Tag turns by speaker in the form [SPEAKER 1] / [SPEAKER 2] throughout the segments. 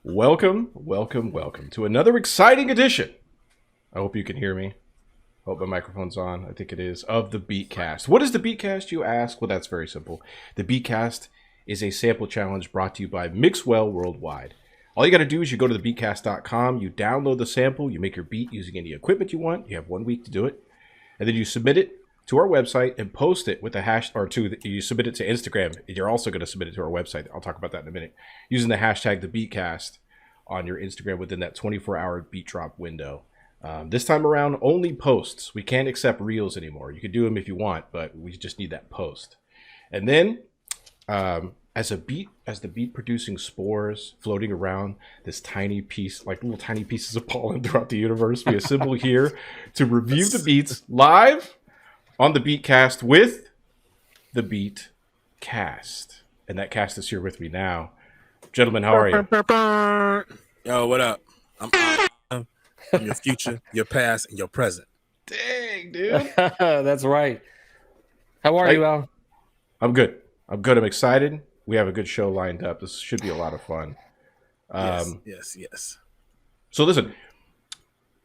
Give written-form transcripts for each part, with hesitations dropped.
[SPEAKER 1] Welcome to another exciting edition. I hope you can hear me. Hope my microphone's on. I think it is. Of the Beatcast. What is the Beatcast, you ask? Well, that's very simple. The Beatcast is a sample challenge brought to you by Mixwell Worldwide. All you got to do is you go to thebeatcast.com, you download the sample, you make your beat using any equipment you want. You have 1 week to do it. And then you submit it to our website and post it with a hash, or you submit it to Instagram. You're also going to submit it to our website. I'll talk about that in a minute. Using the hashtag TheBeatcast on your Instagram within that 24-hour beat drop window. This time around, only posts. We can't accept reels anymore. You can do them if you want, but we just need that post. And then, as the beat producing spores floating around this tiny piece, like little tiny pieces of pollen throughout the universe, we assemble here to review the beats live on the Beatcast with the Beatcast. And that cast is here with me now. Gentlemen, how are you?
[SPEAKER 2] Yo, what up? I'm your future, your past, and your present.
[SPEAKER 1] Dang, dude.
[SPEAKER 3] That's right. How are you, Al?
[SPEAKER 1] I'm good. I'm excited. We have a good show lined up. This should be a lot of fun.
[SPEAKER 2] Yes.
[SPEAKER 1] So listen,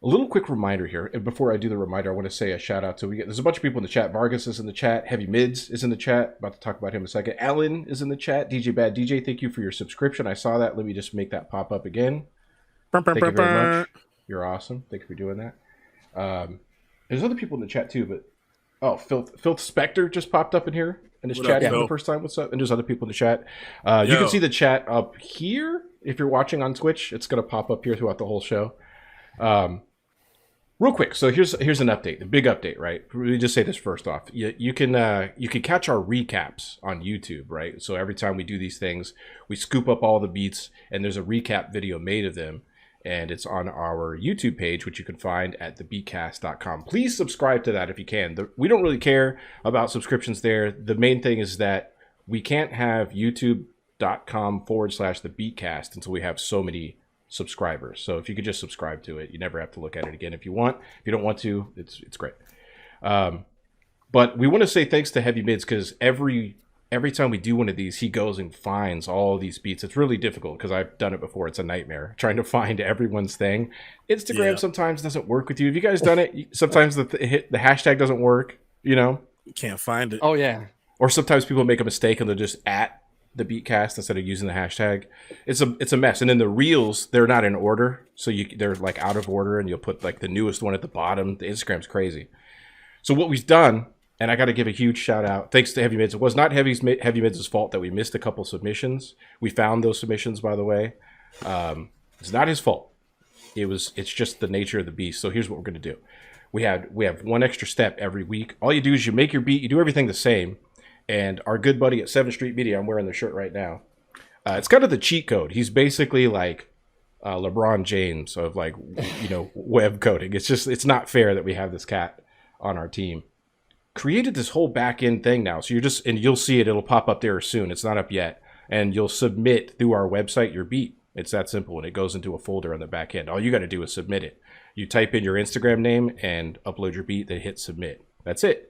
[SPEAKER 1] a little quick reminder here. And before I do the reminder, I want to say a shout out to, there's a bunch of people in the chat. Vargas is in the chat. Heavy Mids is in the chat. About to talk about him in a second. Alan is in the chat. DJ Bad DJ, thank you for your subscription. I saw that. Let me just make that pop up again. Thank you very much. You're awesome. Thank you for doing that. There's other people in the chat too, but Filth Spectre just popped up in here and is chatting for the first time. What's up? And there's other people in the chat. You can see the chat up here if you're watching on Twitch. It's going to pop up here throughout the whole show. Real quick, so here's an update, the big update, right? Let me just say this first off. You can catch our recaps on YouTube, right? So every time we do these things, we scoop up all the beats, and there's a recap video made of them, and it's on our YouTube page, which you can find at thebeatcast.com. Please subscribe to that if you can. We don't really care about subscriptions there. The main thing is that we can't have youtube.com/thebeatcast until we have so many subscribers. So if you could just subscribe to it, you never have to look at it again if you want. If you don't want to, it's great. But we want to say thanks to Heavy Mids, because every time we do one of these, he goes and finds all these beats. It's really difficult because I've done it before. It's a nightmare trying to find everyone's thing. Instagram sometimes doesn't work with you. Have you guys done it? Sometimes the hashtag doesn't work, You
[SPEAKER 2] can't find it.
[SPEAKER 3] Oh, yeah.
[SPEAKER 1] Or sometimes people make a mistake and they're just at the Beatcast instead of using the hashtag. It's a mess. And then the reels, they're not in order, so they're like out of order, and you'll put like the newest one at the bottom. The Instagram's crazy. So what we've done, and I got to give a huge shout out, thanks to Heavy Mids. It was not Heavy Mids' fault that we missed a couple submissions. We found those submissions, by the way. It's not his fault. It's just the nature of the beast. So here's what we're gonna do. We have one extra step every week. All you do is you make your beat. You do everything the same. And our good buddy at 7th Street Media, I'm wearing the shirt right now. It's kind of the cheat code. He's basically like LeBron James of web coding. It's not fair that we have this cat on our team. Created this whole back end thing now. So you'll see it. It'll pop up there soon. It's not up yet. And you'll submit through our website your beat. It's that simple. And it goes into a folder on the back end. All you got to do is submit it. You type in your Instagram name and upload your beat. Then hit submit. That's it.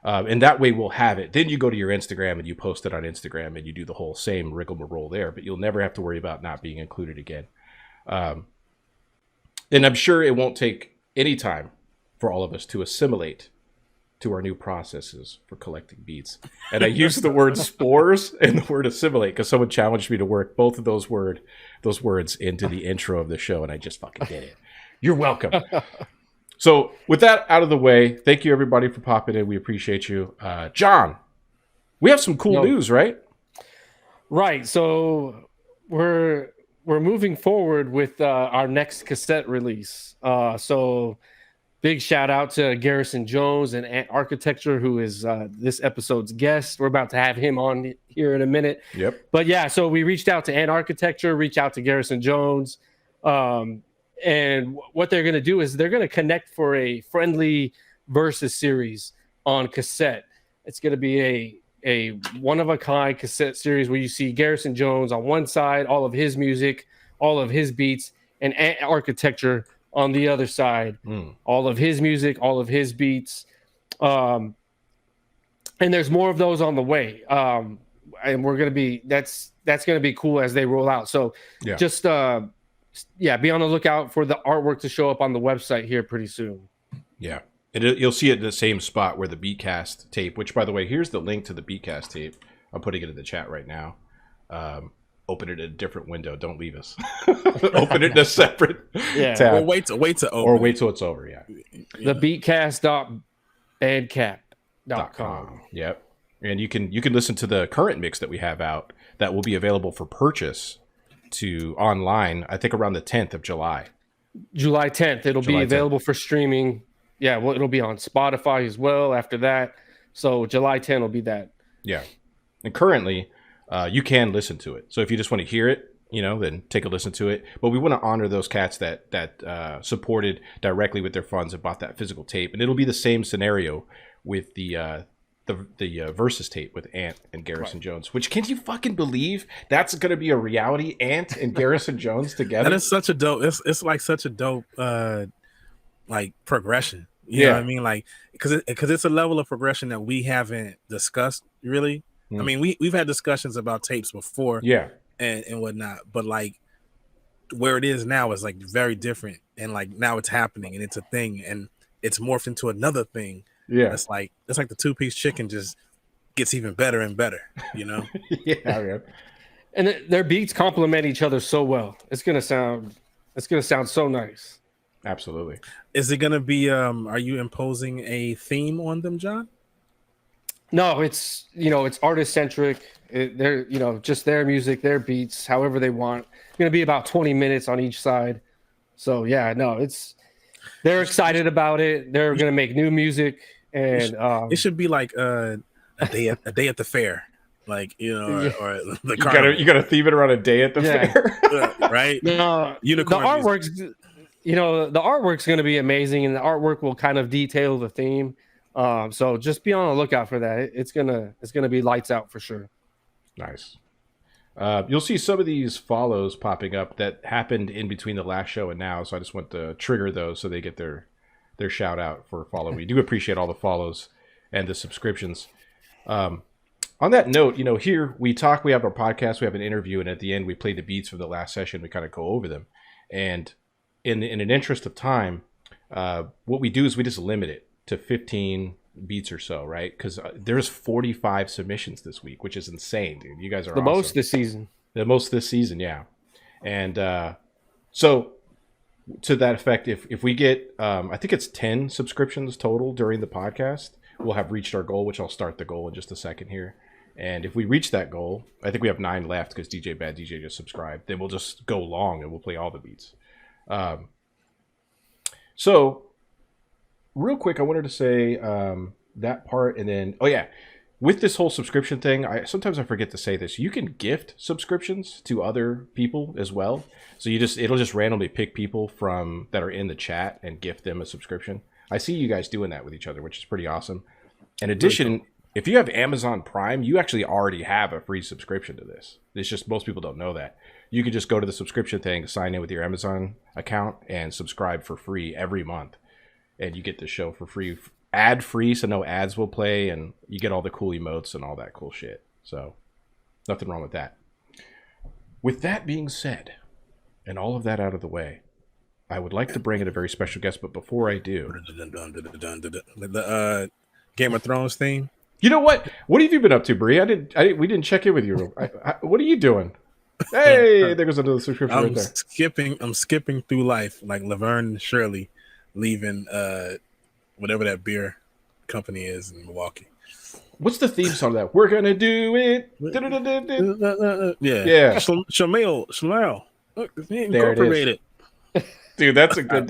[SPEAKER 1] And that way we'll have it. Then you go to your Instagram and you post it on Instagram and you do the whole same rigmarole there, but you'll never have to worry about not being included again. And I'm sure it won't take any time for all of us to assimilate to our new processes for collecting beats. And I use the word spores and the word assimilate because someone challenged me to work both of those words into the intro of the show, and I just fucking did it. You're welcome. So with that out of the way, thank you everybody for popping in. We appreciate you. John, we have some cool news, right?
[SPEAKER 3] Right. So we're moving forward with our next cassette release. So big shout out to Garrison Jones and Antarchitecture, who is this episode's guest. We're about to have him on here in a minute.
[SPEAKER 1] Yep.
[SPEAKER 3] But yeah, so we reached out to Antarchitecture, reached out to Garrison Jones. And what they're going to do is they're going to connect for a friendly versus series on cassette. It's going to be a one-of-a-kind cassette series where you see Garrison Jones on one side, all of his music, all of his beats, and Architecture on the other side, all of his music, all of his beats. And there's more of those on the way. and we're gonna be that's gonna be cool as they roll out. So
[SPEAKER 1] Yeah.
[SPEAKER 3] just be on the lookout for the artwork to show up on the website here pretty soon.
[SPEAKER 1] Yeah. You'll see it in the same spot where the Beatcast tape, which, by the way, here's the link to the Beatcast tape. I'm putting it in the chat right now. Open it in a different window. Don't leave us. Open it in a separate tab.
[SPEAKER 2] Or wait to open.
[SPEAKER 1] Or wait till it's over, yeah.
[SPEAKER 3] The Beatcast.bandcamp.com.
[SPEAKER 1] Yep. And you can listen to the current mix that we have out that will be available for purchase to online, I think around the 10th of July.
[SPEAKER 3] July 10th. It'll be available for streaming. Yeah, well, it'll be on Spotify as well after that. So July 10th will be that.
[SPEAKER 1] Yeah. And currently, you can listen to it. So if you just want to hear it, then take a listen to it. But we want to honor those cats that supported directly with their funds and bought that physical tape. And it'll be the same scenario with the Versus tape with Ant and Garrison Jones. Which, can you fucking believe that's going to be a reality? Ant and Garrison Jones together.
[SPEAKER 2] And it's such a dope. It's like such a dope like progression. You know what I mean? Like because it's a level of progression that we haven't discussed really. I mean, we've had discussions about tapes before, and whatnot, but like where it is now is like very different, and like now it's happening, and it's a thing, and it's morphed into another thing. Yeah, it's like the 2-piece chicken just gets even better and better, Yeah,
[SPEAKER 1] man.
[SPEAKER 3] And their beats complement each other so well. It's gonna sound so nice.
[SPEAKER 1] Absolutely.
[SPEAKER 2] Is it gonna be? Are you imposing a theme on them, John?
[SPEAKER 3] No, it's it's artist centric. They're just their music, their beats, however they want. It's gonna be about 20 minutes on each side. So yeah, no, they're excited about it. They're gonna make new music, and
[SPEAKER 2] it should be like a day at the fair, like or the carnival.
[SPEAKER 1] You gotta theme it around a day at the fair,
[SPEAKER 2] right?
[SPEAKER 3] No,
[SPEAKER 2] Unicorn
[SPEAKER 3] the artwork's the artwork's gonna be amazing, and the artwork will kind of detail the theme. So just be on the lookout for that. It's gonna be lights out for sure.
[SPEAKER 1] Nice. You'll see some of these follows popping up that happened in between the last show and now. So I just want to trigger those so they get their shout out for follow. We do appreciate all the follows and the subscriptions. On that note, here we talk. We have our podcast. We have an interview, and at the end we play the beats from the last session. We kind of go over them, and in an interest of time, what we do is we just limit it to 15 beats or so, right? Because there's 45 submissions this week, which is insane, dude. You guys are
[SPEAKER 3] the
[SPEAKER 1] awesome.
[SPEAKER 3] most this season.
[SPEAKER 1] The most this season, yeah. And so to that effect, if we get, I think it's 10 subscriptions total during the podcast, we'll have reached our goal, which I'll start the goal in just a second here. And if we reach that goal, I think we have 9 left because DJ Bad DJ just subscribed. Then we'll just go long and we'll play all the beats. So real quick, I wanted to say that part, and then with this whole subscription thing, sometimes I forget to say this. You can gift subscriptions to other people as well. So it'll just randomly pick people from that are in the chat and gift them a subscription. I see you guys doing that with each other, which is pretty awesome. In addition, if you have Amazon Prime, you actually already have a free subscription to this. It's just most people don't know that. You can just go to the subscription thing, sign in with your Amazon account, and subscribe for free every month. And you get the show for free, ad free, so no ads will play, and you get all the cool emotes and all that cool shit. So nothing wrong with that. With that being said, and all of that out of the way, I would like to bring in a very special guest, but before I do,
[SPEAKER 2] the Game of Thrones theme.
[SPEAKER 1] You know what? What have you been up to, Bree? We didn't check in with you. What are you doing? Hey, there goes another subscription right there.
[SPEAKER 2] I'm skipping through life like Laverne and Shirley, leaving whatever that beer company is in Milwaukee.
[SPEAKER 1] What's the theme song of that? We're gonna do it.
[SPEAKER 2] Yeah. Shamel. Incorporated.
[SPEAKER 1] Dude, that's a good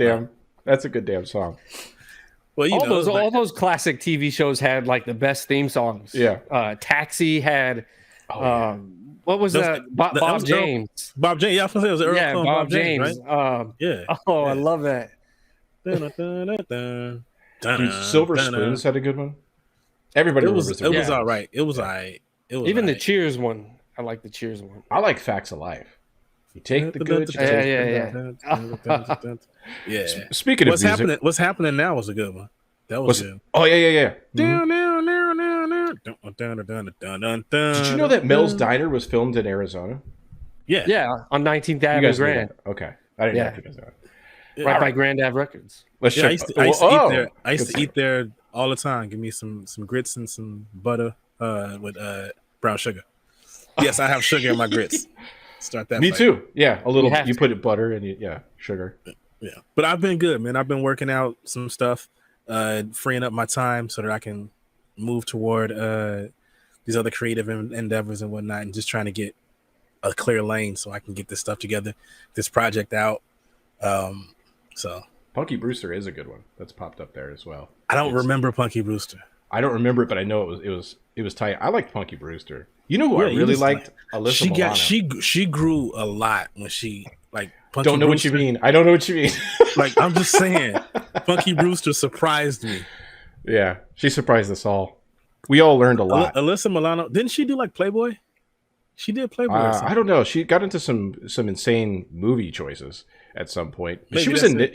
[SPEAKER 1] damn song.
[SPEAKER 2] Well,
[SPEAKER 3] all those classic TV shows had like the best theme songs.
[SPEAKER 1] Yeah.
[SPEAKER 3] Taxi had what was that? Bob James.
[SPEAKER 2] Bob James. Yeah, I was gonna say it was Earl
[SPEAKER 3] Bob James.
[SPEAKER 2] Right?
[SPEAKER 3] I love that.
[SPEAKER 1] Dude, Silver Spoons had a good one. Everybody remembers it.
[SPEAKER 2] It was all right. It was all right.
[SPEAKER 3] Even the Cheers one. I like the Cheers one.
[SPEAKER 1] I like Facts of Life. You take the good.
[SPEAKER 2] Yeah.
[SPEAKER 1] Speaking of music,
[SPEAKER 2] what's happening now was a good one. That was good.
[SPEAKER 1] Oh yeah.
[SPEAKER 2] Down.
[SPEAKER 1] Did you know that Mel's Diner was filmed in Arizona?
[SPEAKER 2] Yeah.
[SPEAKER 3] On 19th
[SPEAKER 1] You
[SPEAKER 3] Avenue
[SPEAKER 1] guys knew
[SPEAKER 3] Grand,
[SPEAKER 1] that? Okay. I didn't know if you guys know that.
[SPEAKER 3] right by Grand Ave Records.
[SPEAKER 1] Let's
[SPEAKER 2] Yeah, I
[SPEAKER 1] check.
[SPEAKER 2] used to eat there. I
[SPEAKER 1] Good
[SPEAKER 2] used to
[SPEAKER 1] stuff.
[SPEAKER 2] eat there all the time. Give me some grits and some butter with brown sugar. Yes, I have sugar in my grits. Start that.
[SPEAKER 1] Me
[SPEAKER 2] fight.
[SPEAKER 1] too. Yeah, a little.
[SPEAKER 3] have
[SPEAKER 1] You
[SPEAKER 3] to.
[SPEAKER 1] put it butter and sugar.
[SPEAKER 2] Yeah, but I've been good, man. I've been working out some stuff, freeing up my time so that I can move toward these other creative endeavors and whatnot, and just trying to get a clear lane so I can get this stuff together, this project out. So
[SPEAKER 1] Punky Brewster is a good one. That's popped up there as well.
[SPEAKER 2] I don't remember Punky Brewster.
[SPEAKER 1] I don't remember it, but I know it was tight. I liked Punky Brewster. You know who I
[SPEAKER 2] Yeah,
[SPEAKER 1] really liked? Alyssa
[SPEAKER 2] She
[SPEAKER 1] Milano.
[SPEAKER 2] she grew a lot when she like. Punky
[SPEAKER 1] Don't know
[SPEAKER 2] Brewster,
[SPEAKER 1] what you mean. I don't know what you mean.
[SPEAKER 2] Like I'm just saying, Punky Brewster surprised me.
[SPEAKER 1] Yeah, she surprised us all. We all learned a lot.
[SPEAKER 2] Alyssa Milano, didn't she do like Playboy? She did Playboy. Or something.
[SPEAKER 1] I don't know. She got into some insane movie choices at some point.
[SPEAKER 2] Maybe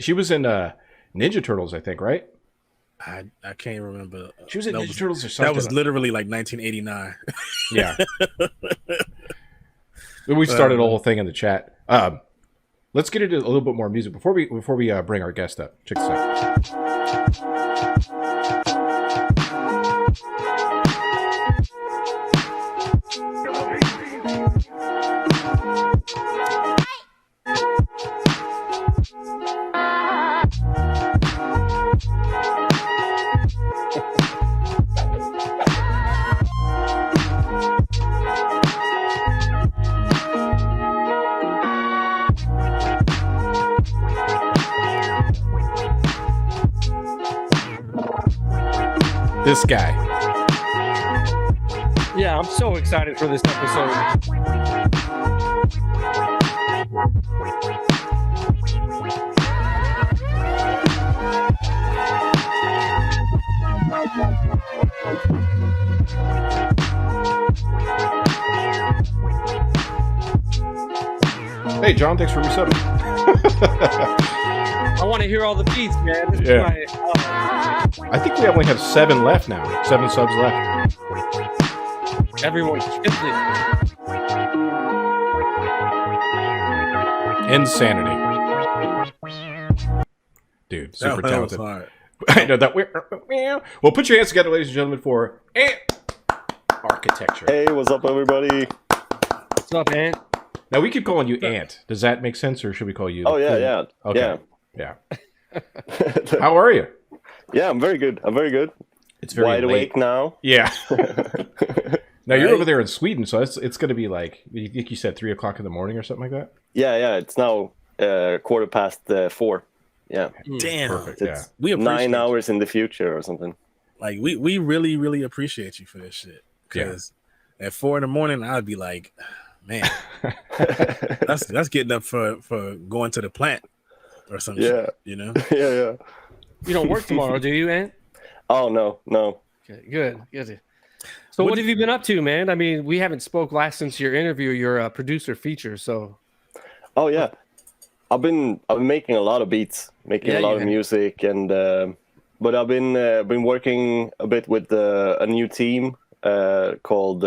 [SPEAKER 1] She was in Ninja Turtles, I think, right?
[SPEAKER 2] I can't remember.
[SPEAKER 1] She was in
[SPEAKER 2] That
[SPEAKER 1] Ninja
[SPEAKER 2] was-
[SPEAKER 1] Turtles or something.
[SPEAKER 2] That was literally like 1989.
[SPEAKER 1] Yeah. We started a whole thing in the chat. Let's get into a little bit more music before we bring our guest up. Check this out. This guy.
[SPEAKER 3] Yeah, I'm so excited for this episode.
[SPEAKER 1] Hey, John, thanks for resubbing.
[SPEAKER 3] I want to hear all the beats, man. This is
[SPEAKER 1] Yeah.
[SPEAKER 3] my,
[SPEAKER 1] I think we only have 7 left now. 7 subs left.
[SPEAKER 3] everyone killed it.
[SPEAKER 1] Insanity. Dude, super
[SPEAKER 2] That was
[SPEAKER 1] talented.
[SPEAKER 2] hard.
[SPEAKER 1] I know that. Well, put your hands together, ladies and gentlemen, for Architecture.
[SPEAKER 4] Hey, what's up, everybody?
[SPEAKER 3] What's up, Ant?
[SPEAKER 1] Now, we keep calling you Ant. Does that make sense, or should we call you?
[SPEAKER 4] Oh yeah.
[SPEAKER 1] Okay. Yeah. How are you?
[SPEAKER 4] Yeah, I'm very good.
[SPEAKER 1] It's very
[SPEAKER 4] Wide
[SPEAKER 1] late.
[SPEAKER 4] awake now.
[SPEAKER 1] Yeah. Now you're
[SPEAKER 2] Right.
[SPEAKER 1] over there in Sweden, so it's going to be like you think you said 3 o'clock in the morning or something like that.
[SPEAKER 4] Yeah. It's now 4:15. Yeah,
[SPEAKER 2] Damn.
[SPEAKER 1] Perfect.
[SPEAKER 4] it's
[SPEAKER 1] Yeah.
[SPEAKER 2] We appreciate
[SPEAKER 4] 9
[SPEAKER 2] you.
[SPEAKER 4] hours in the future or something.
[SPEAKER 2] Like we really, really appreciate you for this shit. Because at 4 a.m, I'd be like, man, that's getting up for going to the plant or something.
[SPEAKER 4] Yeah.
[SPEAKER 2] You know?
[SPEAKER 4] yeah.
[SPEAKER 3] You don't work tomorrow, do you, Ant?
[SPEAKER 4] Oh no.
[SPEAKER 3] Okay, good. So what have you been up to, man? I mean, we haven't spoke last since your interview, your producer feature. So
[SPEAKER 4] Oh yeah. I've been making a lot of beats, making
[SPEAKER 3] Yeah,
[SPEAKER 4] a lot
[SPEAKER 3] you
[SPEAKER 4] of
[SPEAKER 3] have.
[SPEAKER 4] music, and but I've been working a bit with a new team called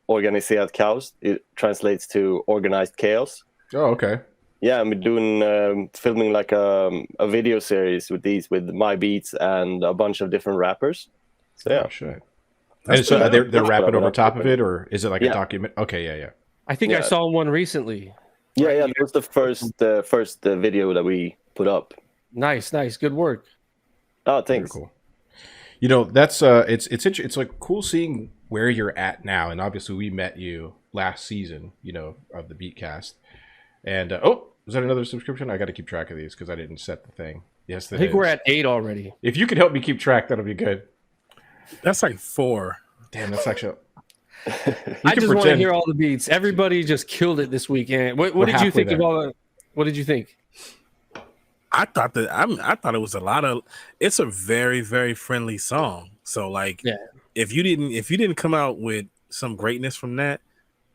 [SPEAKER 4] Organiserat Chaos. It translates to organized chaos.
[SPEAKER 1] Oh, okay.
[SPEAKER 4] Yeah, I'm doing filming like a video series with my beats and a bunch of different rappers. So yeah,
[SPEAKER 1] Oh, shit. And so
[SPEAKER 2] pretty
[SPEAKER 1] they're
[SPEAKER 4] dope.
[SPEAKER 1] rapping over
[SPEAKER 4] That's
[SPEAKER 1] top of
[SPEAKER 4] pretty
[SPEAKER 1] it, or is it like a
[SPEAKER 4] Yeah.
[SPEAKER 1] document? Okay, yeah.
[SPEAKER 3] I think I
[SPEAKER 4] Yeah.
[SPEAKER 3] saw one recently.
[SPEAKER 4] yeah. That was the first video that we put up.
[SPEAKER 3] Nice. Good work.
[SPEAKER 4] Oh,
[SPEAKER 1] Very
[SPEAKER 4] thanks.
[SPEAKER 1] cool. You know, that's it's like cool seeing where you're at now, and obviously we met you last season, of the Beatcast. And was that another subscription? I got to keep track of these because I didn't set the thing. Yes,
[SPEAKER 3] I think we're at 8 already.
[SPEAKER 1] If you could help me keep track, that'll be good.
[SPEAKER 2] That's like 4.
[SPEAKER 1] Damn, that's actually.
[SPEAKER 3] I
[SPEAKER 1] can
[SPEAKER 3] just want to
[SPEAKER 1] pretend-
[SPEAKER 3] hear all the beats. Everybody just killed it this weekend. What
[SPEAKER 1] We're
[SPEAKER 3] did you
[SPEAKER 1] halfway
[SPEAKER 3] think of
[SPEAKER 1] there.
[SPEAKER 3] all the? What did you think?
[SPEAKER 2] I thought it was a lot of. It's a very, very friendly song. So like,
[SPEAKER 3] Yeah.
[SPEAKER 2] if you didn't come out with some greatness from that,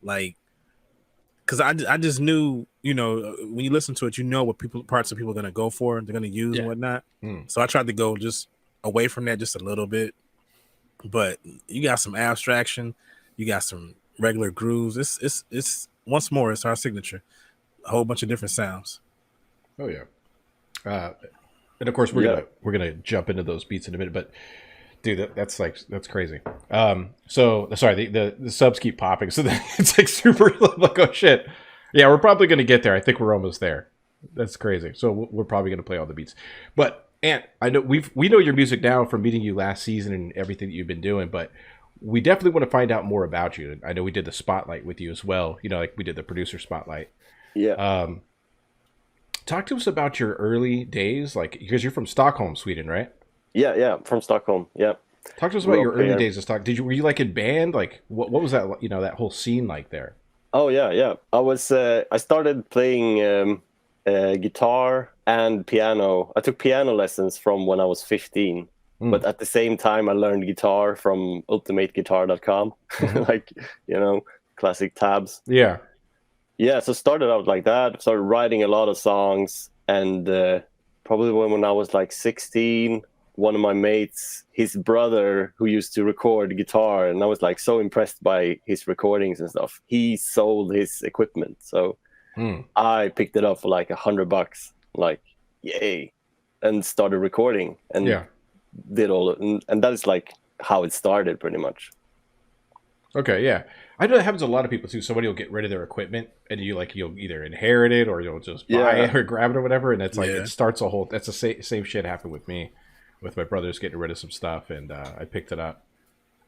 [SPEAKER 2] like, because I just knew, when you listen to it, what parts of people are gonna go for, they're gonna use and
[SPEAKER 3] Yeah.
[SPEAKER 2] whatnot.
[SPEAKER 1] Hmm.
[SPEAKER 2] So I tried to go just away from that just a little bit. but you got some abstraction, you got some regular grooves. It's once more, it's our signature. A whole bunch of different sounds.
[SPEAKER 1] Oh yeah. And of course we're gonna jump into those beats in a minute, but dude, that's crazy. So sorry, the subs keep popping, so it's like super like, oh shit. Yeah, we're probably gonna get there. I think we're almost there. That's crazy. So we're probably gonna play all the beats. But Ant, I know we know your music now from meeting you last season and everything that you've been doing, but we definitely want to find out more about you. I know we did the spotlight with you as well. You know, like we did the producer spotlight.
[SPEAKER 4] Yeah.
[SPEAKER 1] Talk to us about your early days, like because you're from Stockholm, Sweden, right?
[SPEAKER 4] Yeah, from Stockholm. Yeah.
[SPEAKER 1] Talk to us about your early days of Stockholm. Were you like in band? Like what was that? You know, that whole scene like there?
[SPEAKER 4] Oh yeah. I started playing guitar and piano. I took piano lessons from when I was 15, but at the same time I learned guitar from ultimateguitar.com, like, you know, classic tabs.
[SPEAKER 1] Yeah.
[SPEAKER 4] Yeah, so started out like that, started writing a lot of songs, and probably when I was like 16, one of my mates, his brother who used to record guitar, and I was like so impressed by his recordings and stuff, he sold his equipment. So I picked it up for like $100, like, yay, and started recording and did all of, and that is like how it started pretty much.
[SPEAKER 1] Okay, yeah. I know that happens to a lot of people too. Somebody will get rid of their equipment, and you'll either inherit it or you'll just buy it or grab it or whatever. And it's like it starts a whole. That's the same shit happened with me, with my brothers getting rid of some stuff, and I picked it up.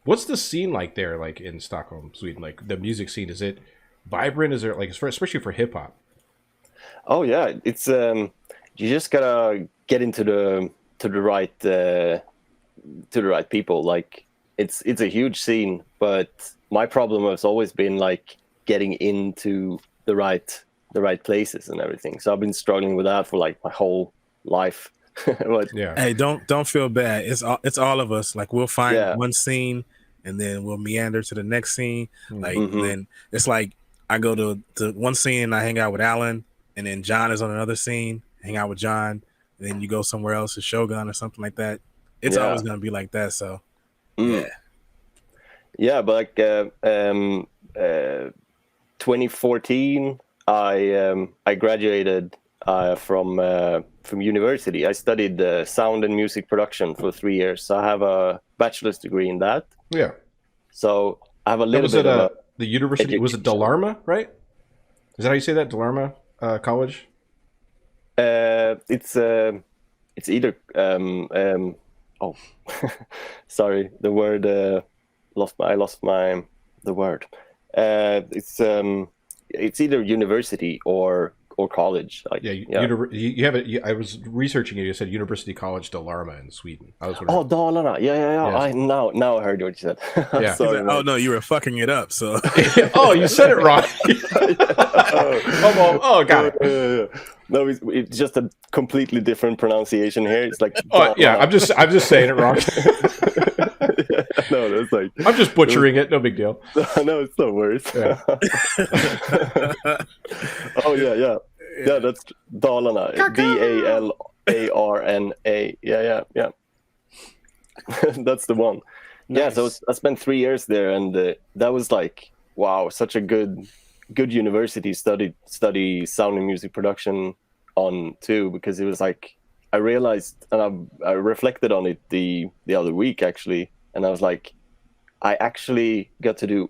[SPEAKER 1] What's the scene like there, like in Stockholm, Sweden? Like the music scene, is it vibrant? Is there like especially for hip hop?
[SPEAKER 4] Oh yeah, it's you just gotta get into the right people. Like it's a huge scene, but my problem has always been like getting into the right places and everything. So I've been struggling with that for like my whole life. But,
[SPEAKER 2] hey, don't feel bad. It's all of us. Like we'll find one scene and then we'll meander to the next scene. Like then it's like I go to one scene and I hang out with Alan, and then John is on another scene, hang out with John, and then you go somewhere else to Shogun or something like that. It's always gonna be like that. So
[SPEAKER 4] yeah, but like 2014, I graduated from university. I studied sound and music production for 3 years. So I have a bachelor's degree in that.
[SPEAKER 1] Yeah.
[SPEAKER 4] So I have a little bit of
[SPEAKER 1] the university. Was it Dalarna, right? Is that how you say that? Dalarna College?
[SPEAKER 4] It's either oh, sorry, the word I lost the word. It's either university or college. Like,
[SPEAKER 1] you have it. I was researching it. You said University College Dalarna in Sweden. I was
[SPEAKER 4] wondering. Oh, Dalarna. Yeah. I now I heard what you said.
[SPEAKER 1] Yeah.
[SPEAKER 4] Sorry,
[SPEAKER 2] like, oh no, you were fucking it up. So
[SPEAKER 1] oh, you said it wrong. Got it.
[SPEAKER 4] No, it's just a completely different pronunciation here. It's like
[SPEAKER 1] I'm just saying it wrong.
[SPEAKER 4] No, that's like
[SPEAKER 1] I'm just butchering it. No big deal.
[SPEAKER 4] No, it's no worries. Yeah. Oh yeah. That's Dalarna. Dalarna. Yeah. That's the one. Nice. Yeah. So I spent 3 years there, and that was like wow, such a good university study sound and music production on too, because it was like I realized, and I reflected on it the other week actually, and I was like, I actually got to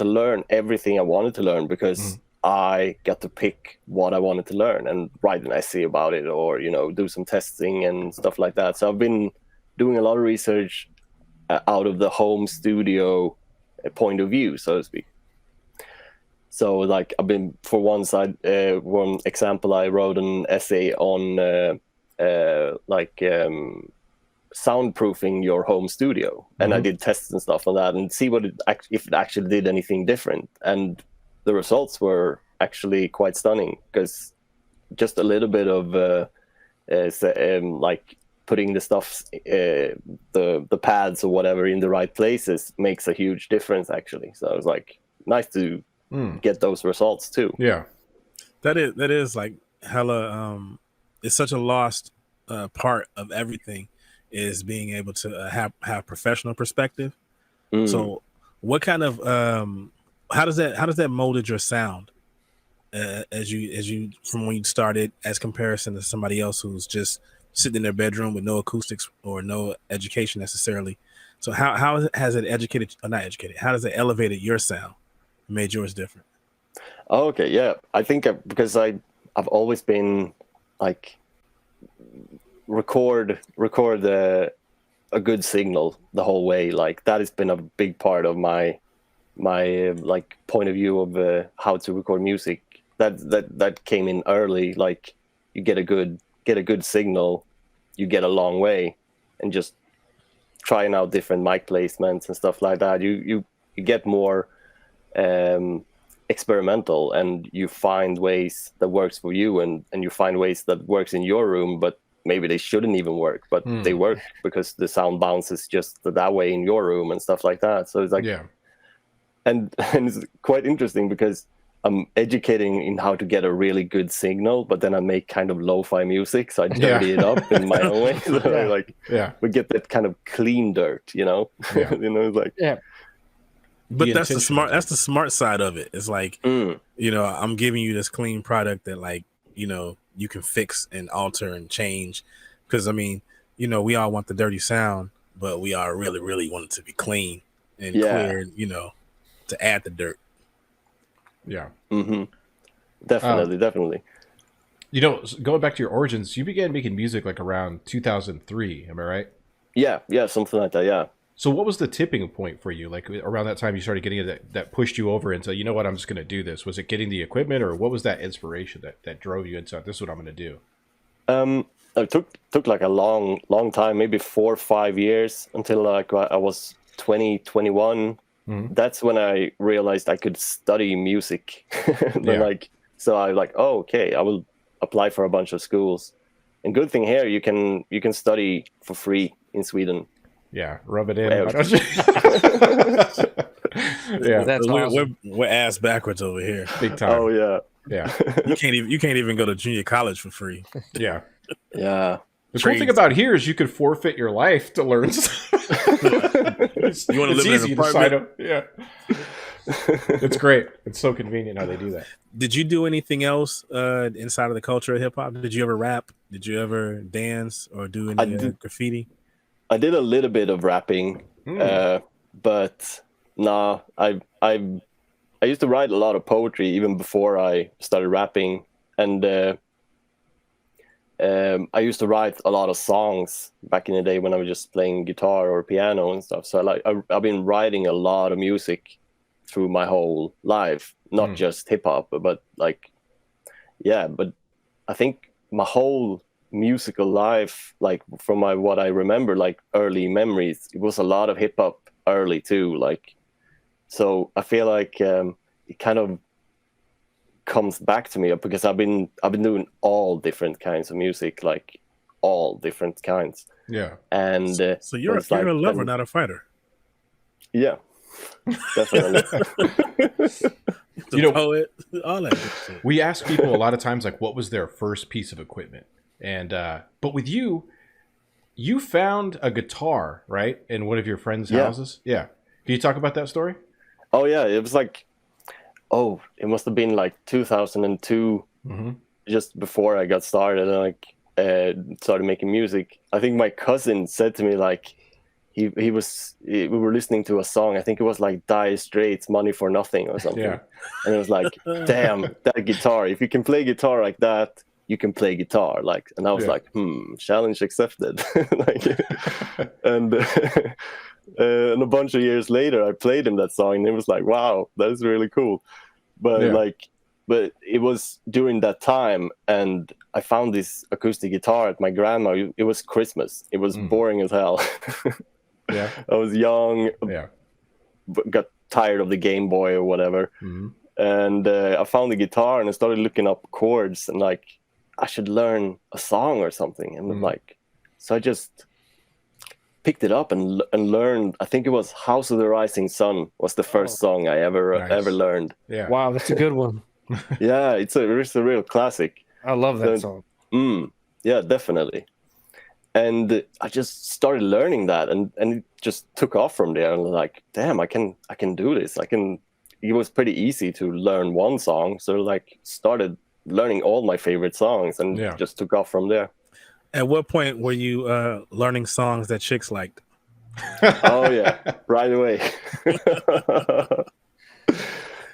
[SPEAKER 4] learn everything I wanted to learn, because I got to pick what I wanted to learn and write an essay about it, or do some testing and stuff like that. So I've been doing a lot of research out of the home studio point of view, so to speak. So like I've been, for one example, I wrote an essay on soundproofing your home studio, and I did tests and stuff on that, and see if it actually did anything different. And the results were actually quite stunning, because just a little bit of like putting the stuff, the pads or whatever in the right places makes a huge difference actually. So it was like nice to get those results too.
[SPEAKER 1] Yeah,
[SPEAKER 2] that is like hella. It's such a lost part of everything. is being able to have professional perspective.
[SPEAKER 4] Mm.
[SPEAKER 2] So what kind of how does that molded your sound as you from when you started as comparison to somebody else who's just sitting in their bedroom with no acoustics or no education necessarily? So how has it educated or not educated? How has it elevated your sound, made yours different?
[SPEAKER 4] Oh, okay, yeah. I think because I've always been like record a good signal the whole way. Like that has been a big part of my like point of view of how to record music. That came in early. Like you get a good signal, you get a long way, and just trying out different mic placements and stuff like that. You get more experimental, and you find ways that works for you, and you find ways that works in your room, but maybe they shouldn't even work, but they work because the sound bounces just that way in your room and stuff like that. So it's like,
[SPEAKER 1] Yeah.
[SPEAKER 4] And it's quite interesting because I'm educating in how to get a really good signal, but then I make kind of lo-fi music, so I dirty it up in my own way. So I, like, we get that kind of clean dirt, you know.
[SPEAKER 1] Yeah.
[SPEAKER 4] You know, it's like,
[SPEAKER 2] But that's the smart side of it. It's like, you know, I'm giving you this clean product that, like, you know, you can fix and alter and change. Because I mean, you know, we all want the dirty sound, but we all really, really want it to be clean and clear, you know, to add the dirt.
[SPEAKER 1] Yeah.
[SPEAKER 4] Definitely.
[SPEAKER 1] You know, going back to your origins, you began making music like around 2003. Am I right?
[SPEAKER 4] Yeah, something like that. Yeah.
[SPEAKER 1] So what was the tipping point for you? Like around that time you started getting it that pushed you over into, you know what, I'm just going to do this. Was it getting the equipment, or what was that inspiration that drove you into this is what I'm going to do?
[SPEAKER 4] It took like a long time, maybe 4 or 5 years until like I was 20, 21. That's when I realized I could study music. Like, so I was like, oh, okay, I will apply for a bunch of schools. And good thing here, you can study for free in Sweden.
[SPEAKER 1] Yeah, rub it in. Yeah,
[SPEAKER 3] that's awesome.
[SPEAKER 2] We're ass backwards over here,
[SPEAKER 1] big time.
[SPEAKER 4] Oh yeah.
[SPEAKER 2] You can't even go to junior college for free.
[SPEAKER 1] Yeah.
[SPEAKER 4] Yeah.
[SPEAKER 1] The cool thing about here is you could forfeit your life to learn stuff.
[SPEAKER 2] You want to live in an apartment?
[SPEAKER 1] Yeah. It's great. It's so convenient how they do that.
[SPEAKER 2] Did you do anything else inside of the culture of hip hop? Did you ever rap? Did you ever dance or do any graffiti?
[SPEAKER 4] I did a little bit of rapping, but nah, I used to write a lot of poetry even before I started rapping, and I used to write a lot of songs back in the day when I was just playing guitar or piano and stuff. So I've been writing a lot of music through my whole life, not just hip hop, but like, yeah. But I think my whole musical life, like from what I remember, like early memories, it was a lot of hip hop early too. Like, so I feel like it kind of comes back to me because I've been doing all different kinds of music, like all different kinds.
[SPEAKER 1] Yeah.
[SPEAKER 2] And so you're a lover, not a fighter.
[SPEAKER 4] Yeah, definitely.
[SPEAKER 1] You know,
[SPEAKER 2] poet, all that shit.
[SPEAKER 1] We ask people a lot of times, like, what was their first piece of equipment? And but with you found a guitar, right, in one of your friends' houses. Yeah. Can you talk about that story?
[SPEAKER 4] Oh yeah, it was like, it must have been like 2002, just before I got started and like started making music. I think my cousin said to me, like, we were listening to a song. I think it was like Dire Straits' "Money for Nothing" or something.
[SPEAKER 1] Yeah.
[SPEAKER 4] And it was like, damn, that guitar! If you can play guitar like that, you can play guitar. Like, and I was like, challenge accepted. And a bunch of years later, I played him that song, and it was like, wow, that's really cool. But but it was during that time, and I found this acoustic guitar at my grandma. It was Christmas. It was boring as hell.
[SPEAKER 1] Yeah,
[SPEAKER 4] I was young.
[SPEAKER 1] Yeah,
[SPEAKER 4] got tired of the Game Boy or whatever, and I found the guitar and I started looking up chords and like, I should learn a song or something. And like, so I just picked it up and learned. I think it was "House of the Rising Sun" was the first song I ever learned.
[SPEAKER 1] Yeah.
[SPEAKER 3] Wow, that's a good one.
[SPEAKER 4] Yeah, it's a real classic.
[SPEAKER 3] I love that song.
[SPEAKER 4] Yeah, definitely. and I just started learning that, and it just took off from there. And like, damn, I can do this. It was pretty easy to learn one song, so like started learning all my favorite songs, and just took off from there.
[SPEAKER 2] At what point were you learning songs that chicks liked?
[SPEAKER 4] Oh yeah, right away.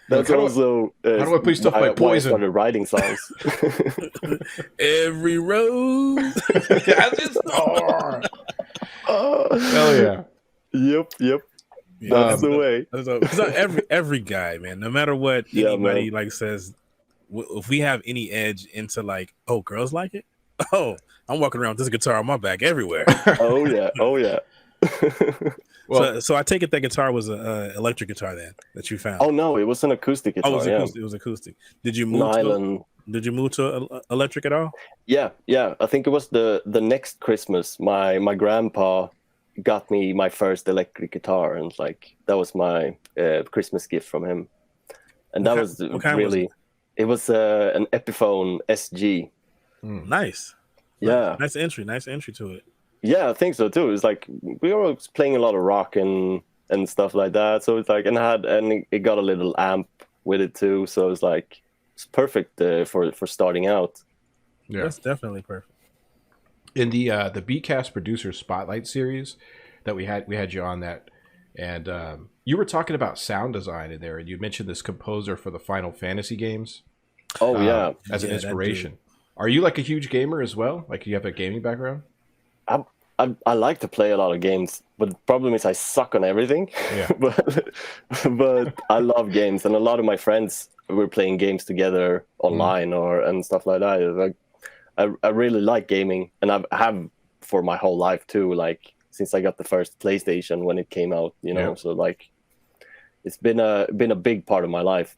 [SPEAKER 4] That's also
[SPEAKER 1] how do I play stuff like
[SPEAKER 4] why I
[SPEAKER 1] Poison?
[SPEAKER 4] started writing songs.
[SPEAKER 2] Every rose
[SPEAKER 1] has its thorn. Hell yeah.
[SPEAKER 4] Yep. That's the way.
[SPEAKER 2] So every guy, man, no matter what anybody like says, if we have any edge into like, oh, girls like it. Oh, I'm walking around with this guitar on my back everywhere.
[SPEAKER 4] Oh yeah.
[SPEAKER 2] Well, so I take it that guitar was an electric guitar then that you found.
[SPEAKER 4] Oh no, it was an acoustic guitar.
[SPEAKER 2] Oh, it was acoustic. Did you move to electric at all?
[SPEAKER 4] Yeah. I think it was the next Christmas. My grandpa got me my first electric guitar, and like that was my Christmas gift from him. And that was really. It was an Epiphone SG.
[SPEAKER 2] Nice.
[SPEAKER 4] Yeah.
[SPEAKER 2] Nice entry to it.
[SPEAKER 4] Yeah, I think so too. It's like we were playing a lot of rock and stuff like that. So it's like, and it got a little amp with it too. So it's like it's perfect for starting out.
[SPEAKER 2] Yeah, that's definitely perfect.
[SPEAKER 1] In the Beatcast producer spotlight series that we had you on that, and you were talking about sound design in there, and you mentioned this composer for the Final Fantasy games.
[SPEAKER 4] Oh yeah,
[SPEAKER 1] as an inspiration. Are you like a huge gamer as well? Like, do you have a gaming background?
[SPEAKER 4] I like to play a lot of games, but the problem is I suck on everything.
[SPEAKER 1] Yeah.
[SPEAKER 4] but I love games, and a lot of my friends were playing games together online and stuff like that. Like, I really like gaming, and I have for my whole life too. Like since I got the first PlayStation when it came out, you know. Yeah. So like, it's been a big part of my life.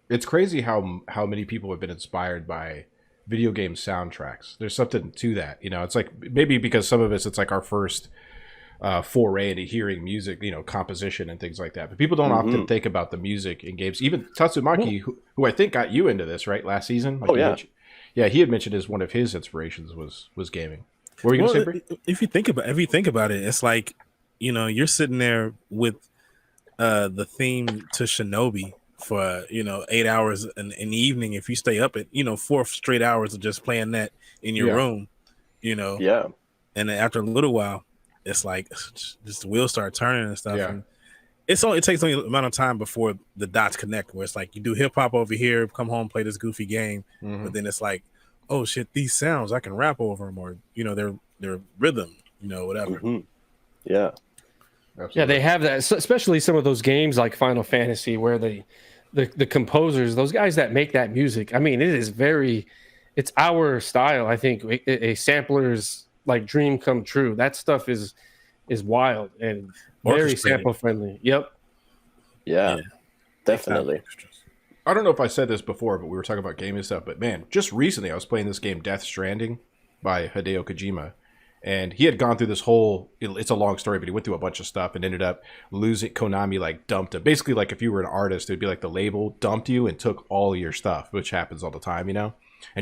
[SPEAKER 1] It's crazy how many people have been inspired by video game soundtracks. There's something to that, you know. It's like maybe because some of us, it's like our first foray into hearing music, you know, composition and things like that. But people don't often think about the music in games. Even Tatsumaki, who I think got you into this, right, last season. Like he had mentioned as one of his inspirations was gaming. What were you gonna say, Bree?
[SPEAKER 2] If you think about it, it's like, you know, you're sitting there with the theme to Shinobi for 8 hours in the evening. If you stay up at 4 straight hours of just playing that in your room, and then after a little while it's like just the wheels start turning and stuff. And it takes only amount of time before the dots connect, where it's like you do hip-hop over here, come home, play this goofy game, but then it's like, oh shit, these sounds I can rap over them, or their rhythm, whatever.
[SPEAKER 4] Yeah.
[SPEAKER 3] Absolutely. Yeah, they have that, especially some of those games like Final Fantasy, where the composers, those guys that make that music, I mean, it's our style. I think a sampler's like dream come true. That stuff is wild and very sample friendly. Yep.
[SPEAKER 4] Yeah, definitely.
[SPEAKER 1] I don't know if I said this before, but we were talking about gaming stuff. But man, just recently I was playing this game, Death Stranding, by Hideo Kojima. And he had gone through this whole, it's a long story, but he went through a bunch of stuff and ended up losing. Konami like dumped him. Basically, like if you were an artist, it would be like the label dumped you and took all your stuff, which happens all the time, and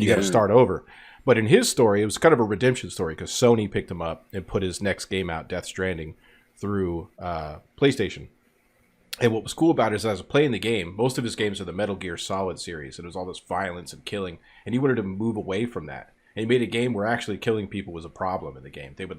[SPEAKER 1] you got to start over. But in his story, it was kind of a redemption story because Sony picked him up and put his next game out, Death Stranding, through PlayStation. And what was cool about it is, as I was playing the game, most of his games are the Metal Gear Solid series, and there's all this violence and killing, and he wanted to move away from that. And he made a game where actually killing people was a problem in the game. They would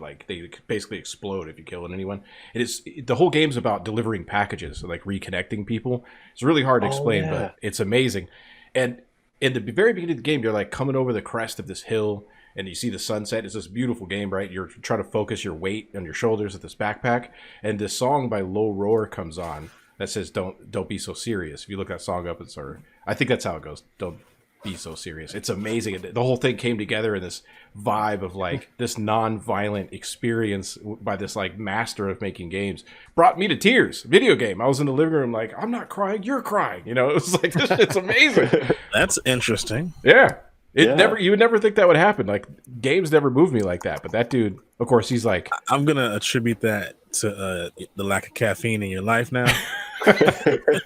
[SPEAKER 1] basically explode if you killed anyone. The whole game's about delivering packages, so like reconnecting people. It's really hard to explain, but it's amazing. And in the very beginning of the game, you're like coming over the crest of this hill, and you see the sunset. It's this beautiful game, right? You're trying to focus your weight on your shoulders with this backpack, and this song by Low Roar comes on that says "Don't be so serious." If you look that song up, I think that's how it goes. Don't be so serious. It's amazing. The whole thing came together in this vibe of like this non-violent experience by this like master of making games. Brought me to tears. Video game. I was in the living room like, I'm not crying, you're crying. It was like, it's amazing.
[SPEAKER 2] That's interesting.
[SPEAKER 1] Yeah. You would never think that would happen. Like games never moved me like that. But that dude, of course, he's like.
[SPEAKER 2] I'm gonna attribute that to the lack of caffeine in your life now.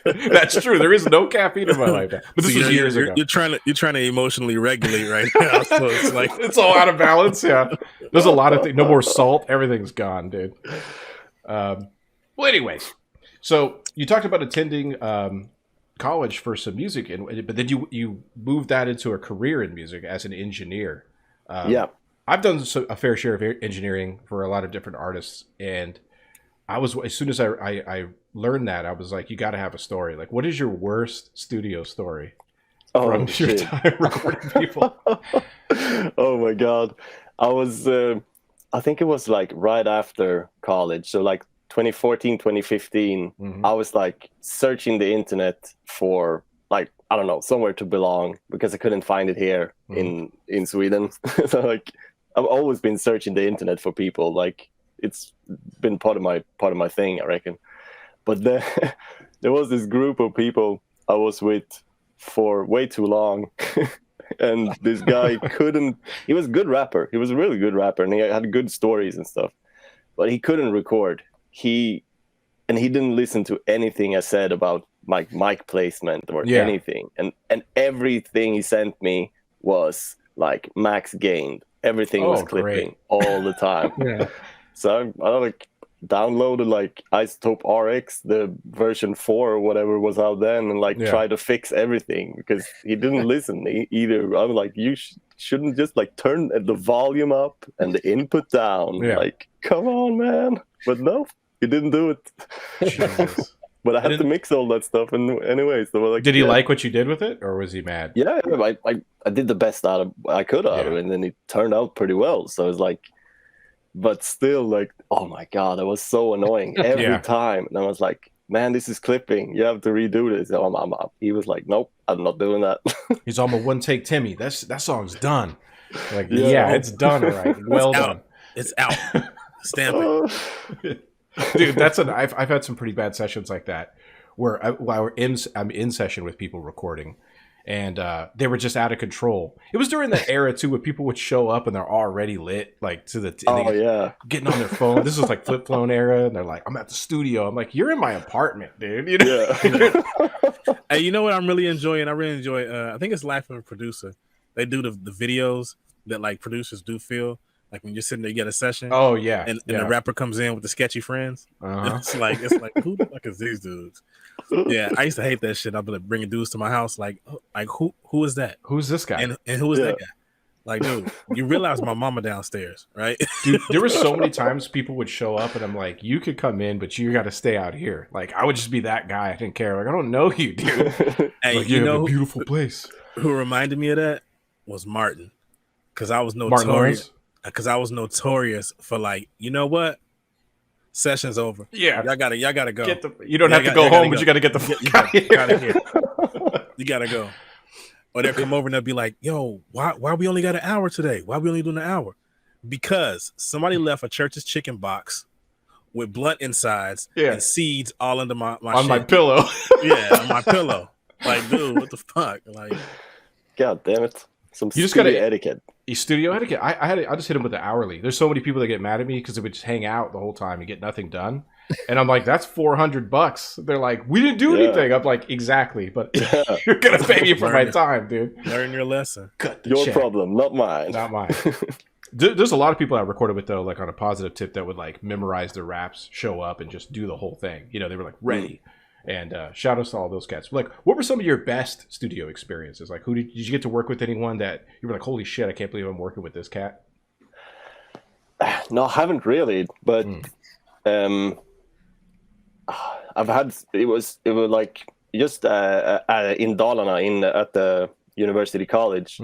[SPEAKER 1] That's true. There is no caffeine in my life now. But this was years ago.
[SPEAKER 2] You're trying to emotionally regulate right now. So it's like
[SPEAKER 1] it's all out of balance. Yeah, there's a lot of things. No more salt. Everything's gone, dude. Well, anyways, so you talked about attending college for some music, but then you moved that into a career in music as an engineer. I've done a fair share of engineering for a lot of different artists, and as soon as I learned that, I was like, you got to have a story. Like, what is your worst studio story from your time recording people?
[SPEAKER 4] Oh my God. I think it was like right after college. So like 2014, 2015, I was like searching the internet for like, I don't know, somewhere to belong because I couldn't find it here in Sweden. So like, I've always been searching the internet for people. Like, it's been part of my thing, I reckon. But there was this group of people I was with for way too long. And this guy he was a good rapper. He was a really good rapper and he had good stories and stuff, but he couldn't record. He didn't listen to anything I said about my mic placement or anything. And everything he sent me was like max gained. Everything was clipping all the time. So I like downloaded like Isotope RX, the version 4 or whatever was out then, and like tried to fix everything because he didn't listen either. I'm like, you shouldn't just like turn the volume up and the input down. Like, come on, man. But no, he didn't do it.
[SPEAKER 1] Jesus.
[SPEAKER 4] But I had to mix all that stuff, and anyway, so like,
[SPEAKER 1] did he like what you did with it, or was he mad?
[SPEAKER 4] Yeah, I did the best I could out of it, and then it turned out pretty well. So it's like. But still, like, oh my God, it was so annoying every time. And I was like, man, this is clipping. You have to redo this. He was like, nope, I'm not doing that.
[SPEAKER 1] He's on my one take Timmy. That song's done. Like, it's done, all right. Well done.
[SPEAKER 2] It's out. Stamp it.
[SPEAKER 1] Dude, I've had some pretty bad sessions like that where I'm in session with people recording. And they were just out of control. It was during that era too, where people would show up and they're already lit, like getting on their phone. This was like flip phone era, and they're like, "I'm at the studio." I'm like, "You're in my apartment, dude." You know?
[SPEAKER 2] Hey, you know what I'm really enjoying? I really enjoy. I think it's Life of a Producer. They do the videos that like producers do feel like when you're sitting there, you get a session.
[SPEAKER 1] Oh yeah,
[SPEAKER 2] and the rapper comes in with the sketchy friends. It's like who the fuck is these dudes? Yeah, I used to hate that shit. I'd be like bringing dudes to my house, like who is that?
[SPEAKER 1] Who's this guy?
[SPEAKER 2] And who is that guy? Like, dude, you realize my mama downstairs, right?
[SPEAKER 1] Dude, there were so many times people would show up, and I'm like, you could come in, but you got to stay out here. Like, I would just be that guy. I didn't care. Like, I don't know you, dude.
[SPEAKER 2] Hey,
[SPEAKER 1] like, you know, a beautiful place.
[SPEAKER 2] Who reminded me of that was Martin, because I was notorious. Because I was notorious for like, you know what? Session's over.
[SPEAKER 1] Yeah,
[SPEAKER 2] y'all gotta go.
[SPEAKER 1] You don't have to go home, but you gotta get the fuck out of here.
[SPEAKER 2] You gotta go. Or they'll come over and they'll be like, "Yo, why we only got an hour today? Why we only doing an hour?" Because somebody left a Church's chicken box with blunt insides and seeds all under my
[SPEAKER 1] on
[SPEAKER 2] shit.
[SPEAKER 1] My pillow.
[SPEAKER 2] On my pillow. Like, dude, what the fuck? Like,
[SPEAKER 4] God damn it!
[SPEAKER 1] You just gotta etiquette. Studio etiquette. I just hit him with the hourly. There's so many people that get mad at me because they would just hang out the whole time and get nothing done. And I'm like, that's $400. They're like, we didn't do anything. I'm like, exactly, but you're gonna pay me for my time, dude.
[SPEAKER 2] Learn your lesson.
[SPEAKER 4] Your problem, not mine.
[SPEAKER 1] Not mine. There's a lot of people I recorded with though, like on a positive tip, that would like memorize their raps, show up, and just do the whole thing. You know, they were like ready. And shout outs to all those cats. Like, what were some of your best studio experiences? Like, did you get to work with anyone that you were like, holy shit, I can't believe I'm working with this cat?
[SPEAKER 4] No, I haven't really, but I've had it was like just in Dalarna at the university college.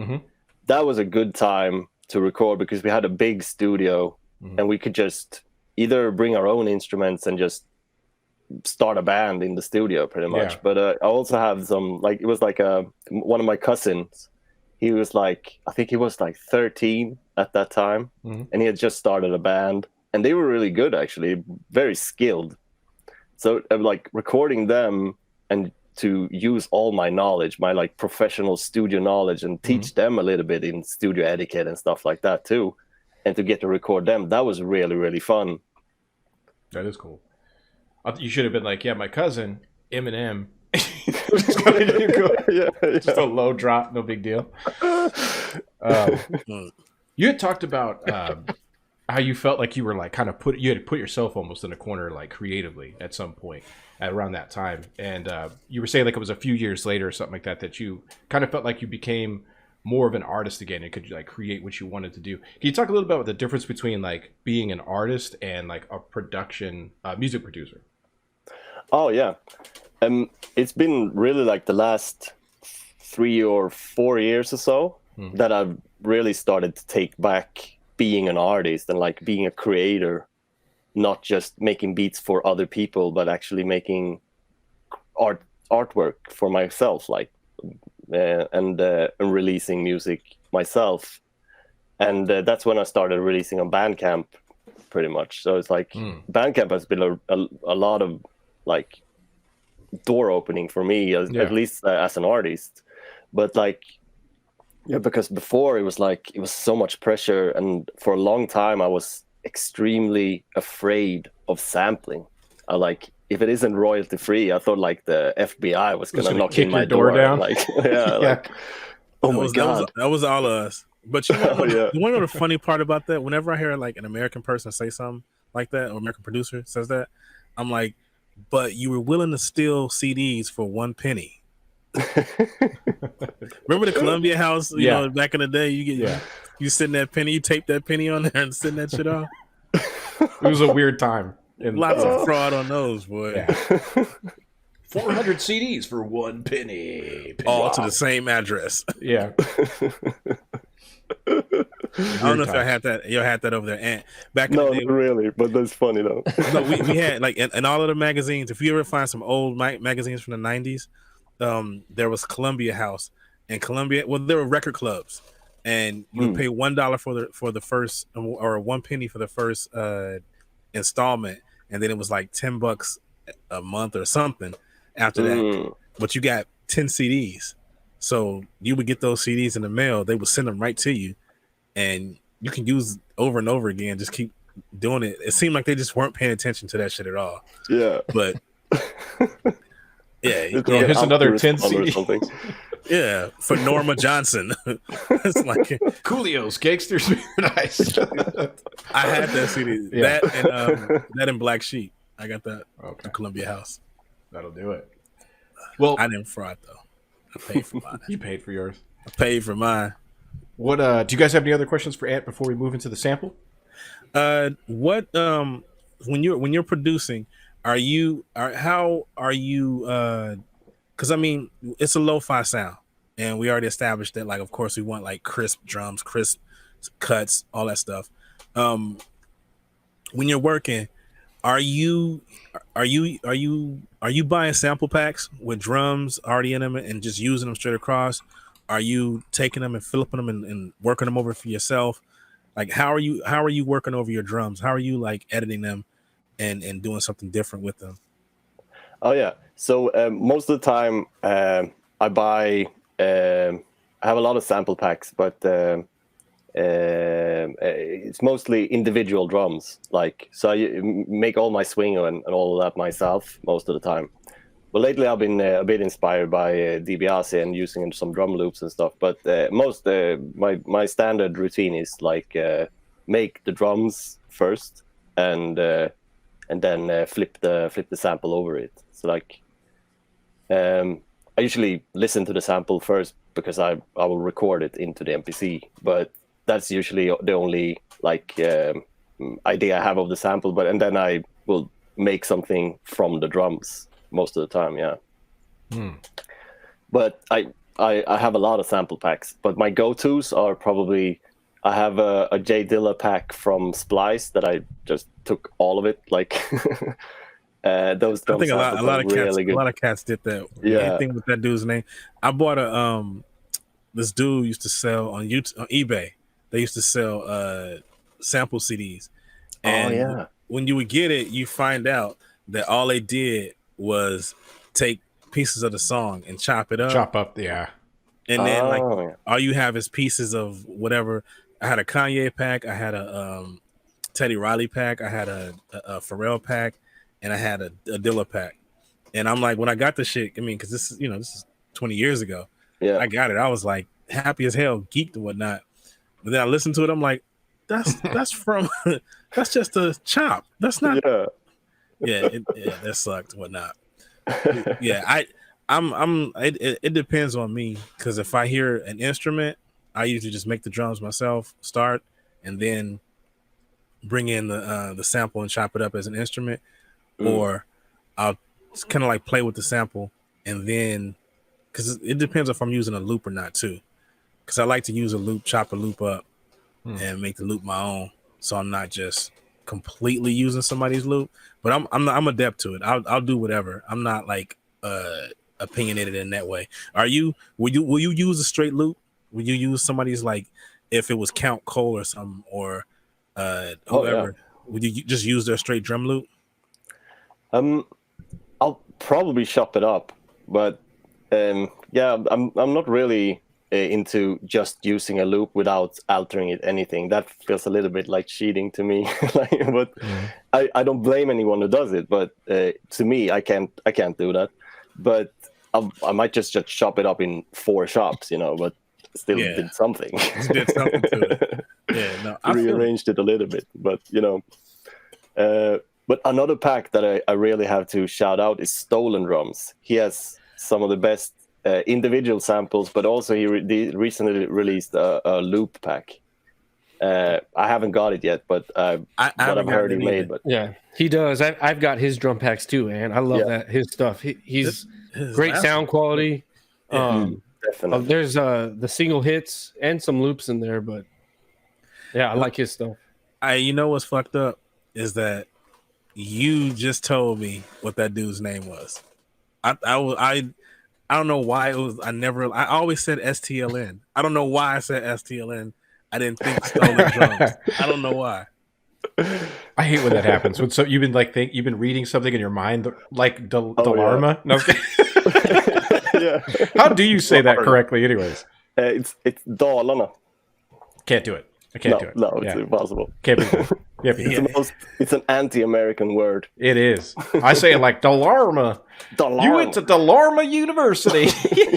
[SPEAKER 4] That was a good time to record because we had a big studio and we could just either bring our own instruments and just start a band in the studio pretty much. But I also have some, like, it was like one of my cousins, he was like, I think he was like 13 at that time, and he had just started a band, and they were really good, actually, very skilled. So like recording them and to use all my knowledge, my like professional studio knowledge, and teach them a little bit in studio etiquette and stuff like that too, and to get to record them. That was really, really fun.
[SPEAKER 1] That is cool. You should have been like, yeah, my cousin Eminem. Just a low drop, no big deal. You had talked about how you felt like you were like kind of you had put yourself almost in a corner, like creatively at some point around that time, and you were saying like it was a few years later or something like that that you kind of felt like you became more of an artist again and could like create what you wanted to do. Can you talk a little bit about the difference between like being an artist and like a production music producer?
[SPEAKER 4] Oh yeah, it's been really like the last 3 or 4 years or so that I've really started to take back being an artist and like being a creator, not just making beats for other people, but actually making artwork for myself, like and releasing music myself. And that's when I started releasing on Bandcamp, pretty much. So it's like Bandcamp has been a lot of like door opening for me, at least as an artist. But like, yeah, because before it was so much pressure, and for a long time I was extremely afraid of sampling. I like, if it isn't royalty free, I thought like the FBI was gonna knock in my door down. Like, like, oh my god,
[SPEAKER 2] that was all of us. But you know, you want to know the funny part about that? Whenever I hear like an American person say something like that, or American producer says that, I'm like, but you were willing to steal CDs for 1 penny. Remember the Columbia House? You know, back in the day, you send that penny, you tape that penny on there and send that shit off.
[SPEAKER 1] It was a weird time.
[SPEAKER 2] Lots of fraud on those, boy.
[SPEAKER 1] Yeah. 400 CDs for 1 penny.
[SPEAKER 2] All to the same address.
[SPEAKER 1] Yeah.
[SPEAKER 2] I don't know if y'all had that over there. And back in
[SPEAKER 4] no,
[SPEAKER 2] the day,
[SPEAKER 4] not really, but that's funny though.
[SPEAKER 2] No, we had like in all of the magazines. If you ever find some old magazines from the 90s, there was Columbia House and Columbia. Well, there were record clubs, and you would pay $1 for the first, or 1 penny for the first installment, and then it was like $10 a month or something after that. But you got 10 CDs, so you would get those CDs in the mail. They would send them right to you, and you can use over and over again. Just keep doing it. It seemed like they just weren't paying attention to that shit at all.
[SPEAKER 4] Yeah,
[SPEAKER 2] but. Yeah,
[SPEAKER 1] here's another 10 CD.
[SPEAKER 2] Yeah, for Norma Johnson. It's like
[SPEAKER 1] Coolio's Gangsters Paradise.
[SPEAKER 2] I had that CD. Yeah. That and Black Sheep. I got that at Columbia House.
[SPEAKER 1] That'll do it. Well,
[SPEAKER 2] I didn't fraud though. I paid for mine.
[SPEAKER 1] You paid for yours.
[SPEAKER 2] I paid for mine.
[SPEAKER 1] What do you guys have any other questions for Ant before we move into the sample?
[SPEAKER 2] When you're producing, how are you because I mean it's a lo-fi sound, and we already established that, like, of course we want like crisp drums, crisp cuts, all that stuff. When you're working, are you buying sample packs with drums already in them and just using them straight across? Are you taking them and flipping them and working them over for yourself? Like, how are you working over your drums? How are you like editing them and doing something different with them?
[SPEAKER 4] Oh yeah. So most of the time I buy. I have a lot of sample packs, but it's mostly individual drums. Like, so I make all my swing and all of that myself most of the time. But lately I've been a bit inspired by DiBiase and using some drum loops and stuff. But my standard routine is like make the drums first and then flip the sample over it. So like I usually listen to the sample first because I will record it into the MPC. But that's usually the only like idea I have of the sample. And then I will make something from the drums most of the time. Yeah. But I have a lot of sample packs, but my go-tos are probably, I have a J Dilla pack from Splice that I just took all of it. Like those drum
[SPEAKER 2] I think a lot of cats,
[SPEAKER 4] really
[SPEAKER 2] a lot of cats did that.
[SPEAKER 4] Yeah.
[SPEAKER 2] Anything with that dude's name. I bought this dude used to sell on eBay. They used to sell sample CDs. And when you would get it, you find out that all they did was take pieces of the song and chop it up.
[SPEAKER 1] Chop up, yeah.
[SPEAKER 2] And then all you have is pieces of whatever. I had a Kanye pack, I had a Teddy Riley pack, I had a Pharrell pack, and I had a Dilla pack. And I'm like, when I got the shit, I mean, because this is 20 years ago.
[SPEAKER 4] Yeah,
[SPEAKER 2] I got it. I was like happy as hell, geeked and whatnot. But then I listened to it. I'm like, that's from that's just a chop. That's not. Yeah, that sucked and whatnot. Yeah, it depends on me, because if I hear an instrument, I usually just make the drums myself, start, and then bring in the sample and chop it up as an instrument, or I'll kind of like play with the sample, and then because it depends if I'm using a loop or not too, because I like to use a loop, chop a loop up, and make the loop my own, so I'm not just completely using somebody's loop. But I'm adept to it. I'll do whatever. I'm not like opinionated in that way. Will you use a straight loop? Will you use somebody's, like, if it was Count Cole or something, or whoever? Would you just use their straight drum loop?
[SPEAKER 4] I'll probably chop it up, but I'm not really into just using a loop without altering it anything. That feels a little bit like cheating to me. But I don't blame anyone who does it, but to me, I can't do that. But I might just chop it up in 4 chops, but still did something.
[SPEAKER 2] Did something to it. Yeah, no, I
[SPEAKER 4] rearranged it a little bit, but but another pack that I really have to shout out is Stolen Drums. He has some of the best individual samples, but also he recently released a loop pack. I haven't got it yet, but I've heard he made. But
[SPEAKER 3] yeah, he does. I've got his drum packs too, and I love that his stuff. He's great sound quality.
[SPEAKER 4] Definitely.
[SPEAKER 3] There's the single hits and some loops in there, but yeah, I like his stuff.
[SPEAKER 2] You know what's fucked up is that you just told me what that dude's name was. I don't know why it was. I always said STLN. I don't know why I said STLN. I didn't think Stolen Drums. I don't know why.
[SPEAKER 1] I hate when that happens. So you've been you've been reading something in your mind, like Dalarma. No,
[SPEAKER 4] yeah.
[SPEAKER 1] How do you say that correctly, anyways?
[SPEAKER 4] It's Dalarna.
[SPEAKER 1] Can't do it. I can't do it.
[SPEAKER 4] No, it's impossible.
[SPEAKER 1] Can't be done.
[SPEAKER 4] It's an anti-American word.
[SPEAKER 1] It is. I say it like Dalarma. You went to Dalarma University.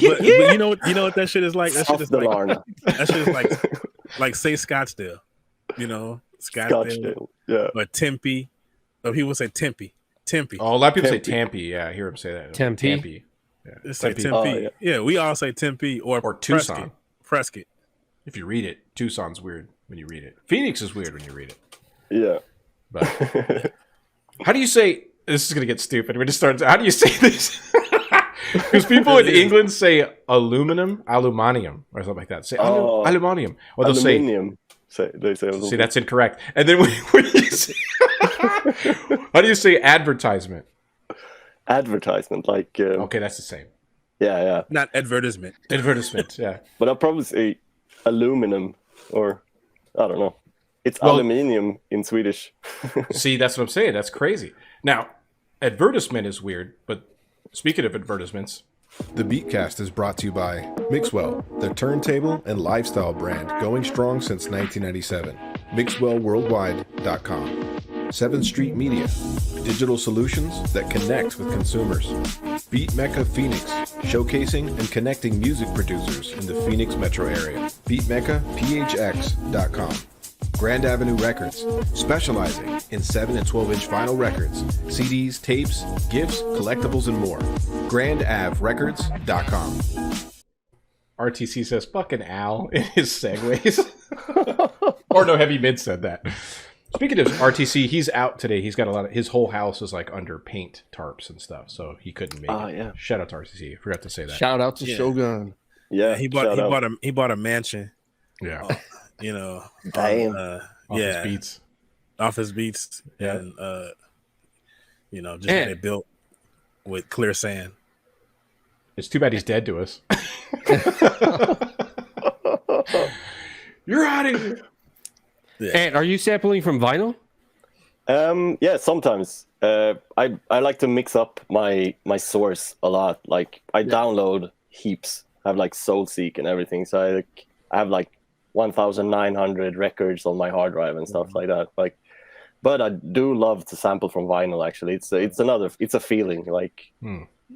[SPEAKER 2] but you know what that shit is like? That shit is
[SPEAKER 4] Dalarna.
[SPEAKER 2] That shit is like say Scottsdale. Scottsdale.
[SPEAKER 4] Yeah.
[SPEAKER 2] Or Tempe. Or people say Tempe.
[SPEAKER 1] Oh, a lot of people say Tempe. Yeah, I hear them say that.
[SPEAKER 3] Tempe.
[SPEAKER 1] Yeah.
[SPEAKER 2] It's like Tempe. Yeah, we all say Tempe or
[SPEAKER 1] Tucson.
[SPEAKER 2] Prescott.
[SPEAKER 1] If you read it, Tucson's weird when you read it. Phoenix is weird when you read it.
[SPEAKER 4] Yeah.
[SPEAKER 1] But how do you say, this is going to get stupid. We just started, how do you say this? Because people in England say aluminium, or something like that. Say aluminium. Or they'll
[SPEAKER 4] aluminium.
[SPEAKER 1] They say aluminium. See, that's incorrect. And then when you say, how do you say advertisement?
[SPEAKER 4] Advertisement, like...
[SPEAKER 1] okay, that's the same.
[SPEAKER 4] Yeah.
[SPEAKER 2] Not advertisement.
[SPEAKER 1] Advertisement, yeah.
[SPEAKER 4] But I'll probably say aluminum, or I don't know. It's aluminium in Swedish.
[SPEAKER 1] See, that's what I'm saying. That's crazy. Now, advertisement is weird, but speaking of advertisements,
[SPEAKER 5] the Beatcast is brought to you by Mixwell, the turntable and lifestyle brand going strong since 1997. MixwellWorldwide.com. 7th Street Media, digital solutions that connect with consumers. Beat Mecca Phoenix, showcasing and connecting music producers in the Phoenix metro area. BeatMeccaPHX.com. Grand Avenue Records, specializing in 7 and 12-inch vinyl records, CDs, tapes, gifts, collectibles, and more. GrandAvRecords.com.
[SPEAKER 1] RTC says, fucking Al in his segues. Or no, Heavy Mid said that. Speaking of RTC, he's out today. He's got his whole house is like under paint tarps and stuff, so he couldn't make it.
[SPEAKER 4] Yeah.
[SPEAKER 1] Shout out to RTC. I forgot to say that.
[SPEAKER 3] Shout out to Shogun.
[SPEAKER 4] Yeah,
[SPEAKER 2] he bought a mansion.
[SPEAKER 1] Yeah.
[SPEAKER 2] Damn. Off his beats.
[SPEAKER 1] Yeah.
[SPEAKER 2] And just had it built with clear sand.
[SPEAKER 1] It's too bad he's dead to us. You're out of here.
[SPEAKER 2] Yeah.
[SPEAKER 3] And are you sampling from vinyl?
[SPEAKER 4] Yeah, sometimes. I like to mix up my source a lot. Like I download heaps. I have like SoulSeek and everything. So I have like 1,900 records on my hard drive and stuff like that. Like, but I do love to sample from vinyl. Actually, it's a feeling. Like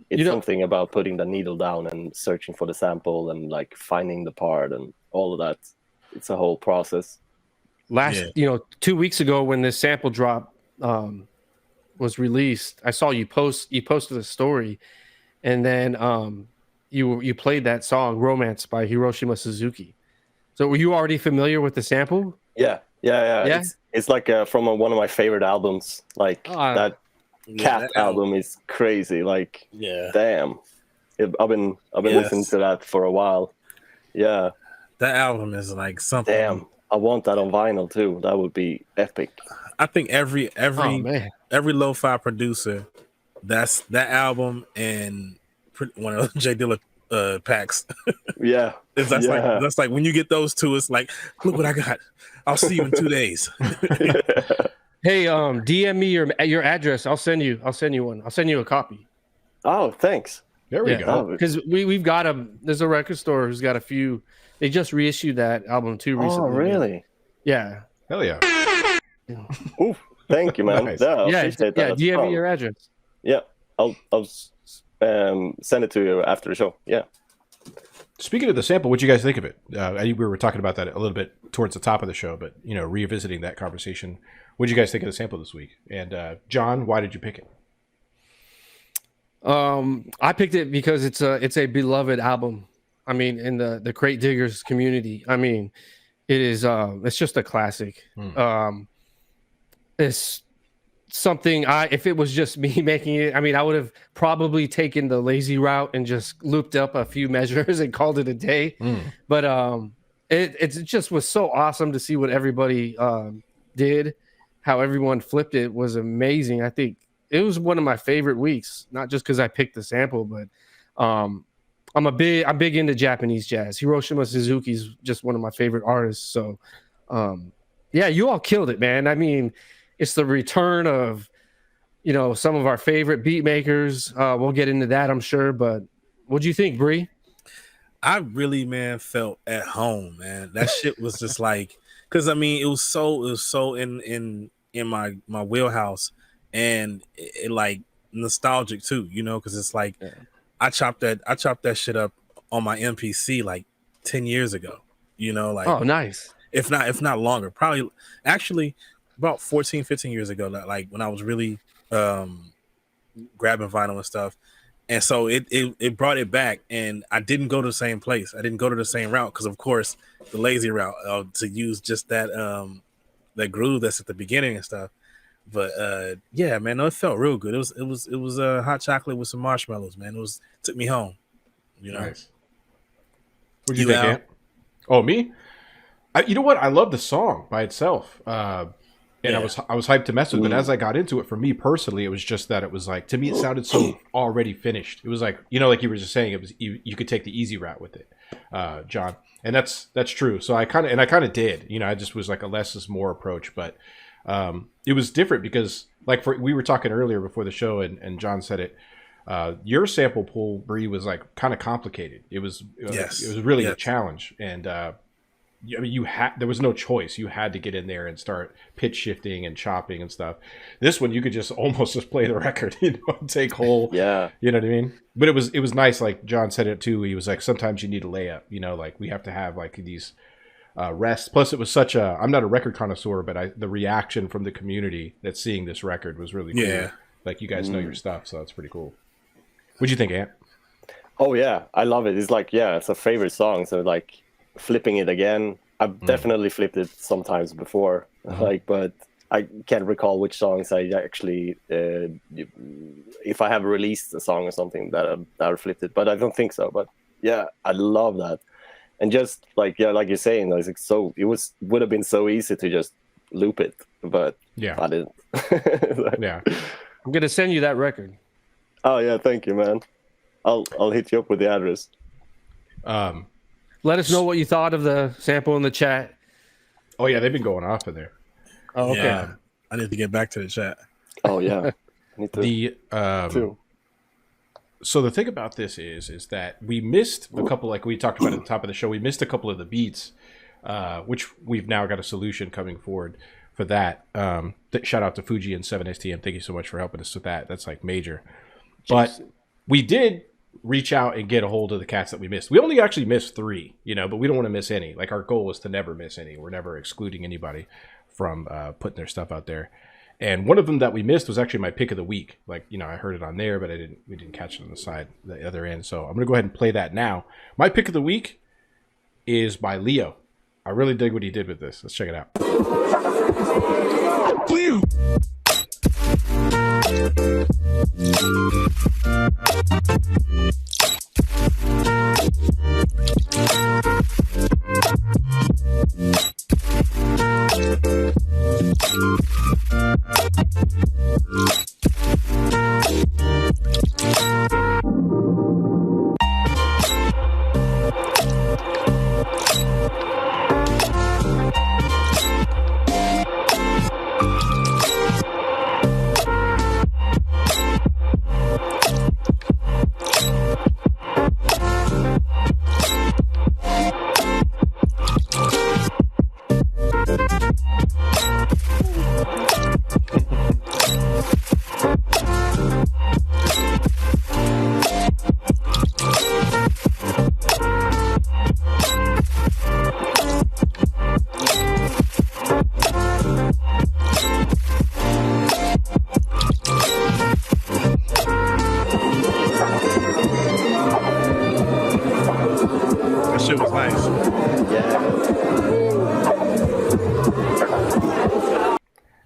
[SPEAKER 4] it's something about putting the needle down and searching for the sample and like finding the part and all of that. It's a whole process.
[SPEAKER 3] 2 weeks ago when this sample drop was released, I saw you posted a story, and then you played that song "Romance" by Hiroshima Suzuki. So were you already familiar with the sample?
[SPEAKER 4] Yeah. It's like from one of my favorite albums. Like that Cat album is crazy. Like, damn, I've been listening to that for a while. Yeah,
[SPEAKER 2] that album is like something.
[SPEAKER 4] Damn, I want that on vinyl too. That would be epic.
[SPEAKER 2] I think every lo-fi producer, that's that album and one of J Dilla packs.
[SPEAKER 4] Yeah,
[SPEAKER 2] that's like when you get those two, it's like, look what I got. I'll see you in 2 days.
[SPEAKER 3] Hey, DM me your address. I'll send you one. I'll send you a copy.
[SPEAKER 4] Oh, thanks.
[SPEAKER 1] There we go.
[SPEAKER 3] Because we've got there's a record store who's got a few. They just reissued that album too recently.
[SPEAKER 4] Oh, really?
[SPEAKER 3] Yeah.
[SPEAKER 1] Hell yeah.
[SPEAKER 4] Oof, thank you, man.
[SPEAKER 1] Nice.
[SPEAKER 4] Yeah,
[SPEAKER 3] DM me your address.
[SPEAKER 4] Yeah, I'll send it to you after the show. Yeah.
[SPEAKER 1] Speaking of the sample, what'd you guys think of it? We were talking about that a little bit towards the top of the show, but revisiting that conversation, what'd you guys think of the sample this week? And John, why did you pick it?
[SPEAKER 3] I picked it because it's a beloved album. I mean, in the Crate Diggers community. I mean, it is it's just a classic. It's something if it was just me making it, I mean, I would have probably taken the lazy route and just looped up a few measures and called it a day. But it just was so awesome to see what everybody did, how everyone flipped it was amazing. I think it was one of my favorite weeks, not just because I picked the sample, but I'm big into Japanese jazz. Hiroshima Suzuki's just one of my favorite artists. So yeah, you all killed it, man. I mean, it's the return of some of our favorite beat makers. We'll get into that, I'm sure. But what do you think, Bree?
[SPEAKER 2] I really, man, felt at home, man. That shit was just like, because I mean, it was so in my wheelhouse, and it like nostalgic too, because it's like I chopped that shit up on my MPC like 10 years ago, like,
[SPEAKER 3] oh, nice.
[SPEAKER 2] If not longer, probably actually about 14, 15 years ago, like when I was really grabbing vinyl and stuff. And so it brought it back, and I didn't go to the same place. I didn't go to the same route because, of course, the lazy route to use just that that groove that's at the beginning and stuff. But yeah, man, no, it felt real good. It was hot chocolate with some marshmallows, man. It took me home.
[SPEAKER 1] Nice. What'd you think, Ant? Oh, me? You know what? I love the song by itself. And I was hyped to mess with it. But as I got into it, for me personally, it was just that it was like, to me, it sounded so already finished. It was like, like you were just saying, it was you could take the easy route with it, John. And that's true. So I kind of did. I just was like a less is more approach. But it was different because, like, we were talking earlier before the show, and John said it. Your sample pool, Bree, was like kind of complicated. It was really a challenge, and I mean, there was no choice. You had to get in there and start pitch shifting and chopping and stuff. This one, you could just almost just play the record, take whole, you know what I mean? But it was nice. Like John said it too. He was like, sometimes you need a layup, like we have to have like these rests. Plus it was I'm not a record connoisseur, but the reaction from the community that's seeing this record was really cool. Yeah. Like you guys know your stuff. So that's pretty cool. What'd you think, Ant?
[SPEAKER 4] Oh yeah. I love it. It's like, it's a favorite song. So like, flipping it again, I've definitely flipped it sometimes before, but I can't recall which songs I actually if I have released a song or something that I flipped it, but I don't think so. But yeah, I love that. And just like like you're saying, it's like, so it would have been so easy to just loop it, but I didn't.
[SPEAKER 3] Yeah, I'm gonna send you that record.
[SPEAKER 4] Oh yeah, thank you, man. I'll hit you up with the address.
[SPEAKER 3] Let us know what you thought of the sample in the chat.
[SPEAKER 1] Oh yeah, they've been going off in there.
[SPEAKER 3] Oh, okay.
[SPEAKER 2] I need to get back to the chat.
[SPEAKER 4] Oh yeah. Me too.
[SPEAKER 1] The
[SPEAKER 4] Too.
[SPEAKER 1] so the thing about this is that we missed a couple, like we talked about at the top of the show. We missed a couple of the beats, which we've now got a solution coming forward for that. Shout out to Fuji and 7STM. Thank you so much for helping us with that. That's like major. But we did reach out and get a hold of the cats that we missed. We only actually missed 3, but we don't want to miss any. Like, our goal was to never miss any. We're never excluding anybody from putting their stuff out there. And one of them that we missed was actually my pick of the week. Like, I heard it on there, but we didn't catch it on the other end. So I'm going to go ahead and play that now. My pick of the week is by Leo. I really dig what he did with this. Let's check it out.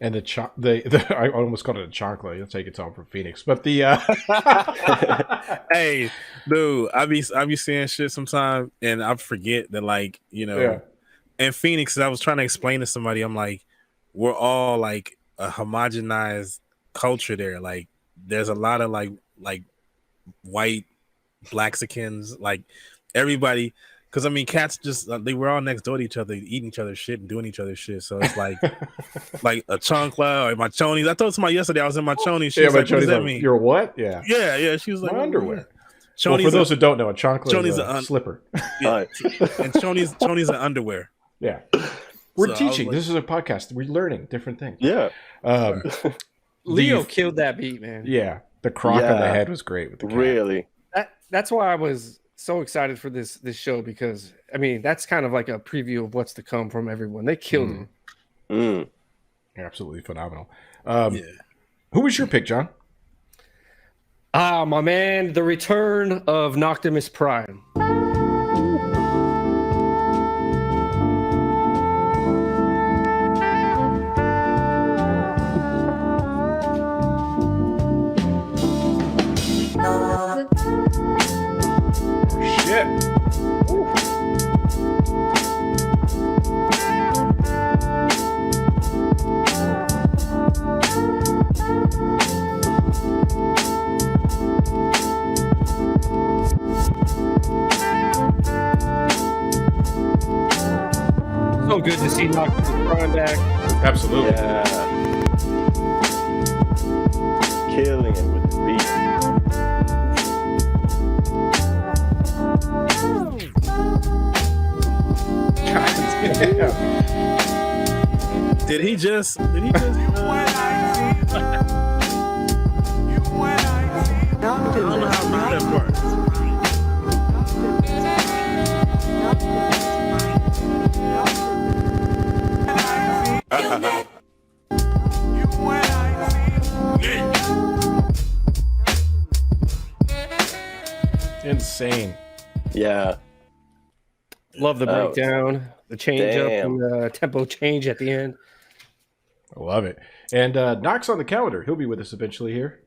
[SPEAKER 1] And I almost called it a chancla. You'll take it on from Phoenix, but the
[SPEAKER 2] hey, dude, I be seeing shit sometimes, and I forget that, like, in Phoenix, I was trying to explain to somebody, I'm like, we're all like a homogenized culture there. Like, there's a lot of like white Blaxicans, like everybody. Because, I mean, cats just, they were all next door to each other, eating each other's shit and doing each other's shit. So it's like, like a chancla or my chonies. I told somebody yesterday I was in my chonies. She was like, what does that mean?
[SPEAKER 1] You're what? Yeah.
[SPEAKER 2] Yeah. She was like,
[SPEAKER 1] my underwear.
[SPEAKER 2] Chonies
[SPEAKER 1] for those who don't know, a chancla is a slipper.
[SPEAKER 2] Yeah. And chonies are underwear.
[SPEAKER 1] Yeah. We're teaching. Like, this is a podcast. We're learning different things.
[SPEAKER 4] Yeah.
[SPEAKER 3] Leo killed that beat, man.
[SPEAKER 1] Yeah. The crock on the head was great with the cat.
[SPEAKER 4] Really?
[SPEAKER 3] That's why I was so excited for this show, because I mean, that's kind of like a preview of what's to come from everyone. They killed it.
[SPEAKER 1] Absolutely phenomenal. Who was your pick, John?
[SPEAKER 3] My man, the return of Noctimus Prime. So good to see Noctimus Prime back.
[SPEAKER 1] Absolutely.
[SPEAKER 4] Yeah. Killing it with the beat.
[SPEAKER 2] Did he just
[SPEAKER 6] I don't know how that works.
[SPEAKER 1] Insane.
[SPEAKER 4] Yeah.
[SPEAKER 3] Love the breakdown, the change up, and the tempo change at the end.
[SPEAKER 1] I love it. And Knox on the calendar. He'll be with us eventually here.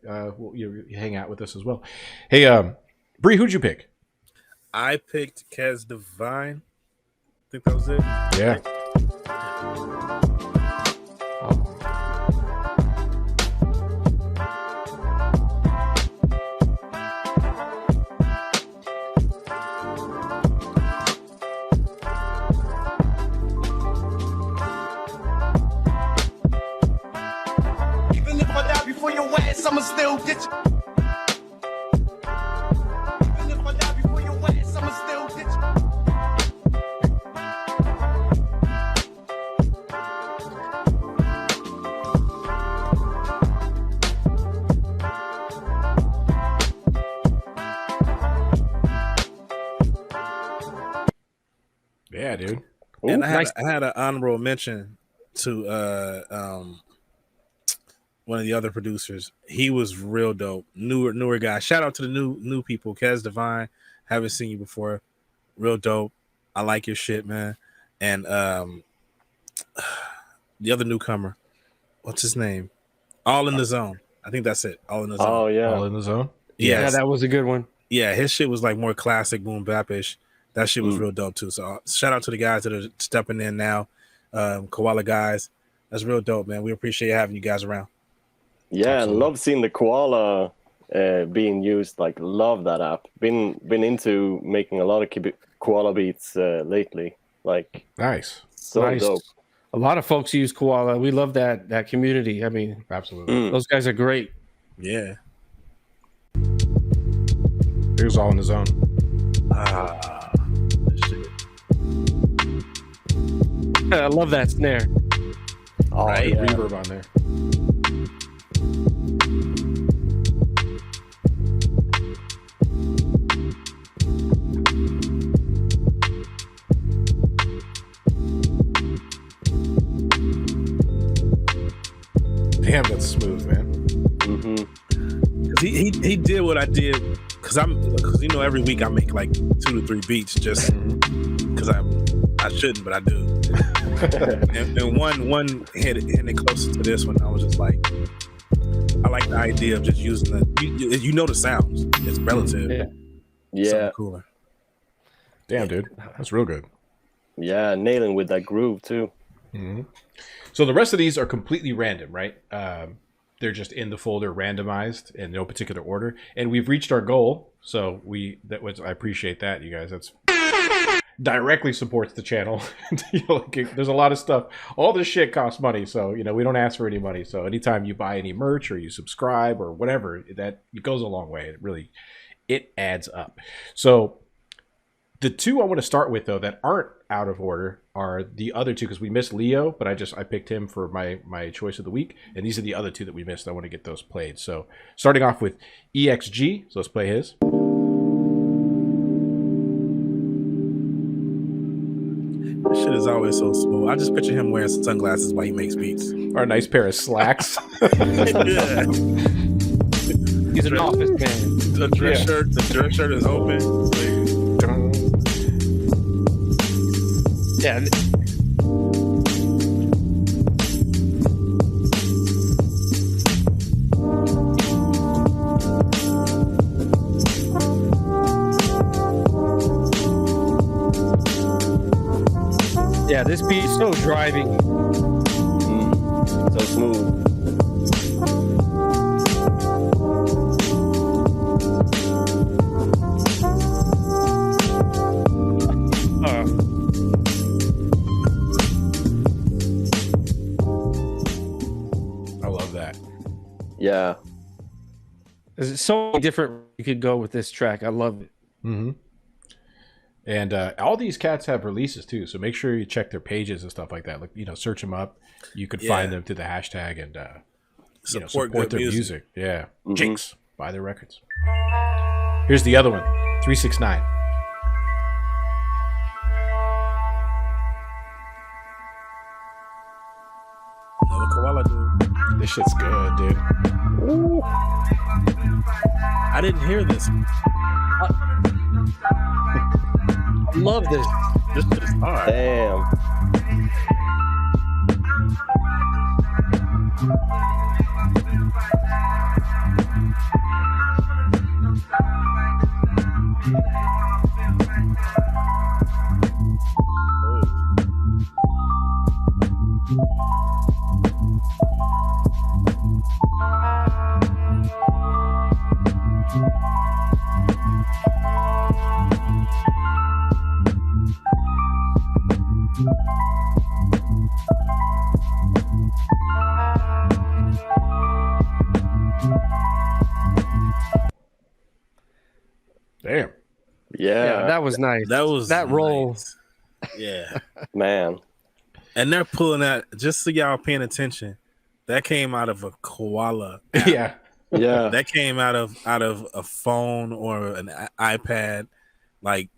[SPEAKER 1] You hang out with us as well. Hey, Bree, who'd you pick?
[SPEAKER 2] I picked Kez Divine. I think that was it.
[SPEAKER 1] Yeah.
[SPEAKER 7] ass, I'ma still get you. Even if I die before your ass, I'ma still get you.
[SPEAKER 1] Yeah, dude.
[SPEAKER 2] And
[SPEAKER 4] Ooh,
[SPEAKER 2] I had an honorable mention to one of the other producers. He was real dope. Newer guy. Shout out to the new people. Kez Divine. Haven't seen you before. Real dope. I like your shit, man. And the other newcomer. What's his name? All in the Zone. I think that's it. All in the Zone.
[SPEAKER 4] oh yeah.
[SPEAKER 1] All in the zone.
[SPEAKER 3] Yeah,
[SPEAKER 2] Yes.
[SPEAKER 3] that was a good one.
[SPEAKER 2] Yeah, his shit was like more classic boom bap-ish. That shit was real dope too. So shout out to the guys that are stepping in now. Koala guys. That's real dope, man. We appreciate having you guys around.
[SPEAKER 4] Yeah,
[SPEAKER 1] Absolutely.
[SPEAKER 4] love seeing the koala being used. Like, love that app. Been into making a lot of koala beats lately. Like,
[SPEAKER 1] Nice.
[SPEAKER 4] so
[SPEAKER 3] Nice.
[SPEAKER 4] dope.
[SPEAKER 3] A lot of folks use Koala. We love that community. I mean,
[SPEAKER 1] Absolutely.
[SPEAKER 3] those guys are great.
[SPEAKER 2] Yeah.
[SPEAKER 1] Here's All in the Zone.
[SPEAKER 2] Shit.
[SPEAKER 3] I love that snare.
[SPEAKER 4] Oh,
[SPEAKER 2] Right.
[SPEAKER 4] yeah.
[SPEAKER 1] Reverb on there. Damn, that's smooth, man.
[SPEAKER 4] Mm-hmm.
[SPEAKER 2] Cause he did what I did because you know every week I make like 2 to 3 beats just because I shouldn't, but I do. and one hit it closer to this one. I was just like, I like the idea of just using you know the sounds. It's relative.
[SPEAKER 3] Yeah.
[SPEAKER 4] Yeah,
[SPEAKER 2] Something cooler.
[SPEAKER 1] Damn, dude. That's real good.
[SPEAKER 4] yeah, nailing with that groove too.
[SPEAKER 1] So the rest of these are completely random, right? They're just in the folder, randomized in no particular order, and we've reached our goal. So I appreciate that, you guys. That's directly supports the channel. You know, like, there's a lot of stuff. All this shit costs money, so you know we don't ask for any money. So anytime you buy any merch or you subscribe or whatever, that it goes a long way. It adds up. So the two I want to start with, though, that aren't out of order are the other two, because we missed Leo, but I picked him for my choice of the week, and these are the other two that we missed. I want to get those played. So starting off with EXG, so let's play his.
[SPEAKER 2] This shit is always so smooth. I just picture him wearing sunglasses while he makes beats.
[SPEAKER 1] Or a nice pair of slacks.
[SPEAKER 2] Yeah.
[SPEAKER 3] He's an office man.
[SPEAKER 2] The dress shirt is open.
[SPEAKER 3] Yeah. Yeah, this beat is so driving.
[SPEAKER 4] So smooth.
[SPEAKER 1] I love that.
[SPEAKER 4] Yeah.
[SPEAKER 3] There's so many different you could go with this track. I love it.
[SPEAKER 1] Mm-hmm. And all these cats have releases too, so make sure you check their pages and stuff like that. Like, you know, search them up. You could find them through the hashtag and support
[SPEAKER 2] good
[SPEAKER 1] their
[SPEAKER 2] music.
[SPEAKER 1] Yeah,
[SPEAKER 4] Mhm.
[SPEAKER 1] Jinx, buy their records. Here's the other one, 369.
[SPEAKER 2] Another koala dude.
[SPEAKER 1] This shit's good, dude.
[SPEAKER 2] I didn't hear this.
[SPEAKER 3] I love this.
[SPEAKER 2] This shit is hard.
[SPEAKER 4] Damn. Yeah,
[SPEAKER 3] that was nice.
[SPEAKER 2] That was
[SPEAKER 3] that role.
[SPEAKER 2] nice. Yeah.
[SPEAKER 4] man.
[SPEAKER 2] And they're pulling that, just so y'all paying attention, that came out of a koala app.
[SPEAKER 1] Yeah.
[SPEAKER 4] Yeah,
[SPEAKER 2] That came out of a phone or an iPad, like.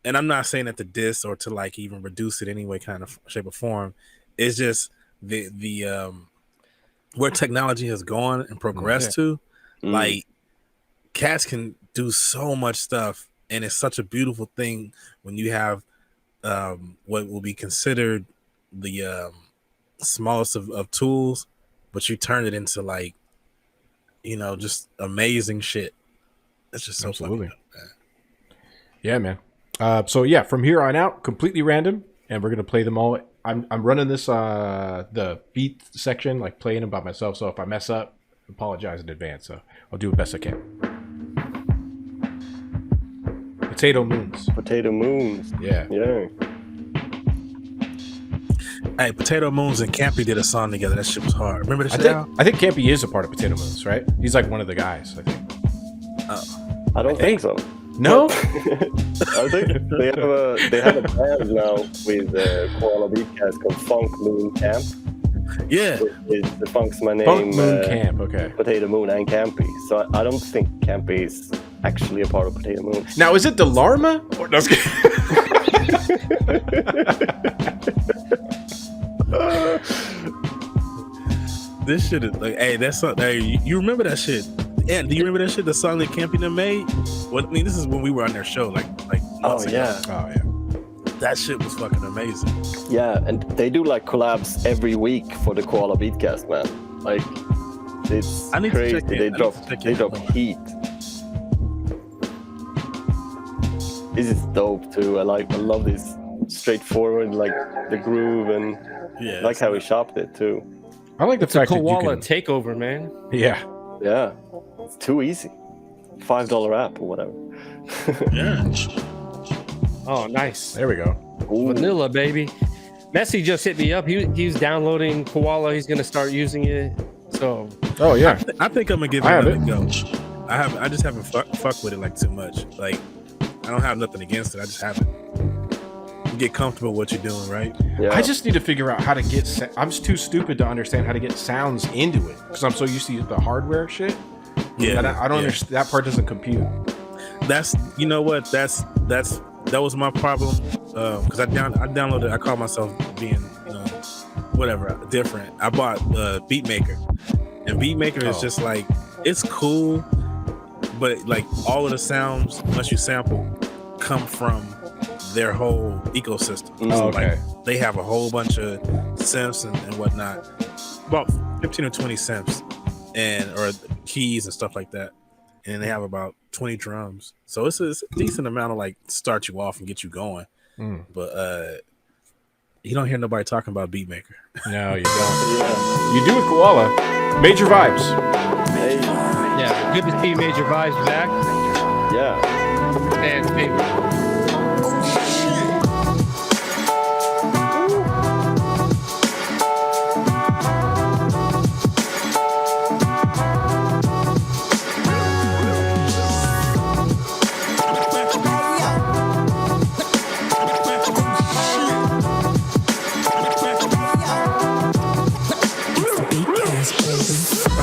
[SPEAKER 2] And I'm not saying that to diss or to like even reduce it any way, kind of shape or form. It's just the where technology has gone and progressed to. Like, cats can do so much stuff, and it's such a beautiful thing when you have what will be considered the smallest of tools, but you turn it into, like, just amazing shit. It's just so
[SPEAKER 1] Absolutely.
[SPEAKER 2] fucking dope, man.
[SPEAKER 1] Yeah, man. So yeah, from here on out, completely random, and we're gonna play them all. I'm running this the beat section, like playing them by myself. So if I mess up, apologize in advance. So I'll do the best I can. Potato Moons.
[SPEAKER 4] Potato Moons.
[SPEAKER 1] Yeah.
[SPEAKER 4] Yeah.
[SPEAKER 2] Hey, Potato Moons and Campy did a song together. That shit was hard. Remember that
[SPEAKER 1] I
[SPEAKER 2] shit?
[SPEAKER 1] think,
[SPEAKER 2] Al?
[SPEAKER 1] I think Campy is a part of Potato Moons, right? He's like one of the guys, I think.
[SPEAKER 4] I don't think so.
[SPEAKER 1] No?
[SPEAKER 4] I think they have a band now with Koala Beatcast called Funk Moon Camp.
[SPEAKER 2] Yeah.
[SPEAKER 4] The Funk's my name.
[SPEAKER 1] Funk Moon Camp, okay.
[SPEAKER 4] Potato Moon and Campy. So I don't think Campy is actually a part of Potato Moon.
[SPEAKER 1] Now, is it Delarma? Or, no,
[SPEAKER 2] This shit is like, hey, that's something. Hey, you remember that shit? Yeah, do you remember that shit? The song that Campy done made? Well, I mean, this is when we were on their show, like months ago.
[SPEAKER 4] Yeah.
[SPEAKER 1] Oh, yeah.
[SPEAKER 2] That shit was fucking amazing.
[SPEAKER 4] Yeah, and they do like collabs every week for the Koala Beatcast, man. Like, it's
[SPEAKER 2] I need to
[SPEAKER 4] crazy.
[SPEAKER 2] check it.
[SPEAKER 4] They
[SPEAKER 2] I need
[SPEAKER 4] drop
[SPEAKER 2] to check
[SPEAKER 4] they
[SPEAKER 2] it
[SPEAKER 4] drop
[SPEAKER 2] out.
[SPEAKER 4] heat. This is dope too. I love this straightforward, like the groove, and
[SPEAKER 2] Yeah.
[SPEAKER 4] I like how he shopped it too.
[SPEAKER 1] I like the
[SPEAKER 3] It's a
[SPEAKER 1] fact that you
[SPEAKER 3] koala
[SPEAKER 1] can...
[SPEAKER 3] takeover, man.
[SPEAKER 1] Yeah.
[SPEAKER 4] Yeah, it's too easy. $5 app or whatever.
[SPEAKER 2] Yeah.
[SPEAKER 3] Oh, nice.
[SPEAKER 1] There we go.
[SPEAKER 4] Ooh.
[SPEAKER 3] Vanilla, baby. Messi just hit me up. He's downloading Koala. He's gonna start using it. So
[SPEAKER 1] Oh, yeah.
[SPEAKER 2] I think I'm gonna give it
[SPEAKER 1] I have
[SPEAKER 2] another go. I just haven't fuck with it like too much. Like, I don't have nothing against it. I just haven't. You get comfortable with what you're doing, right?
[SPEAKER 4] Yeah.
[SPEAKER 1] I just need to figure out how to get... I'm just too stupid to understand how to get sounds into it because I'm so used to the hardware shit.
[SPEAKER 2] Yeah.
[SPEAKER 1] That I don't understand. That part doesn't compute.
[SPEAKER 2] That's, you know what? That was my problem. Because I downloaded. I call myself being, whatever, different. I bought Beatmaker, and Beatmaker is just like, it's cool, but like all of the sounds, unless you sample, come from their whole ecosystem. So
[SPEAKER 1] okay.
[SPEAKER 2] like they have a whole bunch of synths and whatnot, about 15 or 20 synths or keys and stuff like that, and they have about 20 drums. So it's a decent amount of like start you off and get you going. But you don't hear nobody talking about Beatmaker.
[SPEAKER 1] No, you don't.
[SPEAKER 4] Yeah.
[SPEAKER 1] You do with Koala. Major vibes.
[SPEAKER 4] Hey.
[SPEAKER 3] yeah, good to see Major Vibes back.
[SPEAKER 4] Yeah.
[SPEAKER 3] And maybe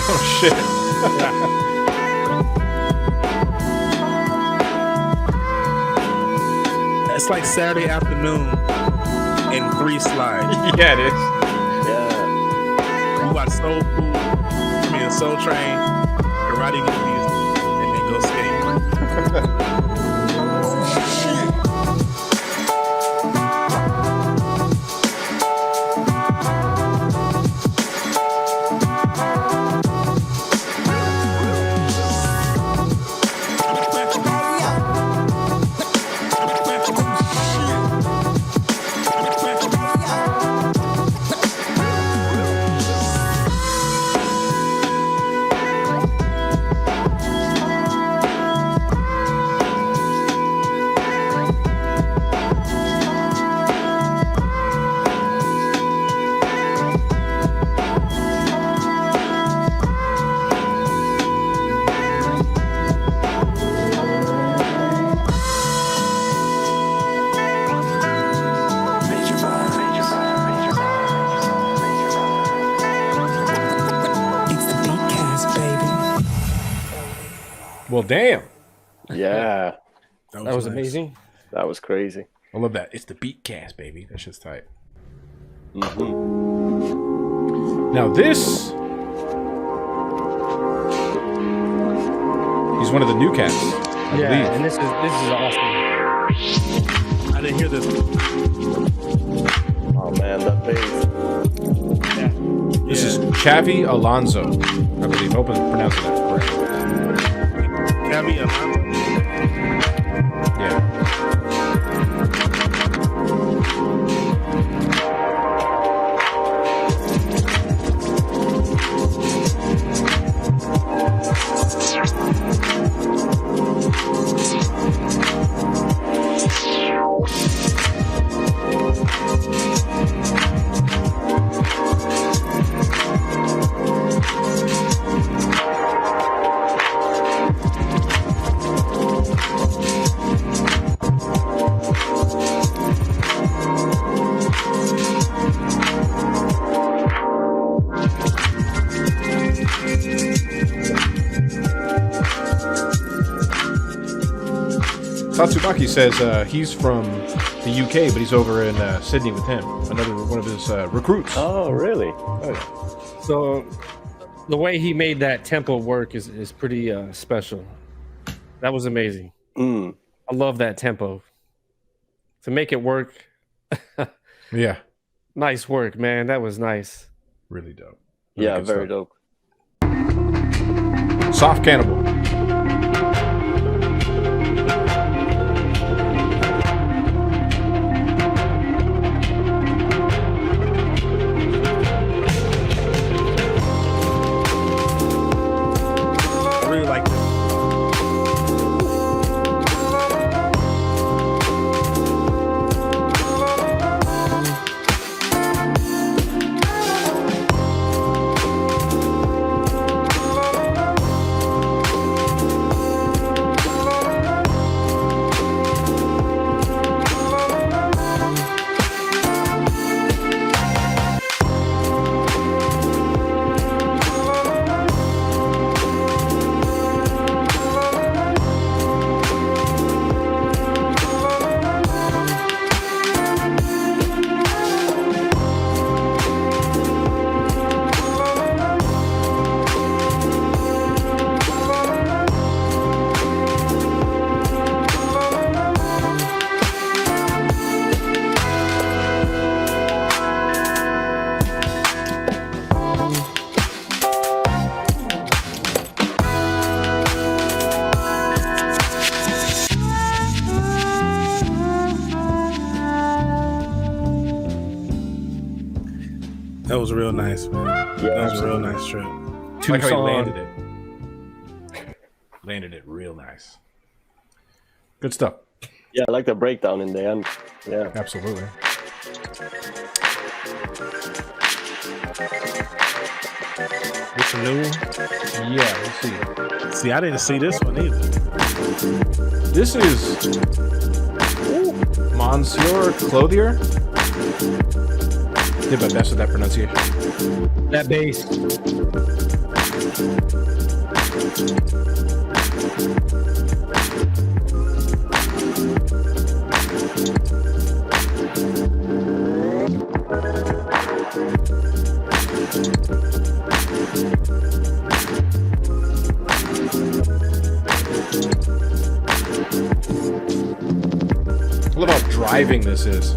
[SPEAKER 1] Oh, shit.
[SPEAKER 2] It's like Saturday afternoon in 3 slides.
[SPEAKER 1] Yeah, it is.
[SPEAKER 4] Yeah.
[SPEAKER 2] You watch Soul Train, Karate movies, and then go skate.
[SPEAKER 1] Well, damn.
[SPEAKER 4] Yeah,
[SPEAKER 3] That was
[SPEAKER 2] nice.
[SPEAKER 3] amazing.
[SPEAKER 4] that was crazy.
[SPEAKER 1] I love that. It's the Beatcast, baby. That shit's tight. Now this, he's one of the new cats, I
[SPEAKER 3] Yeah,
[SPEAKER 1] believe.
[SPEAKER 3] and this is awesome.
[SPEAKER 2] I didn't hear this.
[SPEAKER 4] Oh man, that bass.
[SPEAKER 1] This is Chavi Alonso, I believe. Hope I'm pronouncing that correct.
[SPEAKER 2] Cavi Alonso.
[SPEAKER 1] Yeah. Tatsubaki says he's from the UK, but he's over in Sydney with him. Another one of his recruits.
[SPEAKER 4] Oh, really?
[SPEAKER 1] Oh, yeah.
[SPEAKER 3] So the way he made that tempo work is pretty special. That was amazing.
[SPEAKER 4] Mm.
[SPEAKER 3] I love that tempo. To make it work,
[SPEAKER 1] Yeah.
[SPEAKER 3] nice work, man. That was nice.
[SPEAKER 1] Really dope. Really
[SPEAKER 4] Yeah,
[SPEAKER 1] good
[SPEAKER 4] very
[SPEAKER 1] stuff.
[SPEAKER 4] dope.
[SPEAKER 1] Soft Cannibal.
[SPEAKER 2] I really like this. That was real nice, man.
[SPEAKER 4] Yeah,
[SPEAKER 2] That was a real nice trip.
[SPEAKER 1] I like how he landed it. Landed it real nice. Good stuff.
[SPEAKER 4] Yeah, I like the breakdown in the end. Yeah.
[SPEAKER 1] Absolutely.
[SPEAKER 2] This a new one?
[SPEAKER 1] Yeah, let's see.
[SPEAKER 2] See, I didn't see this one either.
[SPEAKER 1] This is Monsieur Clothier. Did my best with that pronunciation.
[SPEAKER 3] That bass.
[SPEAKER 1] I love how driving this is.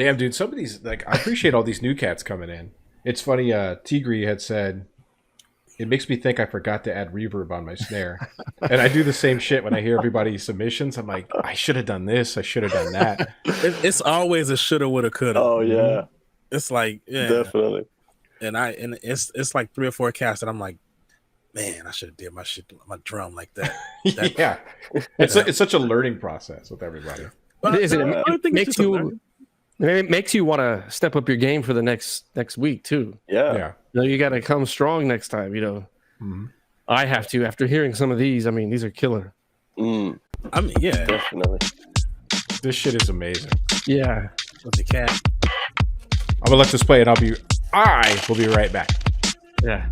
[SPEAKER 1] Damn, dude, some of these, like, I appreciate all these new cats coming in. It's funny, Tigri had said, it makes me think I forgot to add reverb on my snare. And I do the same shit when I hear everybody's submissions. I'm like, I should have done this. I should have done that.
[SPEAKER 2] It's always a shoulda, woulda, coulda.
[SPEAKER 4] Oh yeah,
[SPEAKER 2] It's like, yeah,
[SPEAKER 4] definitely.
[SPEAKER 2] and it's like 3 or 4 casts that I'm like, man, I should have did my shit, my drum like that.
[SPEAKER 1] Yeah. It's such a learning process with everybody.
[SPEAKER 3] Is it?
[SPEAKER 2] I think it's
[SPEAKER 3] It makes you want to step up your game for the next week too.
[SPEAKER 4] Yeah.
[SPEAKER 3] You know, you got to come strong next time. You know, I have to after hearing some of these. I mean, these are killer.
[SPEAKER 2] I mean, yeah,
[SPEAKER 4] Definitely.
[SPEAKER 1] This shit is amazing.
[SPEAKER 3] Yeah.
[SPEAKER 2] with the cat.
[SPEAKER 1] I'm gonna let this play, and I will be right back.
[SPEAKER 3] Yeah.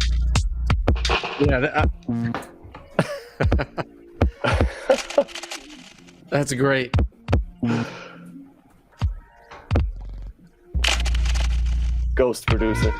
[SPEAKER 3] Yeah. That's great.
[SPEAKER 4] Ghost producer.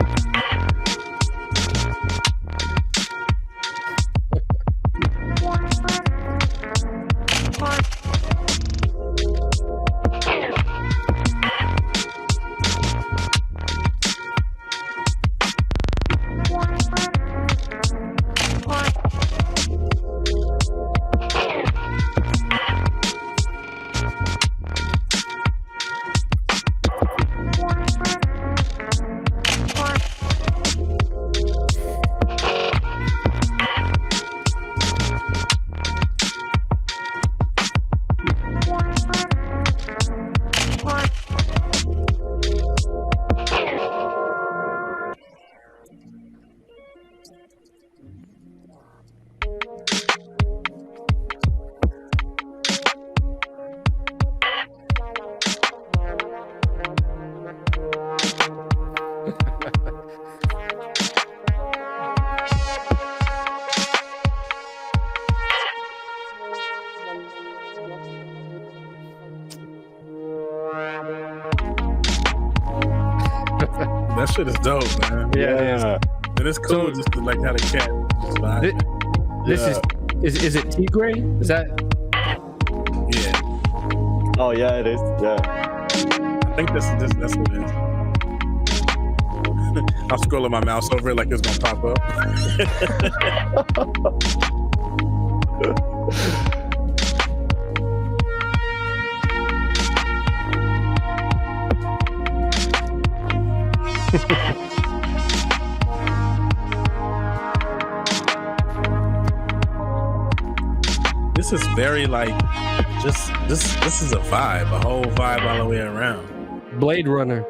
[SPEAKER 2] That shit is dope, man.
[SPEAKER 3] Yeah.
[SPEAKER 2] And it's cool just to like have a cat. Just vibe.
[SPEAKER 3] This is it Tigray? Is that?
[SPEAKER 2] Yeah,
[SPEAKER 4] Oh yeah, it is. Yeah.
[SPEAKER 2] I think that's what it is. I'm scrolling my mouse over it like it's gonna pop up. This is very like just this is a vibe, a whole vibe all the way around.
[SPEAKER 3] Blade Runner.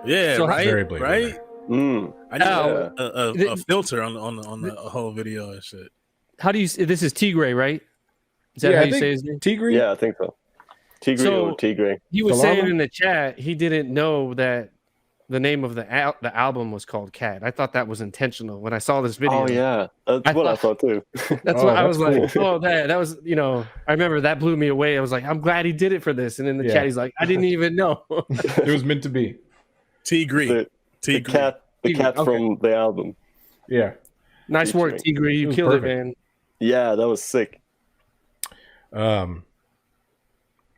[SPEAKER 2] Yeah,
[SPEAKER 3] So
[SPEAKER 2] right,
[SPEAKER 1] very Blade
[SPEAKER 2] right.
[SPEAKER 1] Runner.
[SPEAKER 2] I need
[SPEAKER 4] Yeah.
[SPEAKER 2] a filter on the whole video and shit.
[SPEAKER 3] How do you? This is Tigray, right? Is that
[SPEAKER 1] Yeah,
[SPEAKER 3] how
[SPEAKER 1] I
[SPEAKER 3] you
[SPEAKER 1] think
[SPEAKER 3] say his name?
[SPEAKER 1] Tigri?
[SPEAKER 4] Yeah, I think so. Tigre
[SPEAKER 3] So-
[SPEAKER 4] or Tigre.
[SPEAKER 3] He was
[SPEAKER 1] The
[SPEAKER 3] saying
[SPEAKER 1] llama?
[SPEAKER 3] in the chat he didn't know that the name of the album was called Cat. I thought that was intentional when I saw this video.
[SPEAKER 4] Oh yeah, that's
[SPEAKER 3] I
[SPEAKER 4] what I
[SPEAKER 3] thought-
[SPEAKER 4] thought too.
[SPEAKER 3] That's
[SPEAKER 1] Oh,
[SPEAKER 3] what I was
[SPEAKER 1] that's
[SPEAKER 3] like. Oh, that was, you know, I remember that blew me away. I was like, I'm glad he did it for this. And in the
[SPEAKER 1] Yeah.
[SPEAKER 3] chat, he's like, I didn't even know.
[SPEAKER 1] It was meant to be.
[SPEAKER 2] Tigre,
[SPEAKER 4] The
[SPEAKER 2] Tigre.
[SPEAKER 4] cat
[SPEAKER 3] Tigre, okay.
[SPEAKER 4] from the album.
[SPEAKER 1] Yeah.
[SPEAKER 3] Nice work, Tigray. You
[SPEAKER 1] was
[SPEAKER 3] killed
[SPEAKER 1] perfect.
[SPEAKER 3] it, man.
[SPEAKER 4] Yeah, that was sick.
[SPEAKER 1] Sorry,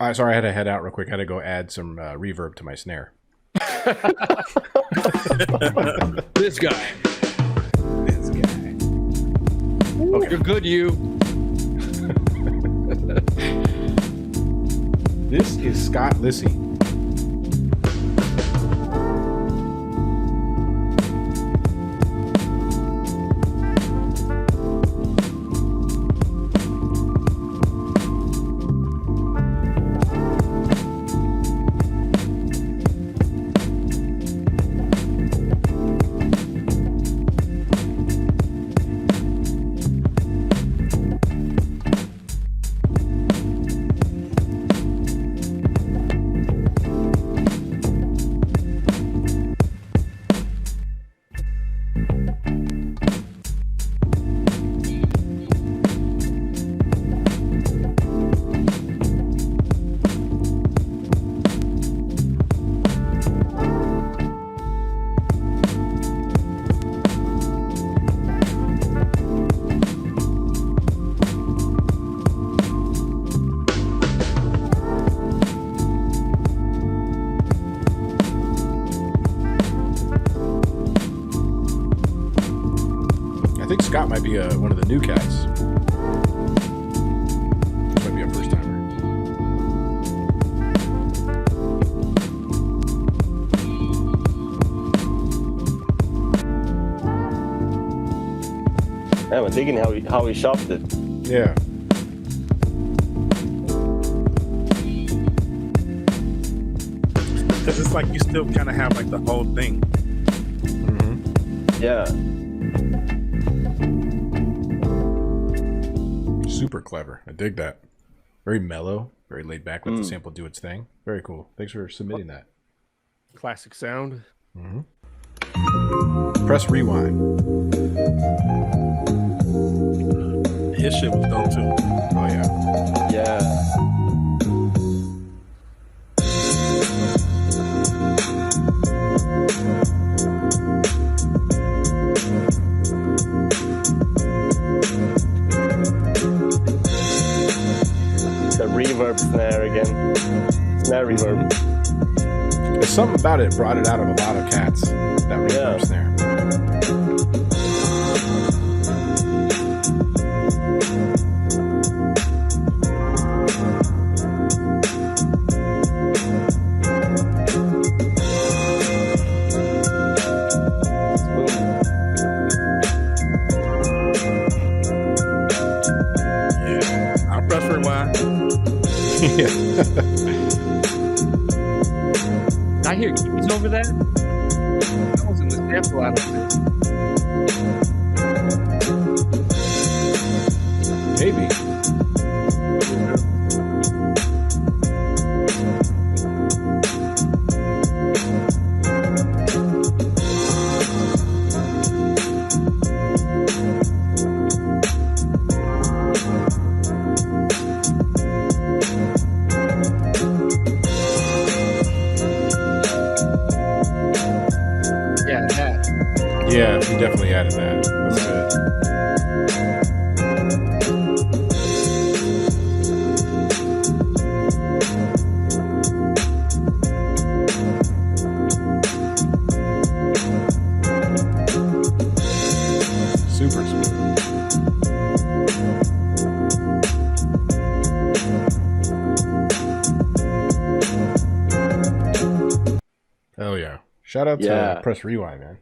[SPEAKER 1] I had to head out real quick. I had to go add some reverb to my snare.
[SPEAKER 3] This guy.
[SPEAKER 1] Okay.
[SPEAKER 3] You're good, you.
[SPEAKER 1] This is Scott Lissy.
[SPEAKER 5] think Scott might be one of the new cats. Might be a first timer.
[SPEAKER 4] Yeah, I'm digging how he shopped it.
[SPEAKER 5] Yeah.
[SPEAKER 2] Because it's like you still kind of have like the whole thing.
[SPEAKER 4] Yeah.
[SPEAKER 5] Super clever. I dig that. Very mellow, very laid back. Let the sample do its thing. Very cool. Thanks for submitting that.
[SPEAKER 3] Classic sound.
[SPEAKER 5] Press rewind.
[SPEAKER 2] His shit was dope too.
[SPEAKER 5] Oh yeah.
[SPEAKER 4] Yeah. The reverb snare again. Snare reverb.
[SPEAKER 5] There's something about it brought it out of a lot of cats. That reverb snare.
[SPEAKER 2] Yeah, I'll press rewind.
[SPEAKER 5] Yeah.
[SPEAKER 3] I hear keys over that. That was in the sample out of it.
[SPEAKER 5] Maybe.
[SPEAKER 3] Yeah, that.
[SPEAKER 5] Yeah, he definitely added that. That's good. Super smooth. Oh yeah. Shout out to Press Rewind, man.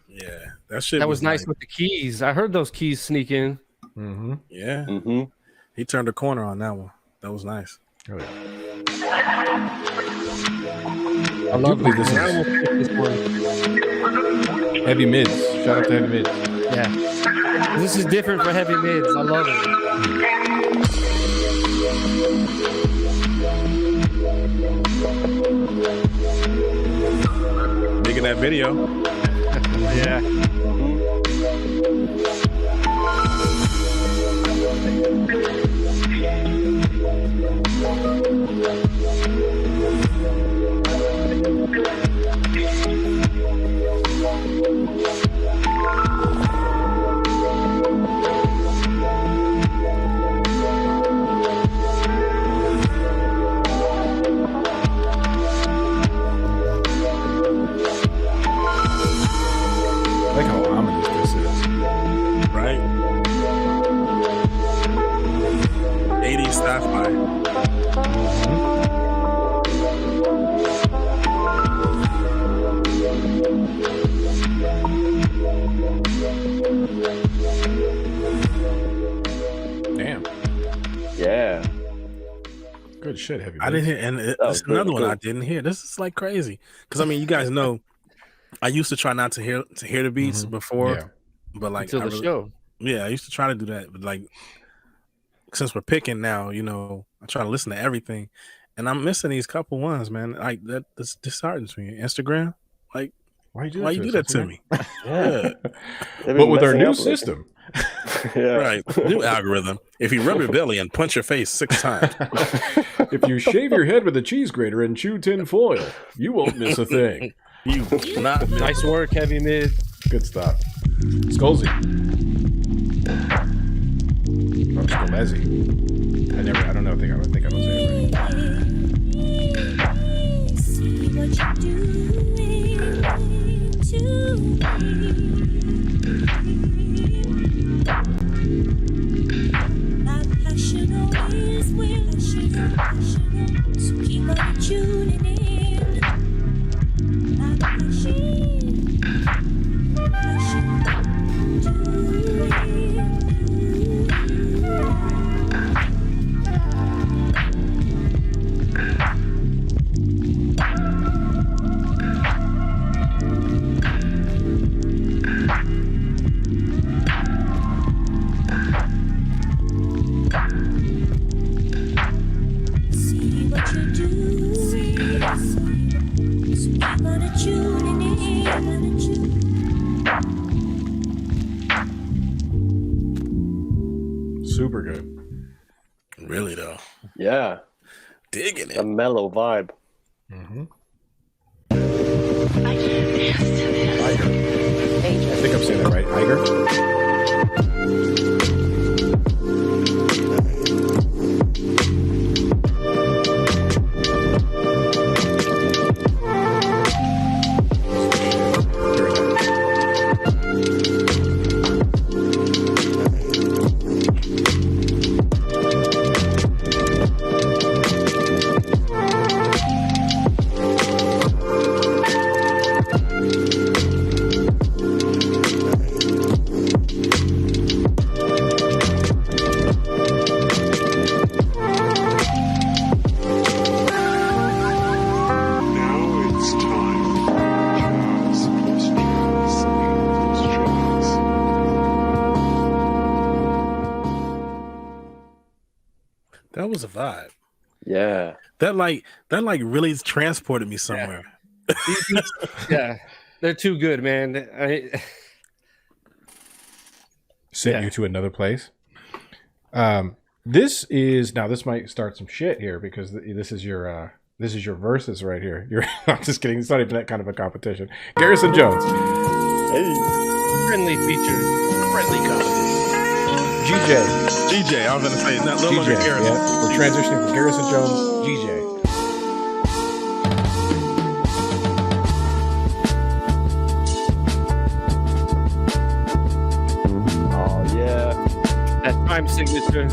[SPEAKER 2] Yeah, that shit.
[SPEAKER 3] That was nice
[SPEAKER 2] like,
[SPEAKER 3] with the keys. I heard those keys sneak in.
[SPEAKER 5] Mm-hmm.
[SPEAKER 2] yeah.
[SPEAKER 4] Mm-hmm.
[SPEAKER 2] He turned a corner on that one. That was nice.
[SPEAKER 5] Oh yeah.
[SPEAKER 3] I love
[SPEAKER 5] believe this
[SPEAKER 3] I
[SPEAKER 5] is-
[SPEAKER 3] will pick this one.
[SPEAKER 5] Heavy mids. Shout out to heavy mids.
[SPEAKER 3] Yeah. This is different for heavy mids. I love it.
[SPEAKER 2] Digging that video.
[SPEAKER 3] Yeah.
[SPEAKER 5] I like how ominous this is.
[SPEAKER 2] Right? 80s sci-fi.
[SPEAKER 5] Damn.
[SPEAKER 4] Yeah.
[SPEAKER 5] Good shit, heavy mids.
[SPEAKER 2] I didn't hear, and
[SPEAKER 4] was
[SPEAKER 2] it's
[SPEAKER 4] good,
[SPEAKER 2] another one
[SPEAKER 4] good.
[SPEAKER 2] I didn't hear. This is like crazy because I mean, you guys know, I used to try not to hear the beats before,
[SPEAKER 5] Yeah.
[SPEAKER 2] but like
[SPEAKER 3] Until
[SPEAKER 2] I
[SPEAKER 3] the
[SPEAKER 2] really-
[SPEAKER 3] show.
[SPEAKER 2] yeah, I used to try to do that, but like since we're picking now, you know, I try to listen to everything, and I'm missing these couple ones, man. Like that, this disheartens me. Instagram, like
[SPEAKER 5] Why you do
[SPEAKER 2] why you do that to me?
[SPEAKER 4] They've
[SPEAKER 2] Yeah,
[SPEAKER 4] been
[SPEAKER 5] But with our
[SPEAKER 4] messing
[SPEAKER 5] new
[SPEAKER 4] up lately.
[SPEAKER 5] system.
[SPEAKER 4] Yeah.
[SPEAKER 2] right. New algorithm. If you rub your belly and punch your face 6 times,
[SPEAKER 5] If you shave your head with a cheese grater and chew tin foil, you won't miss a thing.
[SPEAKER 2] you not miss.
[SPEAKER 3] Nice work, heavy mid.
[SPEAKER 5] Good stuff. Skolzy. Oh, Skolezi. I don't know. I think I don't say it right.
[SPEAKER 8] See what you're doing to me.
[SPEAKER 1] super good.
[SPEAKER 2] Really though.
[SPEAKER 4] Yeah,
[SPEAKER 2] Digging
[SPEAKER 4] a
[SPEAKER 2] it.
[SPEAKER 4] mellow vibe.
[SPEAKER 1] Mm-hmm. I think I'm saying that right. Iger.
[SPEAKER 8] Now it's time. You're not supposed to be listening to those tracks.
[SPEAKER 2] That was a vibe.
[SPEAKER 4] Yeah,
[SPEAKER 2] That really transported me somewhere.
[SPEAKER 3] Yeah, they're too good, man.
[SPEAKER 1] Sent
[SPEAKER 3] Yeah.
[SPEAKER 1] you to another place. This might start some shit here because this is your versus right here. I'm just kidding. It's not even that kind of a competition. Garrison Jones,
[SPEAKER 3] Friendly feature.
[SPEAKER 2] Friendly competition.
[SPEAKER 1] GJ,
[SPEAKER 2] GJ, I was gonna say it's not no longer
[SPEAKER 1] GJ.
[SPEAKER 2] Garrison.
[SPEAKER 1] Yeah, we're transitioning from Garrison Jones, GJ.
[SPEAKER 4] oh yeah.
[SPEAKER 3] That time signature.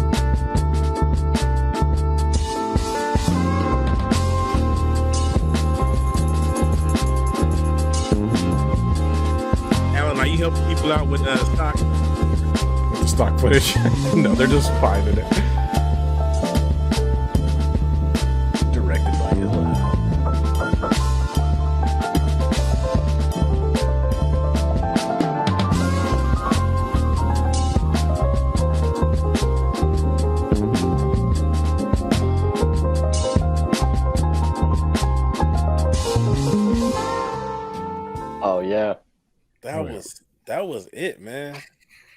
[SPEAKER 2] Alan, are you helping people out with stock?
[SPEAKER 1] With the stock footage. No, they're just fine in it. Directed by Illa.
[SPEAKER 4] Oh yeah.
[SPEAKER 2] That was it, man.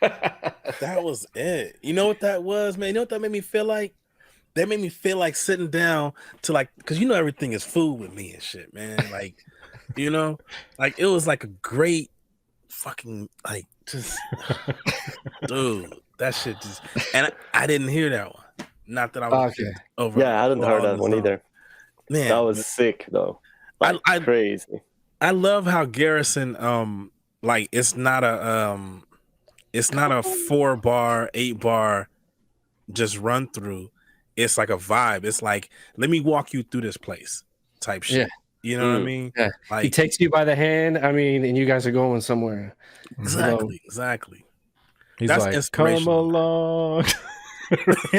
[SPEAKER 2] That was it. You know what that was, man? You know what that made me feel like? That made me feel like sitting down to because everything is food with me and shit, man. Like, it was like a great fucking just dude. That shit just and I didn't hear that one. Not that I was
[SPEAKER 3] Okay.
[SPEAKER 2] over.
[SPEAKER 4] Yeah, I hadn't heard that one either.
[SPEAKER 2] Man,
[SPEAKER 4] That was sick though.
[SPEAKER 2] I-
[SPEAKER 4] Crazy.
[SPEAKER 2] I love how Garrison it's not a 4-bar, 8-bar just run through. It's like a vibe. It's like, let me walk you through this place type shit.
[SPEAKER 3] Yeah.
[SPEAKER 2] You know what I mean?
[SPEAKER 3] Yeah.
[SPEAKER 2] Like,
[SPEAKER 3] He takes you by the hand. I mean, and you guys are going somewhere.
[SPEAKER 2] exactly.
[SPEAKER 1] He's
[SPEAKER 2] That's
[SPEAKER 1] like, come
[SPEAKER 2] inspirational.
[SPEAKER 1] along. I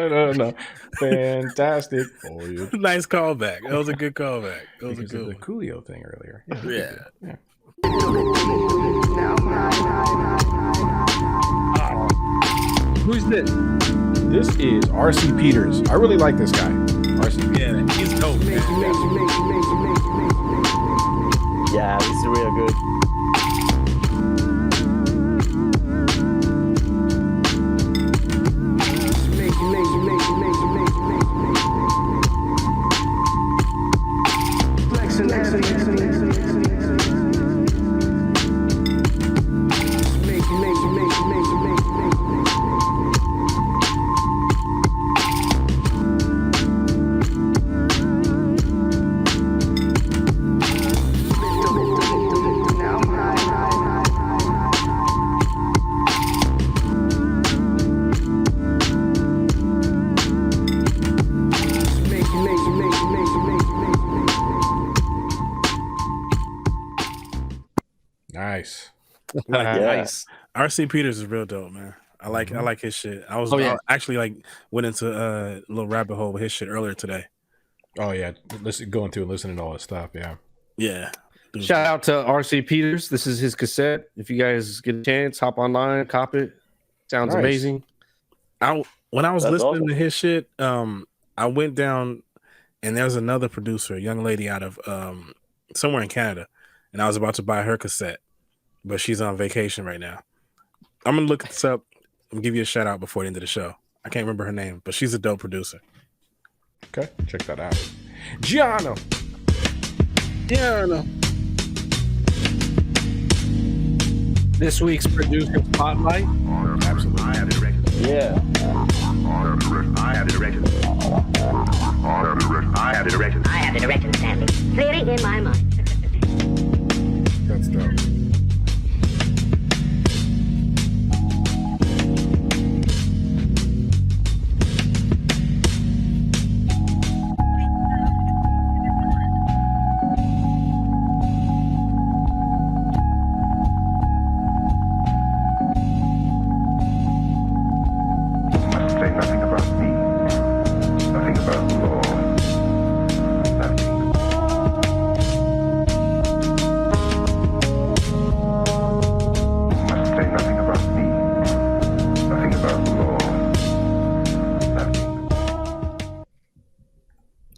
[SPEAKER 1] don't know. Fantastic for you.
[SPEAKER 2] Nice callback. That was a good callback. That was
[SPEAKER 1] Because
[SPEAKER 2] a
[SPEAKER 1] of the
[SPEAKER 2] good
[SPEAKER 1] Coolio thing earlier.
[SPEAKER 2] one. Yeah.
[SPEAKER 3] Who's this?
[SPEAKER 1] This is RC Peters. I really like this guy. RC Peters.
[SPEAKER 2] Yeah, he's dope. Man.
[SPEAKER 4] Yeah, this is real good.
[SPEAKER 1] Nice.
[SPEAKER 3] Nice.
[SPEAKER 2] RC Peters is real dope, man. I like his shit. I
[SPEAKER 3] yeah.
[SPEAKER 2] actually went into a little rabbit hole with his shit earlier today.
[SPEAKER 1] Oh yeah, going through and listening to all this stuff. Yeah.
[SPEAKER 2] Yeah. Dude.
[SPEAKER 3] Shout out to RC Peters. This is his cassette. If you guys get a chance, hop online, cop it. Sounds
[SPEAKER 1] Nice.
[SPEAKER 3] amazing.
[SPEAKER 2] When I was
[SPEAKER 4] That's
[SPEAKER 2] listening
[SPEAKER 4] awesome.
[SPEAKER 2] to his shit, I went down and there's another producer, a young lady out of somewhere in Canada, and I was about to buy her cassette, but she's on vacation right now. I'm gonna look this up. gonna give you a shout out before the end of the show. I can't remember her name, but she's a dope producer.
[SPEAKER 1] Okay, check that out. Gianno.
[SPEAKER 3] This week's producer spotlight.
[SPEAKER 1] Absolutely.
[SPEAKER 4] Yeah.
[SPEAKER 9] I have the direction, Stanley. Clearly in my mind.
[SPEAKER 1] That's dope.
[SPEAKER 8] Say nothing about me, nothing about the law, nothing. Must say nothing about me, nothing about the law, nothing.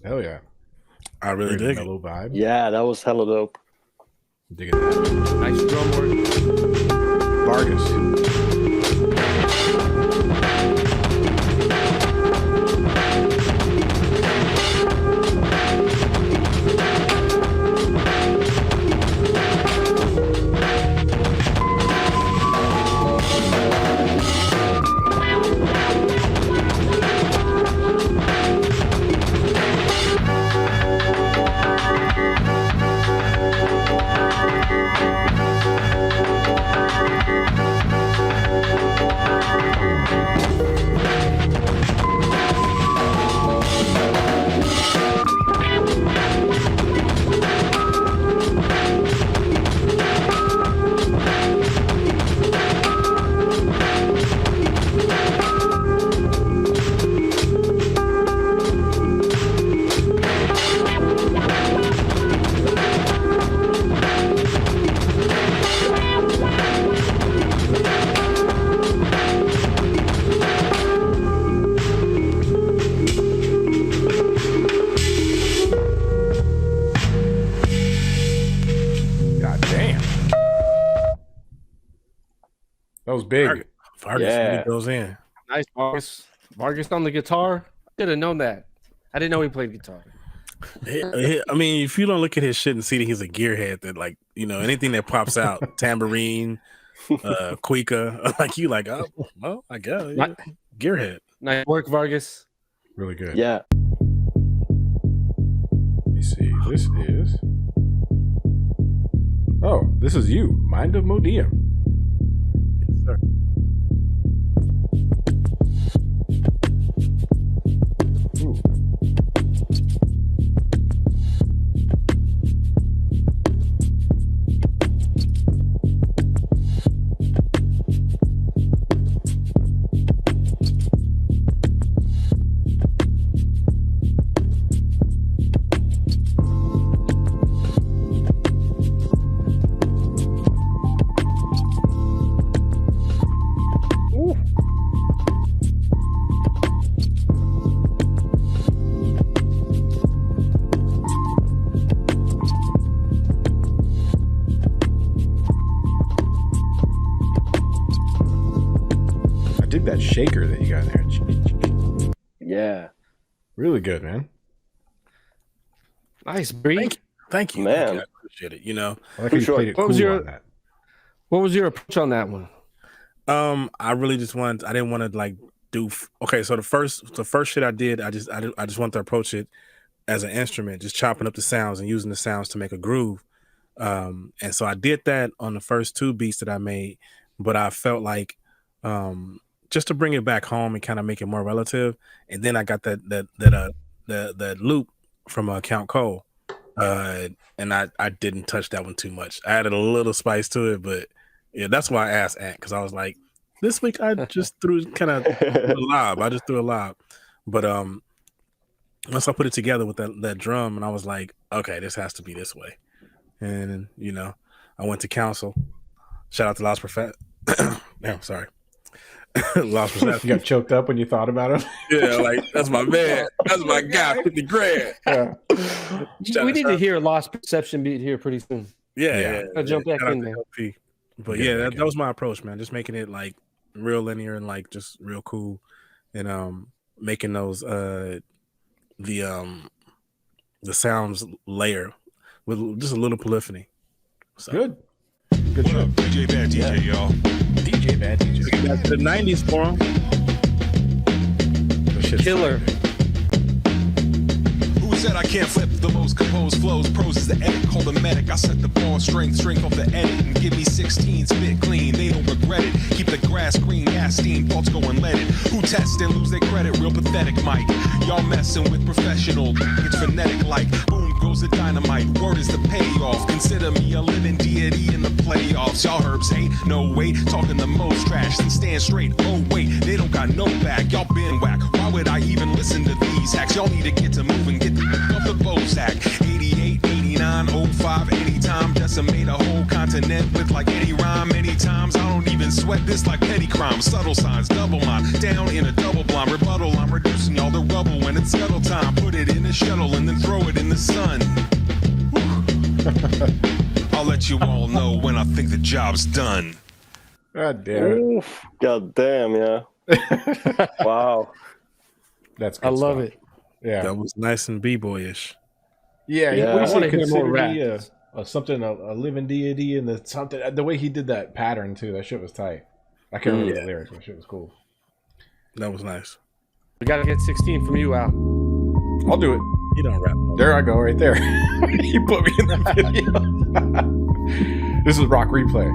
[SPEAKER 1] Hell yeah.
[SPEAKER 2] I really
[SPEAKER 1] Very
[SPEAKER 2] dig it.
[SPEAKER 1] mellow vibe.
[SPEAKER 4] Yeah, that was hella dope.
[SPEAKER 1] Digging that.
[SPEAKER 3] Nice drum work.
[SPEAKER 1] Vargas. God damn. That was big.
[SPEAKER 2] Vargas
[SPEAKER 4] Yeah.
[SPEAKER 2] really goes in.
[SPEAKER 3] Nice Vargas. Vargas on the guitar. Could have known that. I didn't know he played guitar.
[SPEAKER 2] I mean, if you don't look at his shit and see that he's a gearhead, that like, you know, anything that pops out, tambourine, cuica, like you like, oh, well, I guess, yeah. Gearhead.
[SPEAKER 3] Nice work, Vargas.
[SPEAKER 1] Really good.
[SPEAKER 4] Yeah.
[SPEAKER 1] Let me see. This is. Oh, this is you. Mind of Modium.
[SPEAKER 2] Yes, sir.
[SPEAKER 1] Ooh. I dig that shaker that you got in there.
[SPEAKER 4] Yeah.
[SPEAKER 1] Really good, man.
[SPEAKER 3] Nice, Bree.
[SPEAKER 2] Thank you.
[SPEAKER 4] Man.
[SPEAKER 2] Thank you. I appreciate it. You know,
[SPEAKER 1] I like how you
[SPEAKER 4] sure.
[SPEAKER 1] played it
[SPEAKER 3] What
[SPEAKER 1] cool
[SPEAKER 3] was your-
[SPEAKER 1] on that.
[SPEAKER 3] What was your approach on that one?
[SPEAKER 2] I really just wanted, I didn't want to like do, okay. So the first shit I did, I just wanted to approach it as an instrument, just chopping up the sounds and using the sounds to make a groove. And so I did that on the first two beats that I made, but I felt like, just to bring it back home and kind of make it more relative. And then I got that loop from Count Cole. And I didn't touch that one too much. I added a little spice to it, but yeah, that's why I asked Ant, because I was like, this week I just threw kind of a lob. I just threw a lob. But once I put it together with that drum, and I was like, okay, this has to be this way. And you know, I went to council. Shout out to Lost Prophet. Damn, sorry. Lost Prophet.
[SPEAKER 1] You got choked up when you thought about him?
[SPEAKER 2] Yeah, like that's my man. That's my guy. 50 grand.
[SPEAKER 1] Yeah.
[SPEAKER 3] We need to hear a Lost Perception beat here pretty soon.
[SPEAKER 2] Yeah.
[SPEAKER 3] I'll jump back
[SPEAKER 2] Shout out
[SPEAKER 3] in
[SPEAKER 2] to
[SPEAKER 3] there.
[SPEAKER 2] LP. But
[SPEAKER 1] Get
[SPEAKER 2] yeah,
[SPEAKER 1] back
[SPEAKER 2] that
[SPEAKER 1] in.
[SPEAKER 2] was my approach, man. Just making it like real linear and like just real cool, and making those the sounds layer with just a little polyphony. So.
[SPEAKER 1] Good job.
[SPEAKER 10] DJ Bad DJ, y'all.
[SPEAKER 1] DJ Bad DJ.
[SPEAKER 2] That's the 90s for him.
[SPEAKER 3] Killer.
[SPEAKER 10] Who said I can't flip the most composed flows? Pros is the edit, call the medic. I set the ball strength off the edit and give me 16, spit clean. They don't regret it. Keep the grass green, gas steam, thoughts going let it. Who test and lose their credit? Real pathetic, Mike. Y'all messing with professional. It's phonetic like boom goes the dynamite. Word is the payoff. Consider me a living deity in the playoffs. Y'all herbs hate, no wait. Talking the most trash, then stand straight. Oh wait, they don't got no back. Y'all been whack. Why would I even listen to these hacks? Y'all need to get to moving, get the off the bow sack. 88, 89, 05, anytime. Decimate a whole continent with like any rhyme. Many times I don't even sweat this like petty crime. Subtle signs, double mine. Down in a double blind rebuttal. I'm reducing all the rubble when it's scuttle time. Put it in a shuttle and then throw it in the sun. I'll let you all know when I think the job's done.
[SPEAKER 1] God damn it.
[SPEAKER 4] Oof, God damn, yeah. Wow.
[SPEAKER 1] That's good
[SPEAKER 3] I love
[SPEAKER 1] stuff.
[SPEAKER 3] it.
[SPEAKER 1] Yeah.
[SPEAKER 2] That was nice and b-boyish.
[SPEAKER 1] Yeah,
[SPEAKER 4] Yeah.
[SPEAKER 1] what do you
[SPEAKER 3] I wanna
[SPEAKER 1] say?
[SPEAKER 3] hear more
[SPEAKER 1] Consider me
[SPEAKER 3] rap.
[SPEAKER 1] a living deity and the something. The way he did that pattern too, that shit was tight. I can't remember the lyrics, but shit was cool.
[SPEAKER 2] That was nice.
[SPEAKER 3] We got to get 16 from you, Al.
[SPEAKER 1] I'll do it.
[SPEAKER 2] You don't rap.
[SPEAKER 1] There I go, right there. You put me in the video. This is Rock Replay.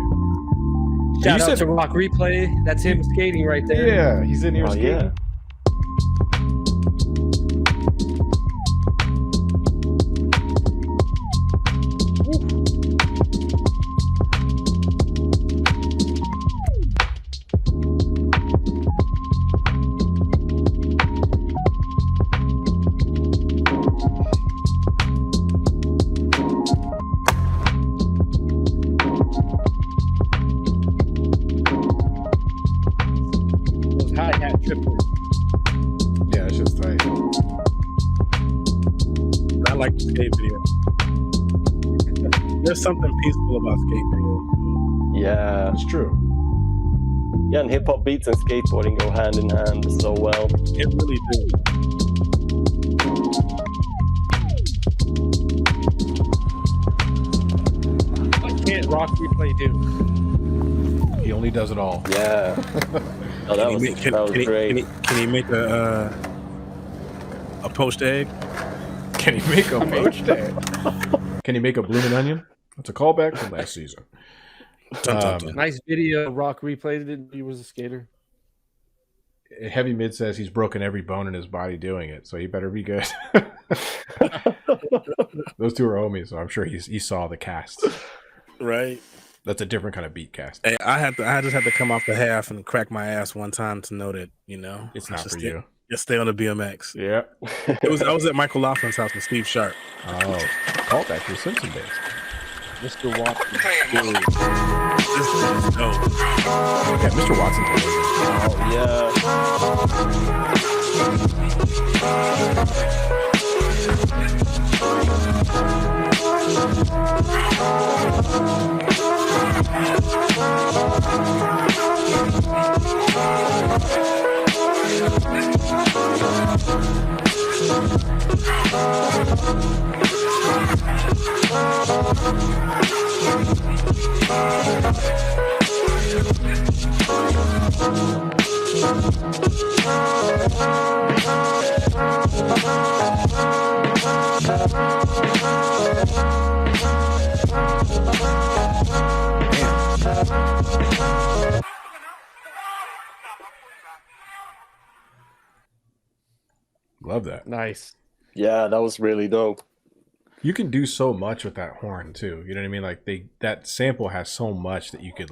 [SPEAKER 3] Shout
[SPEAKER 1] You
[SPEAKER 3] out
[SPEAKER 1] said-
[SPEAKER 3] to Rock Replay. That's him skating right there.
[SPEAKER 1] Yeah, he's in here
[SPEAKER 4] Oh,
[SPEAKER 1] skating.
[SPEAKER 4] yeah.
[SPEAKER 3] Those hi-hat triplets.
[SPEAKER 1] Yeah, it's just tight.
[SPEAKER 2] I like the skate video. There's something peaceful about skate videos.
[SPEAKER 4] Yeah.
[SPEAKER 1] It's true.
[SPEAKER 4] Yeah, and hip hop beats and skateboarding go hand in hand so well.
[SPEAKER 2] It really do.
[SPEAKER 3] What can't Rock Replay do?
[SPEAKER 1] He only does it all.
[SPEAKER 4] Yeah. Oh, that was,
[SPEAKER 2] Can
[SPEAKER 4] that was great.
[SPEAKER 2] he make a poached egg?
[SPEAKER 1] Can he make a poached egg? Can he make a blooming onion? That's a callback from last season.
[SPEAKER 2] Dun, dun, dun.
[SPEAKER 3] Nice video. Rock Replay did. He was a skater.
[SPEAKER 1] Heavy Mid says he's broken every bone in his body doing it, so he better be good. Those two are homies, so I'm sure he saw the cast.
[SPEAKER 2] Right.
[SPEAKER 1] That's a different kind of beat cast.
[SPEAKER 2] Hey, I just had to come off the half and crack my ass one time to know that, you know,
[SPEAKER 1] It's
[SPEAKER 2] I
[SPEAKER 1] not
[SPEAKER 2] should
[SPEAKER 1] for
[SPEAKER 2] stay,
[SPEAKER 1] you.
[SPEAKER 2] Just stay on the BMX.
[SPEAKER 1] Yeah.
[SPEAKER 2] I was at Michael Laughlin's house with Steve Sharp.
[SPEAKER 1] Oh, callback to Simpson days.
[SPEAKER 3] Mr. Watson.
[SPEAKER 2] This is dope.
[SPEAKER 1] Yeah, Mr. Watson.
[SPEAKER 4] Oh, yeah.
[SPEAKER 1] Love that.
[SPEAKER 3] Nice.
[SPEAKER 4] Yeah, that was really dope.
[SPEAKER 1] You can do so much with that horn too. You know what I mean? Like that sample has so much that you could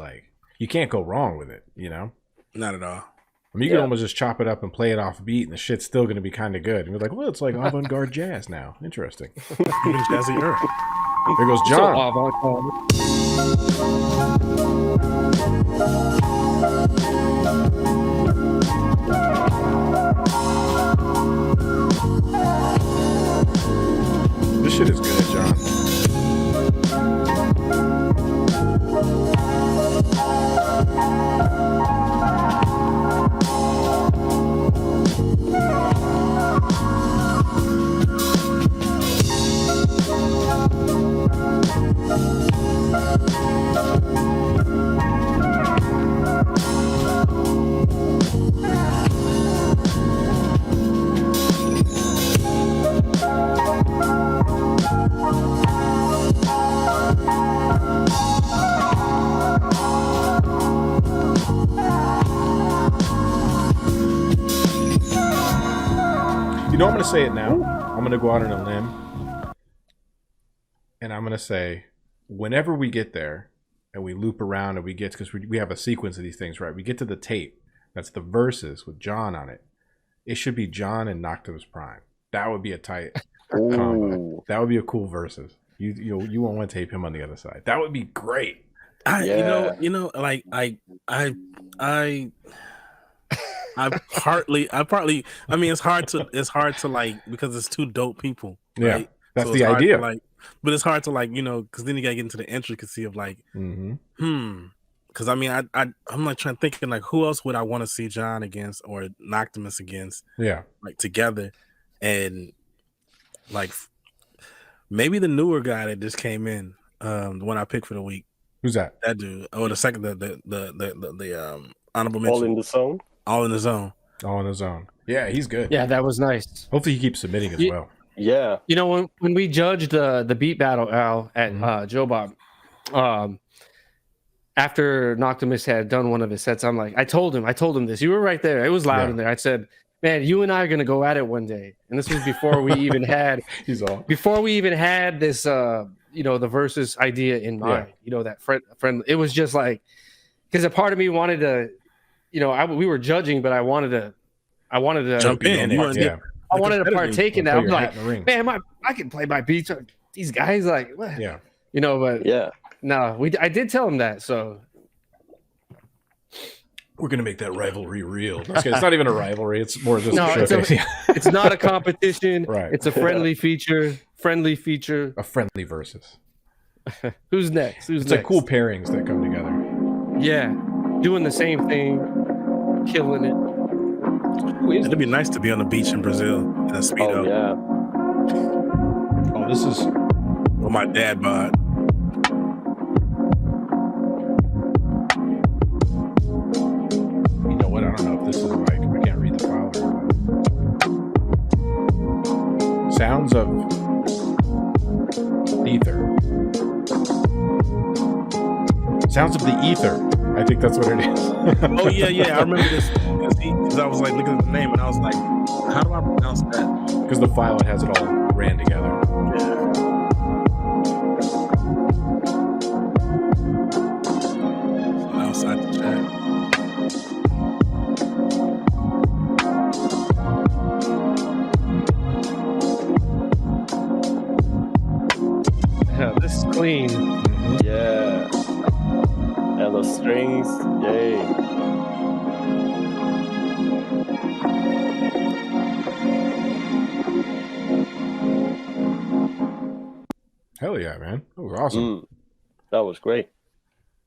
[SPEAKER 1] you can't go wrong with it, you know?
[SPEAKER 2] Not at all.
[SPEAKER 1] I mean, you can almost just chop it up and play it off beat, and the shit's still going to be kind of good. And you're like, well, it's like avant-garde jazz now. Interesting.
[SPEAKER 2] Even Jazzy Earth.
[SPEAKER 1] There goes
[SPEAKER 3] So
[SPEAKER 1] John.
[SPEAKER 3] avant-garde.
[SPEAKER 1] This shit is good, John. You know, I'm going to say it now. I'm going to go out on a limb. And I'm going to say, whenever we get there and we loop around and we get, because we have a sequence of these things, right? We get to the tape. That's the verses with John on it. It should be John and Noctimus Prime. That would be a tight combo. That would be a cool versus. You won't want to tape him on the other side. That would be great.
[SPEAKER 2] You know, like I partly. I mean, it's hard to like because it's two dope people. Right?
[SPEAKER 1] Yeah, that's
[SPEAKER 2] so
[SPEAKER 1] the idea.
[SPEAKER 2] But it's hard to like, you know, because then you gotta get into the intricacy of like, because I mean, I'm like trying to think like who else would I want to see John against or Noctimus against?
[SPEAKER 1] Yeah,
[SPEAKER 2] like together, and like maybe the newer guy that just came in, the one I picked for the week.
[SPEAKER 1] Who's that?
[SPEAKER 2] That dude. Oh, the second, the honorable mention.
[SPEAKER 4] All in the zone.
[SPEAKER 2] All in the zone.
[SPEAKER 1] All in the zone. Yeah, he's good.
[SPEAKER 3] Yeah, that was nice.
[SPEAKER 1] Hopefully he keeps submitting as well.
[SPEAKER 4] Yeah.
[SPEAKER 3] You know, when we judged the beat battle, Al, at Joe Bob, after Noctimus had done one of his sets, I'm like, I told him this. You were right there. It was loud in there. I said, man, you and I are gonna go at it one day. And this was before we even had this you know, the versus idea in mind. You know, that friend. It was just like, because a part of me wanted to, you know, we were judging, but I wanted to
[SPEAKER 2] jump in.
[SPEAKER 3] I wanted to partake in that. I'm like, man, I can play my beats. These guys, like, what?
[SPEAKER 1] Yeah,
[SPEAKER 3] you know, but no, I did tell him that. So
[SPEAKER 1] we're gonna make that rivalry real. It's not even a rivalry. It's more just
[SPEAKER 3] it's not a competition.
[SPEAKER 1] Right.
[SPEAKER 3] It's a friendly feature. A
[SPEAKER 1] friendly versus.
[SPEAKER 3] Who's next?
[SPEAKER 1] It's like cool pairings that come together.
[SPEAKER 3] Yeah, doing the same thing, killing it.
[SPEAKER 2] It'd be nice to be on the beach in Brazil in a Speedo.
[SPEAKER 4] Oh, yeah.
[SPEAKER 1] Oh, this is
[SPEAKER 2] with my dad bod.
[SPEAKER 1] You know what? I don't know if this is like, I can't read the file. Sounds of ether. Sounds of the ether. I think that's what it is.
[SPEAKER 2] Oh yeah. I remember this because I was like looking at the name and I was like, how do I pronounce that?
[SPEAKER 1] Because the file, it has it all ran together.
[SPEAKER 2] Yeah. So outside the chat.
[SPEAKER 3] Yeah, this is clean.
[SPEAKER 4] Yeah. And the strings, yay.
[SPEAKER 1] Hell yeah, man. That was awesome.
[SPEAKER 4] That was great.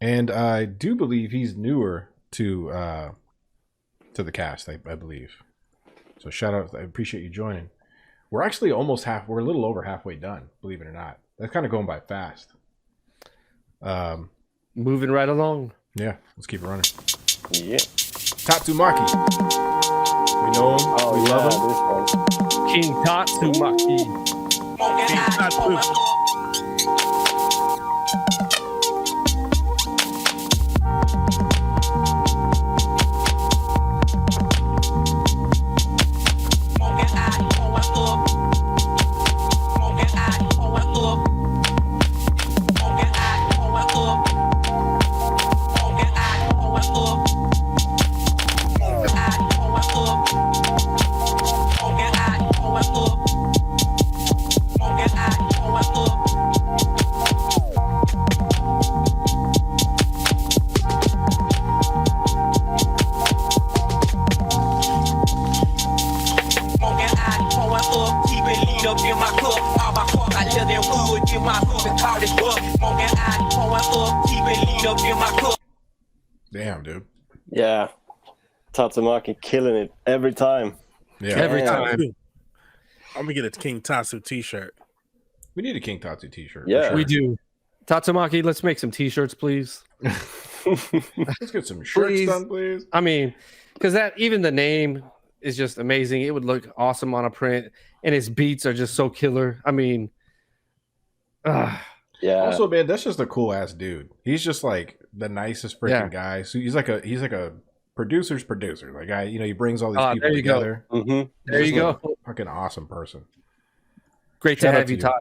[SPEAKER 1] And I do believe he's newer to the cast, I believe. So shout out, I appreciate you joining. We're actually we're a little over halfway done, believe it or not. That's kind of going by fast.
[SPEAKER 3] Moving right along.
[SPEAKER 1] Yeah, let's keep it running.
[SPEAKER 4] Yeah.
[SPEAKER 1] Tatsumaki. We know him.
[SPEAKER 4] Oh,
[SPEAKER 1] we love
[SPEAKER 3] him. King Tatsumaki.
[SPEAKER 2] King Tatsumaki.
[SPEAKER 1] Damn, dude.
[SPEAKER 4] Yeah. Tatsumaki killing it every time.
[SPEAKER 1] Yeah.
[SPEAKER 3] Every time.
[SPEAKER 2] I'm gonna get a King Tatsu t-shirt.
[SPEAKER 1] We need a King Tatsu t-shirt.
[SPEAKER 4] Yeah.
[SPEAKER 1] Sure.
[SPEAKER 3] We do. Tatsumaki, let's make some t-shirts, please.
[SPEAKER 1] Let's get some shirts done, please.
[SPEAKER 3] I mean, because even the name is just amazing. It would look awesome on a print, and his beats are just so killer. I mean,
[SPEAKER 4] yeah.
[SPEAKER 1] Also, man, that's just a cool ass dude. He's just like the nicest freaking guy. So he's like a producer's producer. Like he brings all these people
[SPEAKER 3] there you go.
[SPEAKER 1] together.
[SPEAKER 4] Mm-hmm.
[SPEAKER 3] There you go.
[SPEAKER 1] Fucking awesome person.
[SPEAKER 3] Great
[SPEAKER 1] Shout
[SPEAKER 3] to
[SPEAKER 1] out
[SPEAKER 3] have
[SPEAKER 1] to
[SPEAKER 3] you,
[SPEAKER 1] you.
[SPEAKER 3] Todd.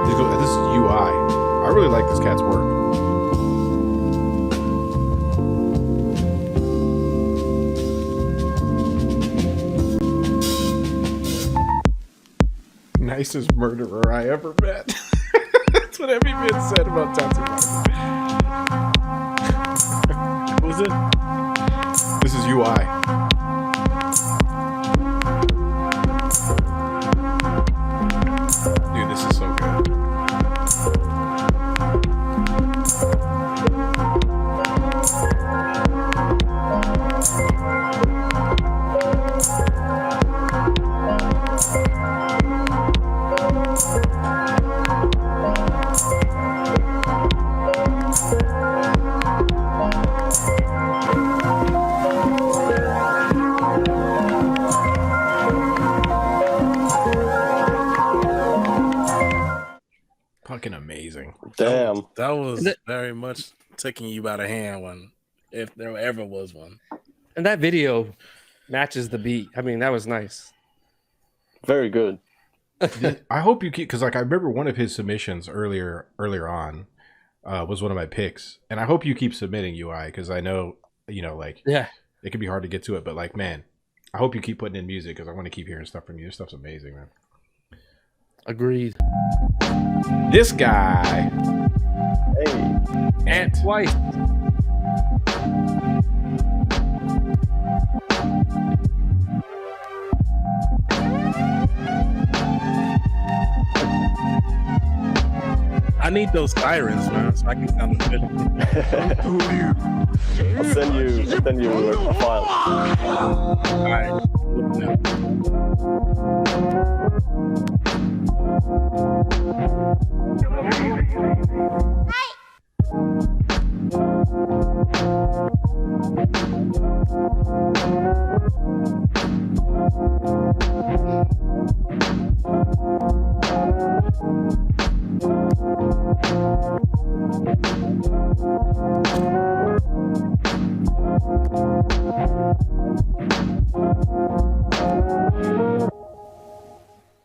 [SPEAKER 1] This is UI. I really like this cat's work. Nicest murderer I ever met. That's what Emmy Min said about Tatsuya.
[SPEAKER 2] What was it?
[SPEAKER 1] This is UI. Dude, this is so good. Fucking amazing.
[SPEAKER 4] Damn.
[SPEAKER 2] That was very much taking you by the hand when, if there ever was one.
[SPEAKER 3] And that video matches the beat. I mean, that was nice.
[SPEAKER 4] Very good.
[SPEAKER 1] I hope you keep, because like I remember one of his submissions earlier on was one of my picks, and I hope you keep submitting UI because I know like it can be hard to get to it, but like man, I hope you keep putting in music because I want to keep hearing stuff from you. Your stuff's amazing, man.
[SPEAKER 3] Agreed.
[SPEAKER 1] This guy,
[SPEAKER 4] Hey.
[SPEAKER 1] Ant
[SPEAKER 3] Twice.
[SPEAKER 2] I need those sirens, man, so I can sound good.
[SPEAKER 4] I'll send you a file.
[SPEAKER 2] All right.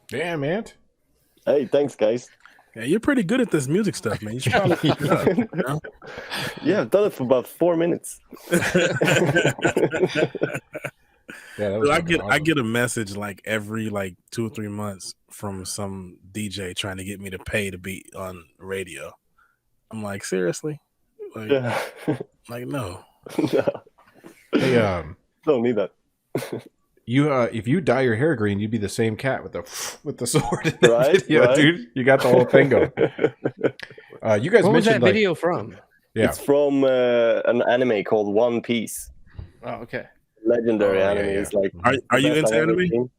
[SPEAKER 1] Damn, Ant.
[SPEAKER 4] Hey, thanks, guys.
[SPEAKER 2] Yeah, you're pretty good at this music stuff, man. You should probably keep it up, you know?
[SPEAKER 4] Yeah, I've done it for about 4 minutes.
[SPEAKER 1] Yeah, that was
[SPEAKER 2] I
[SPEAKER 1] fucking
[SPEAKER 2] I
[SPEAKER 1] awesome.
[SPEAKER 2] get a message like every 2 or 3 months from some DJ trying to get me to pay to be on radio. I'm like, seriously? Like,
[SPEAKER 4] Yeah.
[SPEAKER 2] like no.
[SPEAKER 4] No,
[SPEAKER 1] Hey,
[SPEAKER 4] don't need that.
[SPEAKER 1] you if you dye your hair green, you'd be the same cat with the sword in
[SPEAKER 4] Right,
[SPEAKER 1] the video,
[SPEAKER 4] right.
[SPEAKER 1] dude. You got the whole thing going. You guys
[SPEAKER 3] What was that
[SPEAKER 1] mentioned like,
[SPEAKER 3] video from?
[SPEAKER 1] yeah,
[SPEAKER 4] It's from an anime called One Piece.
[SPEAKER 3] Oh, okay.
[SPEAKER 4] Legendary
[SPEAKER 1] Oh, yeah,
[SPEAKER 4] anime.
[SPEAKER 1] yeah.
[SPEAKER 4] It's like
[SPEAKER 2] Are you
[SPEAKER 4] the
[SPEAKER 2] into
[SPEAKER 4] best I've ever
[SPEAKER 2] anime?
[SPEAKER 4] seen.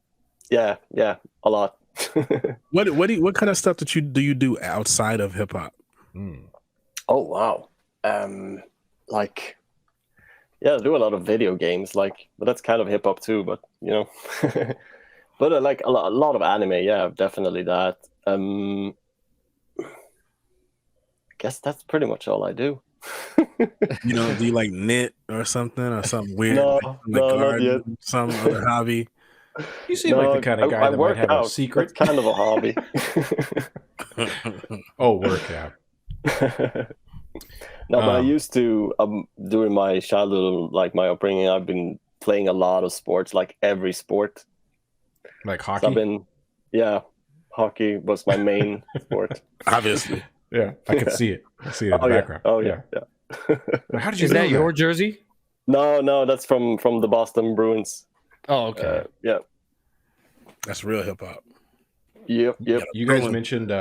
[SPEAKER 4] Yeah, a lot.
[SPEAKER 2] What kind of stuff do you do outside of hip hop?
[SPEAKER 4] Oh wow. I do a lot of video games, but that's kind of hip hop too. But but I like a lot of anime. Yeah, definitely that. Guess that's pretty much all I do.
[SPEAKER 2] You know, do you like knit or something weird?
[SPEAKER 4] No,
[SPEAKER 2] like
[SPEAKER 4] not
[SPEAKER 2] garden,
[SPEAKER 4] yet.
[SPEAKER 2] Some other hobby?
[SPEAKER 1] you seem like the kind of guy
[SPEAKER 4] I
[SPEAKER 1] that
[SPEAKER 4] work
[SPEAKER 1] might have
[SPEAKER 4] out.
[SPEAKER 1] a secret.
[SPEAKER 4] It's kind of a hobby.
[SPEAKER 1] Oh, workout.
[SPEAKER 4] No, but I used to during my childhood, like my upbringing, I've been playing a lot of sports, like every sport.
[SPEAKER 1] Like
[SPEAKER 4] So
[SPEAKER 1] hockey.
[SPEAKER 4] hockey was my main sport.
[SPEAKER 2] Obviously.
[SPEAKER 1] Yeah, I can see it. I see it in the
[SPEAKER 4] Oh yeah,
[SPEAKER 1] background.
[SPEAKER 4] oh yeah.
[SPEAKER 1] How did you
[SPEAKER 3] Is
[SPEAKER 1] know
[SPEAKER 3] that your jersey?
[SPEAKER 4] No, that's from the Boston Bruins.
[SPEAKER 3] Oh, okay.
[SPEAKER 4] Yeah.
[SPEAKER 2] That's real hip hop.
[SPEAKER 4] Yep.
[SPEAKER 1] You guys mentioned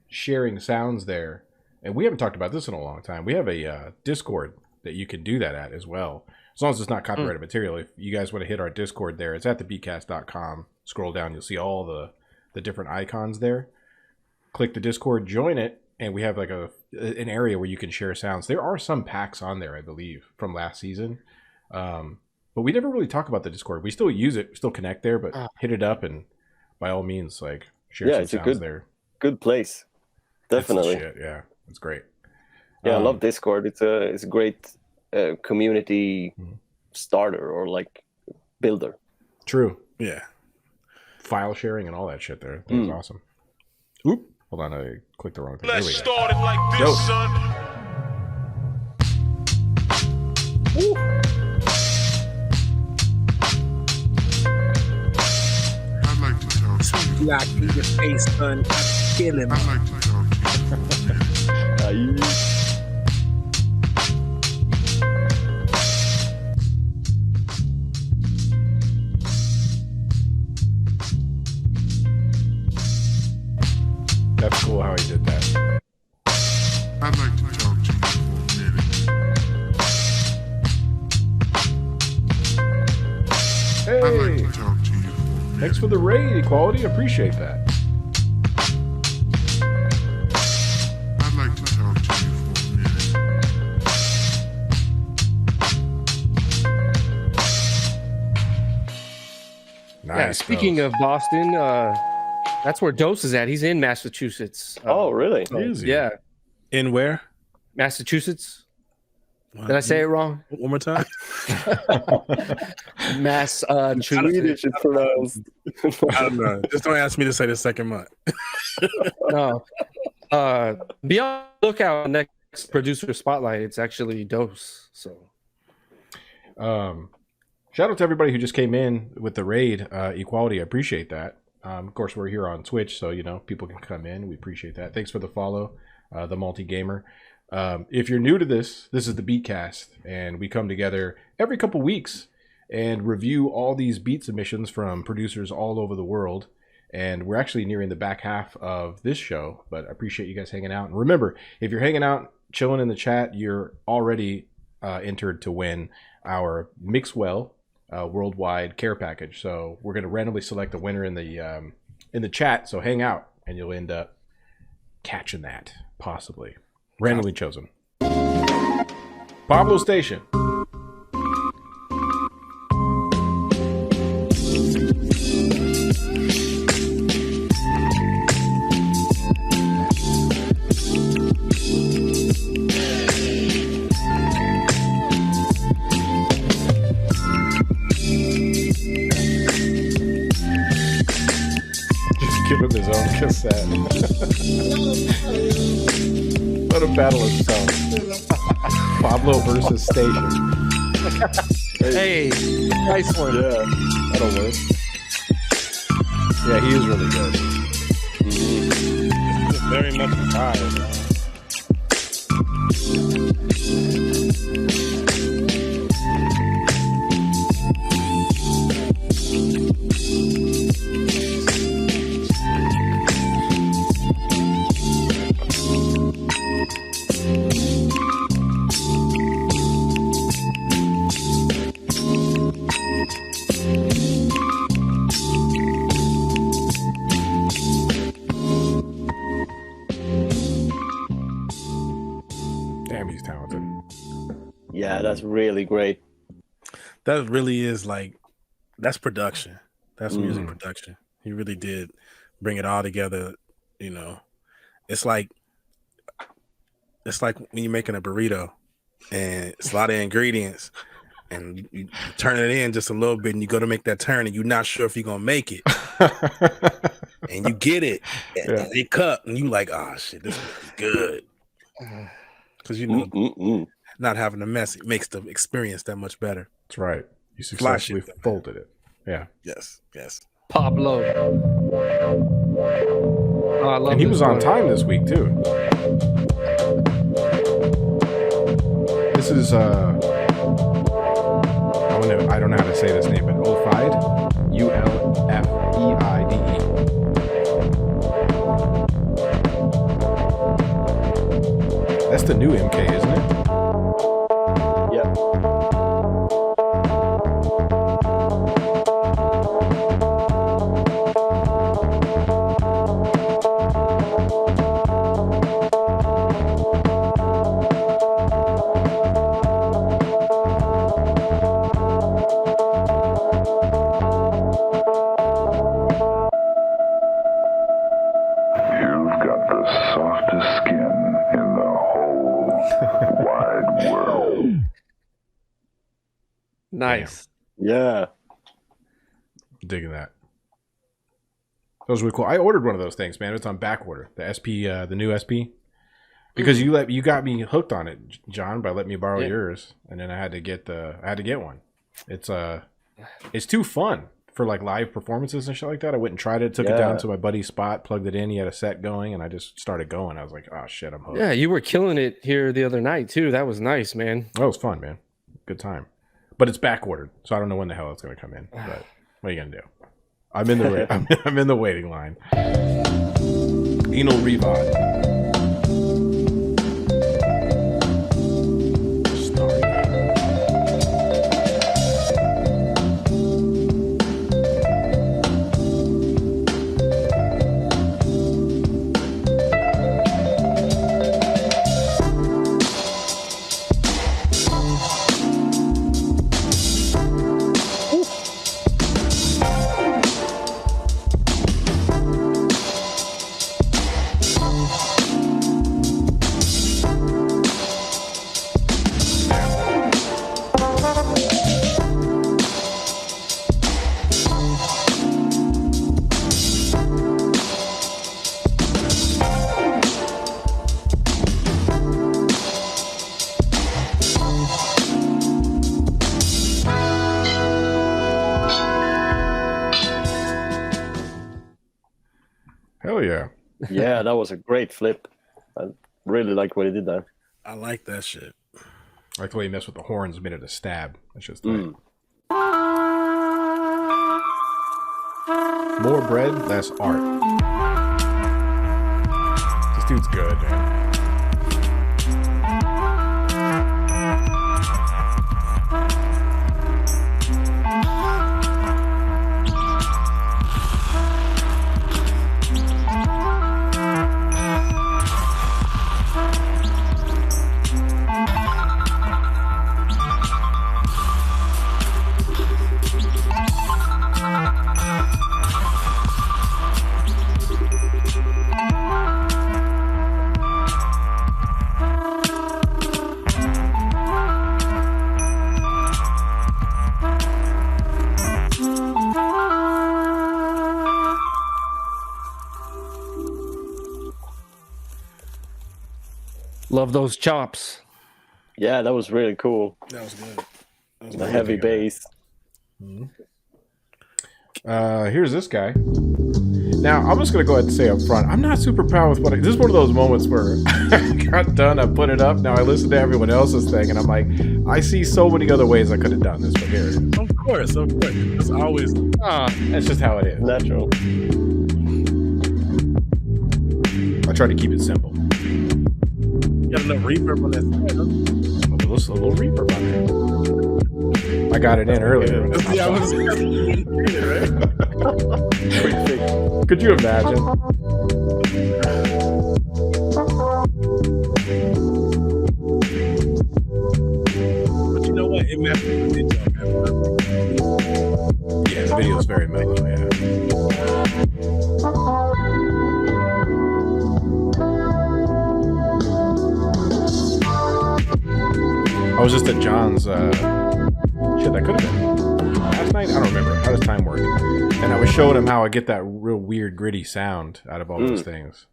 [SPEAKER 1] sharing sounds there, and we haven't talked about this in a long time. We have a Discord that you can do that at as well, as long as it's not copyrighted material. If you guys want to hit our Discord there, it's at thebeatcast.com. Scroll down, you'll see all the different icons there. Click the Discord, join it, and we have like an area where you can share sounds. There are some packs on there, I believe, from last season. But we never really talk about the Discord. We still use it, still connect there, but hit it up and by all means, like share some
[SPEAKER 4] it's a
[SPEAKER 1] sounds there.
[SPEAKER 4] good place.
[SPEAKER 1] That's the
[SPEAKER 4] Definitely.
[SPEAKER 1] shit, yeah, it's great.
[SPEAKER 4] Yeah, I love Discord. It's a great community starter or like builder.
[SPEAKER 1] True.
[SPEAKER 2] Yeah.
[SPEAKER 1] File sharing and all that shit there. That was awesome. Oop. Hold on, I clicked the wrong thing.
[SPEAKER 10] Let's
[SPEAKER 1] There we go.
[SPEAKER 10] start it like this,
[SPEAKER 1] Dope.
[SPEAKER 10] son.
[SPEAKER 1] Ooh.
[SPEAKER 8] I'd like to talk to you.
[SPEAKER 2] Like in your face, son. Kill him.
[SPEAKER 8] I'd like to talk to you.
[SPEAKER 1] That's cool how he did that.
[SPEAKER 8] I'd like to talk to you for a minute.
[SPEAKER 1] Hey,
[SPEAKER 8] I'd like to talk to you for a minute.
[SPEAKER 1] thanks for the raid, Equality. Appreciate that.
[SPEAKER 8] I'd like to talk to you for a minute.
[SPEAKER 1] Nice.
[SPEAKER 3] Speaking
[SPEAKER 1] Dose.
[SPEAKER 3] of Boston, that's where Dose is at. He's in Massachusetts.
[SPEAKER 4] Oh, really?
[SPEAKER 1] Easy.
[SPEAKER 3] Yeah,
[SPEAKER 2] In where?
[SPEAKER 3] Massachusetts. Did I say it wrong?
[SPEAKER 2] One more time?
[SPEAKER 3] Massachusetts.
[SPEAKER 4] It's pronounced.
[SPEAKER 2] I don't know. Just don't ask me to say the second month.
[SPEAKER 3] No. Be on the lookout next producer spotlight. It's actually Dose. So
[SPEAKER 1] Shout out to everybody who just came in with the raid. Equality, I appreciate that. Of course, we're here on Twitch, so people can come in. We appreciate that. Thanks for the follow, the multi gamer. If you're new to this is the Beatcast, and we come together every couple weeks and review all these beat submissions from producers all over the world. And we're actually nearing the back half of this show, but I appreciate you guys hanging out. And remember, if you're hanging out, chilling in the chat, you're already entered to win our Mixwell worldwide care package. So we're going to randomly select a winner in the chat. So hang out, and you'll end up catching that, possibly randomly chosen. Pablo Station. Give him his own cassette. Let him battle himself. Pablo versus Station.
[SPEAKER 3] hey, nice one.
[SPEAKER 4] Yeah, that'll work.
[SPEAKER 1] Yeah, he is really good.
[SPEAKER 2] It's very much a vibe.
[SPEAKER 1] Damn, he's talented.
[SPEAKER 4] Yeah, that's really great.
[SPEAKER 2] That really is that's production. That's music production. He really did bring it all together. It's like when you're making a burrito and it's a lot of ingredients and you turn it in just a little bit and you go to make that turn and you're not sure if you're going to make it. And you get it and they cut and you like, oh shit, this is good. Because not having a mess, it makes the experience that much better.
[SPEAKER 1] That's right. You successfully folded it. Yeah.
[SPEAKER 2] Yes.
[SPEAKER 3] Pablo. Oh, I love
[SPEAKER 1] And he
[SPEAKER 3] this
[SPEAKER 1] was on
[SPEAKER 3] one.
[SPEAKER 1] time this week too. This is I don't know how to say this name, but Ulfide. Ulfeide. That's the new MK, isn't it?
[SPEAKER 4] Yeah.
[SPEAKER 8] You've got the softest skin in the whole wide world.
[SPEAKER 3] Nice.
[SPEAKER 4] Yeah.
[SPEAKER 1] Digging that. That was really cool. I ordered one of those things, man. It's on back order. The SP, the new SP, because you got me hooked on it, John, by letting me borrow yours, and then I had to get one. It's too fun for like live performances and shit like that. I went and tried it, took it down to my buddy's spot, plugged it in. He had a set going, and I just started going. I was like, oh shit, I'm hooked.
[SPEAKER 3] Yeah, you were killing it here the other night too. That was nice, man.
[SPEAKER 1] That was fun, man. Good time. But it's back ordered, so I don't know when the hell it's going to come in. But what are you gonna do? I'm in the I'm in the waiting line. Enel Revad. Hell yeah.
[SPEAKER 4] Yeah, that was a great flip. I really like what he did there.
[SPEAKER 2] I like that shit.
[SPEAKER 1] I like the way he messed with the horns, made it a stab. That's just tight. More bread, less art. This dude's good, man.
[SPEAKER 3] Love those chops.
[SPEAKER 4] Yeah, that was really cool.
[SPEAKER 2] That was good. That was
[SPEAKER 4] The heavy bass.
[SPEAKER 1] Here's this guy. Now, I'm just going to go ahead and say up front, I'm not super proud with what this is one of those moments where I got done, I put it up, now I listen to everyone else's thing, and I'm like, I see so many other ways I could have done this, but here it is.
[SPEAKER 2] Of course. It's always
[SPEAKER 1] That's just how it is.
[SPEAKER 4] Natural.
[SPEAKER 1] I try to keep it simple.
[SPEAKER 2] got enough reverb on that side, huh?
[SPEAKER 1] A little reverb on there. I got it in earlier.
[SPEAKER 2] Yeah, I was right?
[SPEAKER 1] Could you imagine?
[SPEAKER 2] But you know what? It matches the video.
[SPEAKER 1] Yeah, the video is very mellow, yeah. I was just at John's, shit, that could have been last night? I don't remember. How does time work? And I was showing him how I get that real weird, gritty sound out of all those things.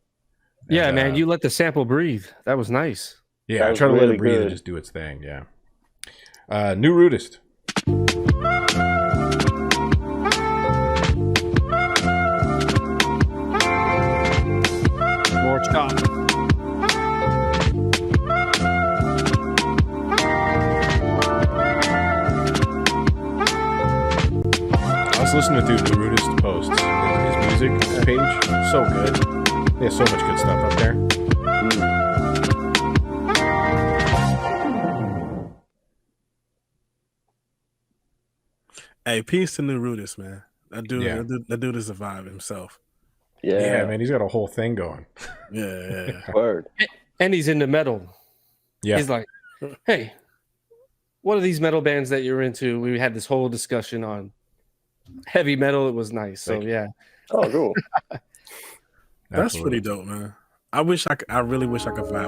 [SPEAKER 1] And,
[SPEAKER 3] yeah, man, you let the sample breathe. That was nice.
[SPEAKER 1] Yeah, I try to let it breathe and just do its thing, yeah. New Rootist.
[SPEAKER 3] More chop.
[SPEAKER 1] I was listening to New Rootist posts, his music page. So good. He has so much good stuff up there.
[SPEAKER 2] Hey, peace to New Rootist, man. That dude is a vibe himself.
[SPEAKER 1] Yeah, man, he's got a whole thing going.
[SPEAKER 2] Yeah.
[SPEAKER 4] Word.
[SPEAKER 3] And he's into metal.
[SPEAKER 1] Yeah.
[SPEAKER 3] He's like, hey, what are these metal bands that you're into? We had this whole discussion on heavy metal. It was nice. So, yeah.
[SPEAKER 4] Oh, cool.
[SPEAKER 2] That's pretty dope, man. I really wish I could vibe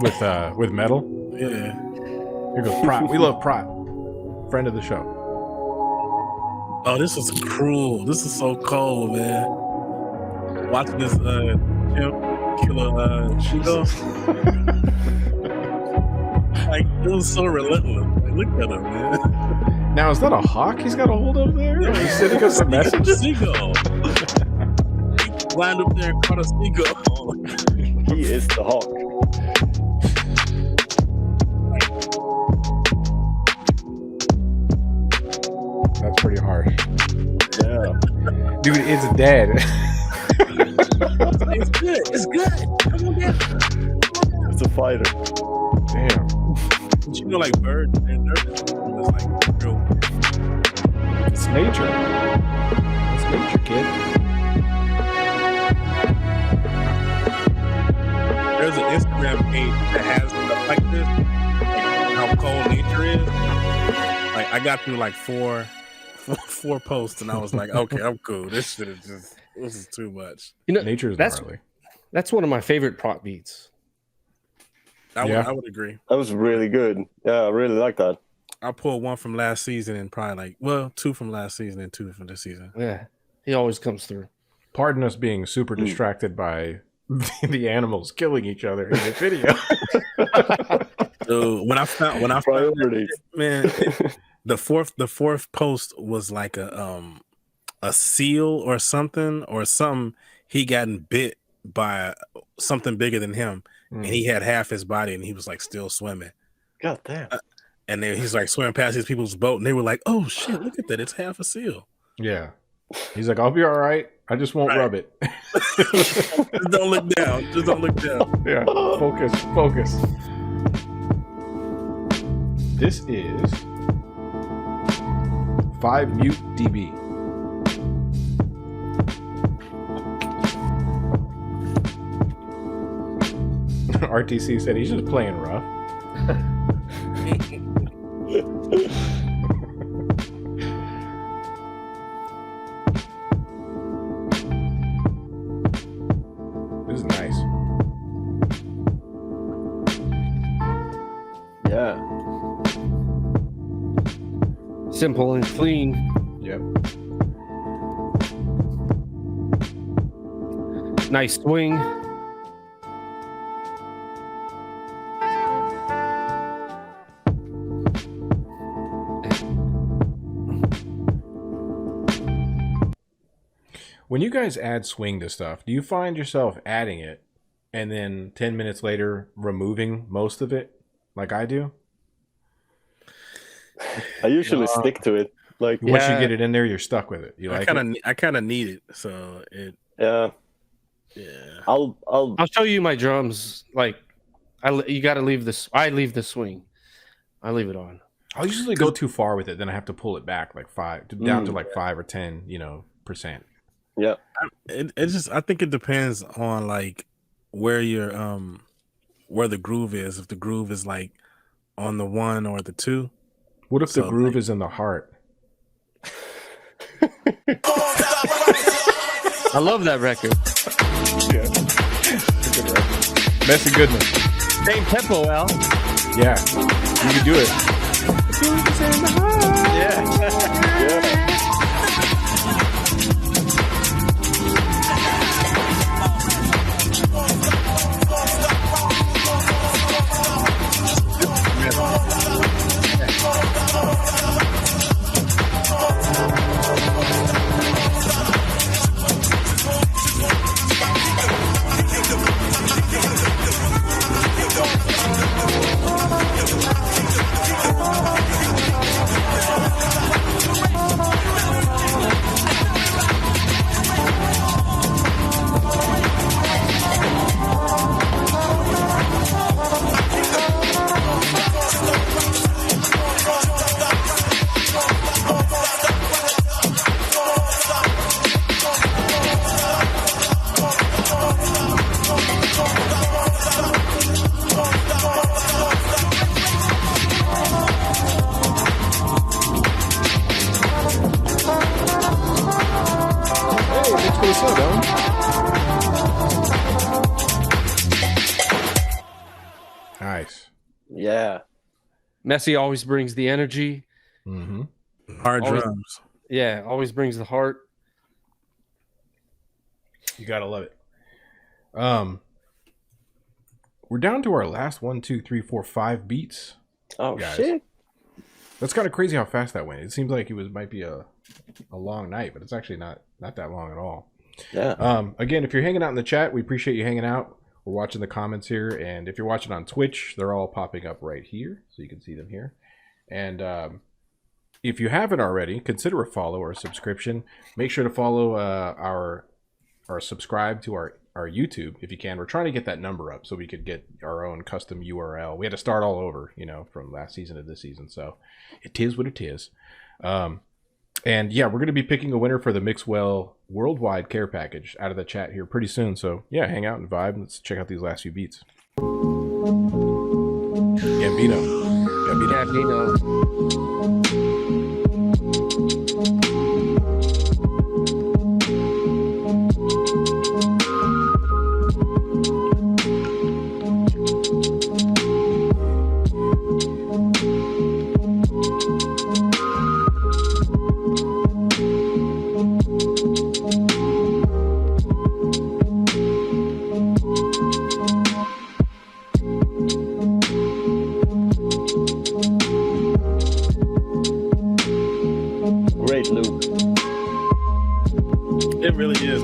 [SPEAKER 2] with metal.
[SPEAKER 1] With metal?
[SPEAKER 2] Yeah.
[SPEAKER 1] Here goes Prot. We love Prot. friend of the show.
[SPEAKER 2] Oh, this is cruel. This is so cold, man. Watching this chimp kill a seagull. Like, it was so relentless. Like, look at him, man.
[SPEAKER 1] Now, is that a hawk he's got a hold of there?
[SPEAKER 2] Yeah,
[SPEAKER 1] He's sending us a message?
[SPEAKER 2] Seagull. He climbed up there and caught a seagull.
[SPEAKER 4] He is the hawk.
[SPEAKER 1] That's pretty harsh.
[SPEAKER 4] Yeah.
[SPEAKER 1] Dude, it's dead.
[SPEAKER 2] It's good. It's good. Come on down.
[SPEAKER 4] It's a fighter.
[SPEAKER 1] Damn.
[SPEAKER 2] But you know, like birds and nervous. It's like real.
[SPEAKER 1] It's nature. It's nature, kid.
[SPEAKER 2] There's an Instagram page that has stuff like this, like how cold nature is. Like, I got through like four posts, and I was like, okay, I'm cool. This is too much.
[SPEAKER 3] You know,
[SPEAKER 1] Nature is
[SPEAKER 3] that's
[SPEAKER 1] gnarly.
[SPEAKER 3] that's one of my favorite prop beats.
[SPEAKER 2] I would agree.
[SPEAKER 4] That was really good. Yeah, I really like that.
[SPEAKER 2] I pulled one from last season and probably two from last season and two from this season.
[SPEAKER 3] Yeah, he always comes through.
[SPEAKER 1] Pardon us being super distracted by the animals killing each other in the video.
[SPEAKER 2] So when I found
[SPEAKER 4] Priorities.
[SPEAKER 2] man, the fourth post was like a seal or something. He gotten bit by something bigger than him, and he had half his body, and he was like still swimming.
[SPEAKER 4] God damn.
[SPEAKER 2] And then he's like swimming past these people's boat, and they were like, "Oh shit, look at that! It's half a seal."
[SPEAKER 1] Yeah. He's like, I'll be all right. I just won't rub it.
[SPEAKER 2] Just don't look down. Just don't look down.
[SPEAKER 1] Yeah. Focus. This is 5 Mute DB. RTC said he's just playing rough. This is nice.
[SPEAKER 4] Yeah.
[SPEAKER 3] Simple and clean.
[SPEAKER 1] Yep.
[SPEAKER 3] Nice swing.
[SPEAKER 1] When you guys add swing to stuff, do you find yourself adding it and then 10 minutes later removing most of it like I do?
[SPEAKER 4] I usually stick to it. Like
[SPEAKER 1] Once you get it in there, you're stuck with it. You like it?
[SPEAKER 2] I kind of need it, so it.
[SPEAKER 4] Yeah.
[SPEAKER 3] I'll show you my drums. Like, you got to leave this. I leave the swing. I leave it on.
[SPEAKER 1] I'll usually go too far with it, then I have to pull it back like down to like 5 or 10, %.
[SPEAKER 4] Yeah.
[SPEAKER 2] It just, I think it depends on like where your where the groove is. If the groove is like on the 1 or the 2.
[SPEAKER 1] What if the groove is in the heart?
[SPEAKER 3] I love that record.
[SPEAKER 1] Yeah. It's a good record. Messy goodness.
[SPEAKER 3] Same tempo, Al.
[SPEAKER 1] Yeah. You can do it.
[SPEAKER 4] Yeah.
[SPEAKER 1] Nice.
[SPEAKER 4] Yeah.
[SPEAKER 3] Messi always brings the energy.
[SPEAKER 1] Mm-hmm.
[SPEAKER 2] Hard
[SPEAKER 3] Always-
[SPEAKER 2] drums.
[SPEAKER 3] Yeah, always brings the heart.
[SPEAKER 1] You gotta love it. We're down to our last 1, 2, 3, 4, 5 beats.
[SPEAKER 4] Oh
[SPEAKER 1] Guys.
[SPEAKER 4] shit!
[SPEAKER 1] That's kind of crazy how fast that went. It seems like might be a long night, but it's actually not that long at all.
[SPEAKER 4] Yeah.
[SPEAKER 1] Again, if you're hanging out in the chat, we appreciate you hanging out. We're watching the comments here, and if you're watching on Twitch, they're all popping up right here, so you can see them here. And if you haven't already, consider a follow or a subscription. Make sure to follow or subscribe to our YouTube if you can. We're trying to get that number up so we could get our own custom URL. We had to start all over, from last season to this season. So it is what it is. And yeah, we're going to be picking a winner for the Mixwell Worldwide Care Package out of the chat here pretty soon. So yeah, hang out and vibe. Let's check out these last few beats. Gambino.
[SPEAKER 4] Great loop.
[SPEAKER 2] It really is.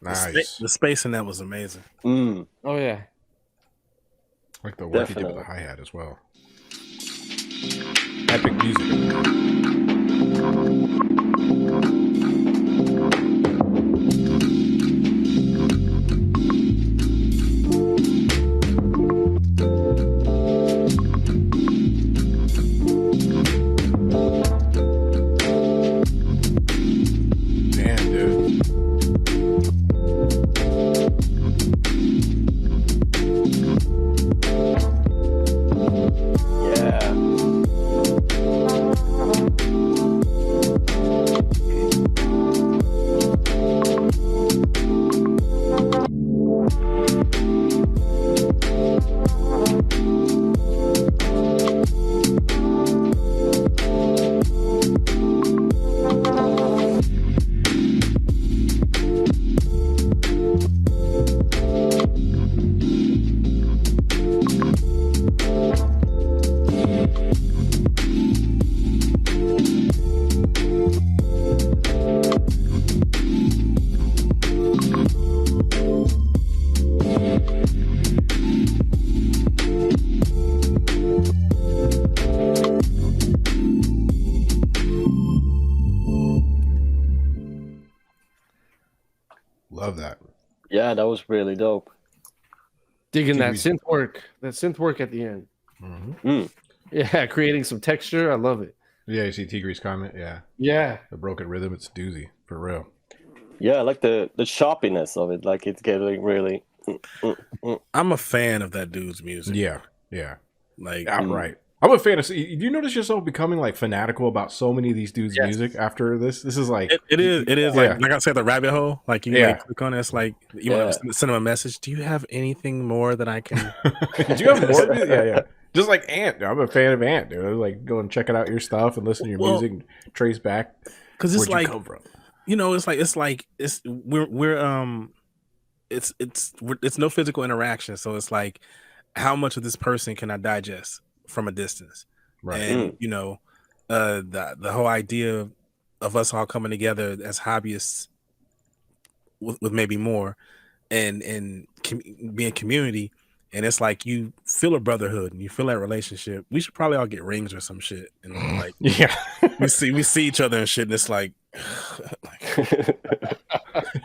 [SPEAKER 1] Nice.
[SPEAKER 2] The space in that was amazing.
[SPEAKER 4] Mm.
[SPEAKER 3] Oh yeah.
[SPEAKER 1] Like the work he did with the
[SPEAKER 4] Definitely.
[SPEAKER 1] hi-hat as well. Epic music. Damn, dude.
[SPEAKER 4] Yeah.
[SPEAKER 1] Love that.
[SPEAKER 4] Yeah, that was really dope.
[SPEAKER 3] Digging that
[SPEAKER 1] TV.
[SPEAKER 3] synth work at the end.
[SPEAKER 1] Mm-hmm.
[SPEAKER 4] Mm.
[SPEAKER 3] Yeah, creating some texture. I love it.
[SPEAKER 1] Yeah, you see Tigre's comment? Yeah.
[SPEAKER 3] Yeah.
[SPEAKER 1] The broken rhythm, it's doozy. For real.
[SPEAKER 4] Yeah, I like the sharpiness of it. Like it's getting really.
[SPEAKER 2] I'm a fan of that dude's music.
[SPEAKER 1] Yeah. Yeah.
[SPEAKER 2] Like
[SPEAKER 1] Outright. I'm a fan of. Do you notice yourself becoming like fanatical about so many of these dudes'
[SPEAKER 3] Yes.
[SPEAKER 1] music after this? This is like
[SPEAKER 2] it is
[SPEAKER 1] Yeah.
[SPEAKER 2] like I said, the rabbit hole. Like you
[SPEAKER 1] Yeah.
[SPEAKER 2] like, click on it, it's like you want to send him a message. Do you have anything more that I can?
[SPEAKER 1] Do you have more? Yeah, yeah. Just like Ant. I'm a fan of Ant, dude. Like go and check out your stuff and listen to your music and trace back.
[SPEAKER 2] Because it's
[SPEAKER 1] Where'd you
[SPEAKER 2] like
[SPEAKER 1] come from?
[SPEAKER 2] it's no physical interaction, so it's like how much of this person can I digest from a distance,
[SPEAKER 1] Right.
[SPEAKER 2] and the whole idea of us all coming together as hobbyists with maybe more and being community, and it's like you feel a brotherhood and you feel that relationship. We should probably all get rings or some shit, and like
[SPEAKER 1] Yeah.
[SPEAKER 2] we see each other and shit, and it's like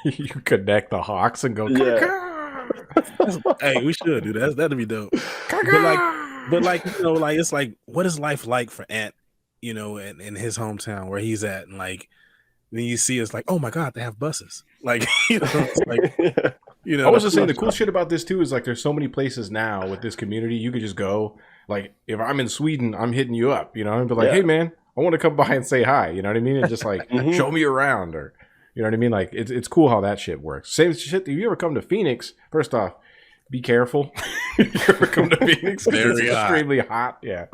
[SPEAKER 1] You connect the hawks and go.
[SPEAKER 4] Yeah.
[SPEAKER 2] hey, we should do that. That'd be dope. But like it's like, what is life like for Ant, in his hometown where he's at, and like then you see it's like, oh my god, they have buses. Like it's like
[SPEAKER 1] I was just saying the cool shit about this too is like there's so many places now with this community you could just go. Like if I'm in Sweden, I'm hitting you up, and be like, hey man, I want to come by and say hi. You know what I mean? And just like show me around, or You know what I mean? Like it's cool how that shit works. Same shit. If you ever come to Phoenix, first off, be careful. If you ever come to Phoenix, it's extremely hot. Yeah.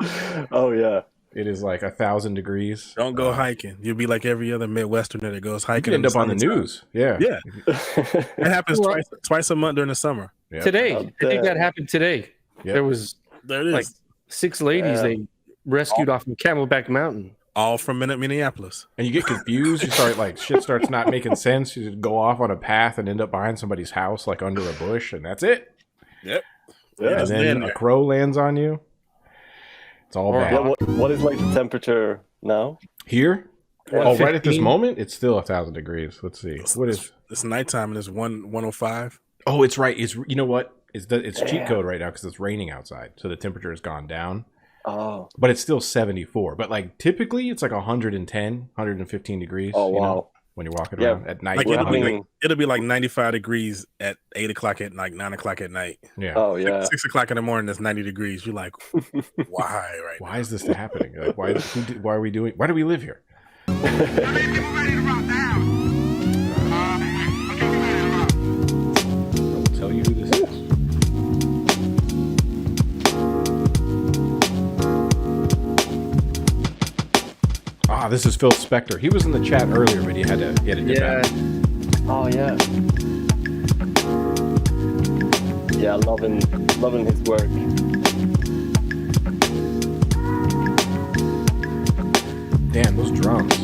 [SPEAKER 4] Oh yeah.
[SPEAKER 1] It is like 1,000 degrees.
[SPEAKER 2] Don't go hiking. You'll be like every other Midwesterner that goes hiking.
[SPEAKER 1] You end up on the news. Yeah.
[SPEAKER 2] Yeah. It happens twice a month during the summer.
[SPEAKER 1] Yep.
[SPEAKER 3] Today, I think that happened today.
[SPEAKER 1] Yep.
[SPEAKER 3] There was like 6 ladies they rescued off of Camelback Mountain.
[SPEAKER 2] All from Minneapolis.
[SPEAKER 1] And you get confused. You start like shit starts not making sense. You just go off on a path and end up behind somebody's house, like under a bush, and that's it.
[SPEAKER 2] Yep.
[SPEAKER 1] And then a crow lands on you. It's all bad.
[SPEAKER 4] Yeah, what is like the temperature now?
[SPEAKER 1] Here?
[SPEAKER 3] Yeah,
[SPEAKER 1] right at this
[SPEAKER 3] 15.
[SPEAKER 1] moment, it's still 1,000 degrees. Let's see. What is?
[SPEAKER 2] It's nighttime and it's 105.
[SPEAKER 1] Oh, it's right. It's you know what? It's cheat code right now because it's raining outside, so the temperature has gone down.
[SPEAKER 4] Oh,
[SPEAKER 1] but it's still 74. But like typically, it's like 110, 115 degrees.
[SPEAKER 4] Oh wow!
[SPEAKER 1] You know, when you're walking around at night,
[SPEAKER 2] like it'll be like 95 degrees at 8 o'clock at like 9 o'clock at night.
[SPEAKER 1] Yeah.
[SPEAKER 4] Oh yeah.
[SPEAKER 2] 6 o'clock in the morning, it's 90 degrees. You're like, why?
[SPEAKER 1] Why is this happening? Like, why are we doing? Why do we live here? I will tell you who this is. This is Phil Spector. He was in the chat earlier, but he had to dip out.
[SPEAKER 4] Oh yeah. Yeah, loving his work.
[SPEAKER 1] Damn, those drums.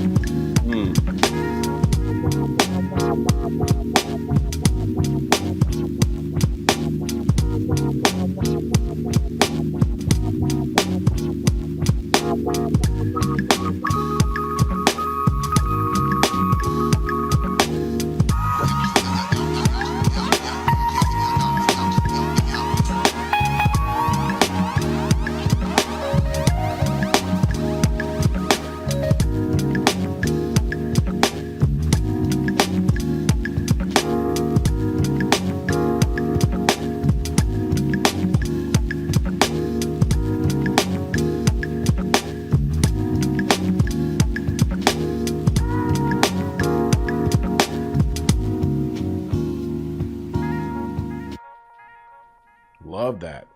[SPEAKER 1] Love that.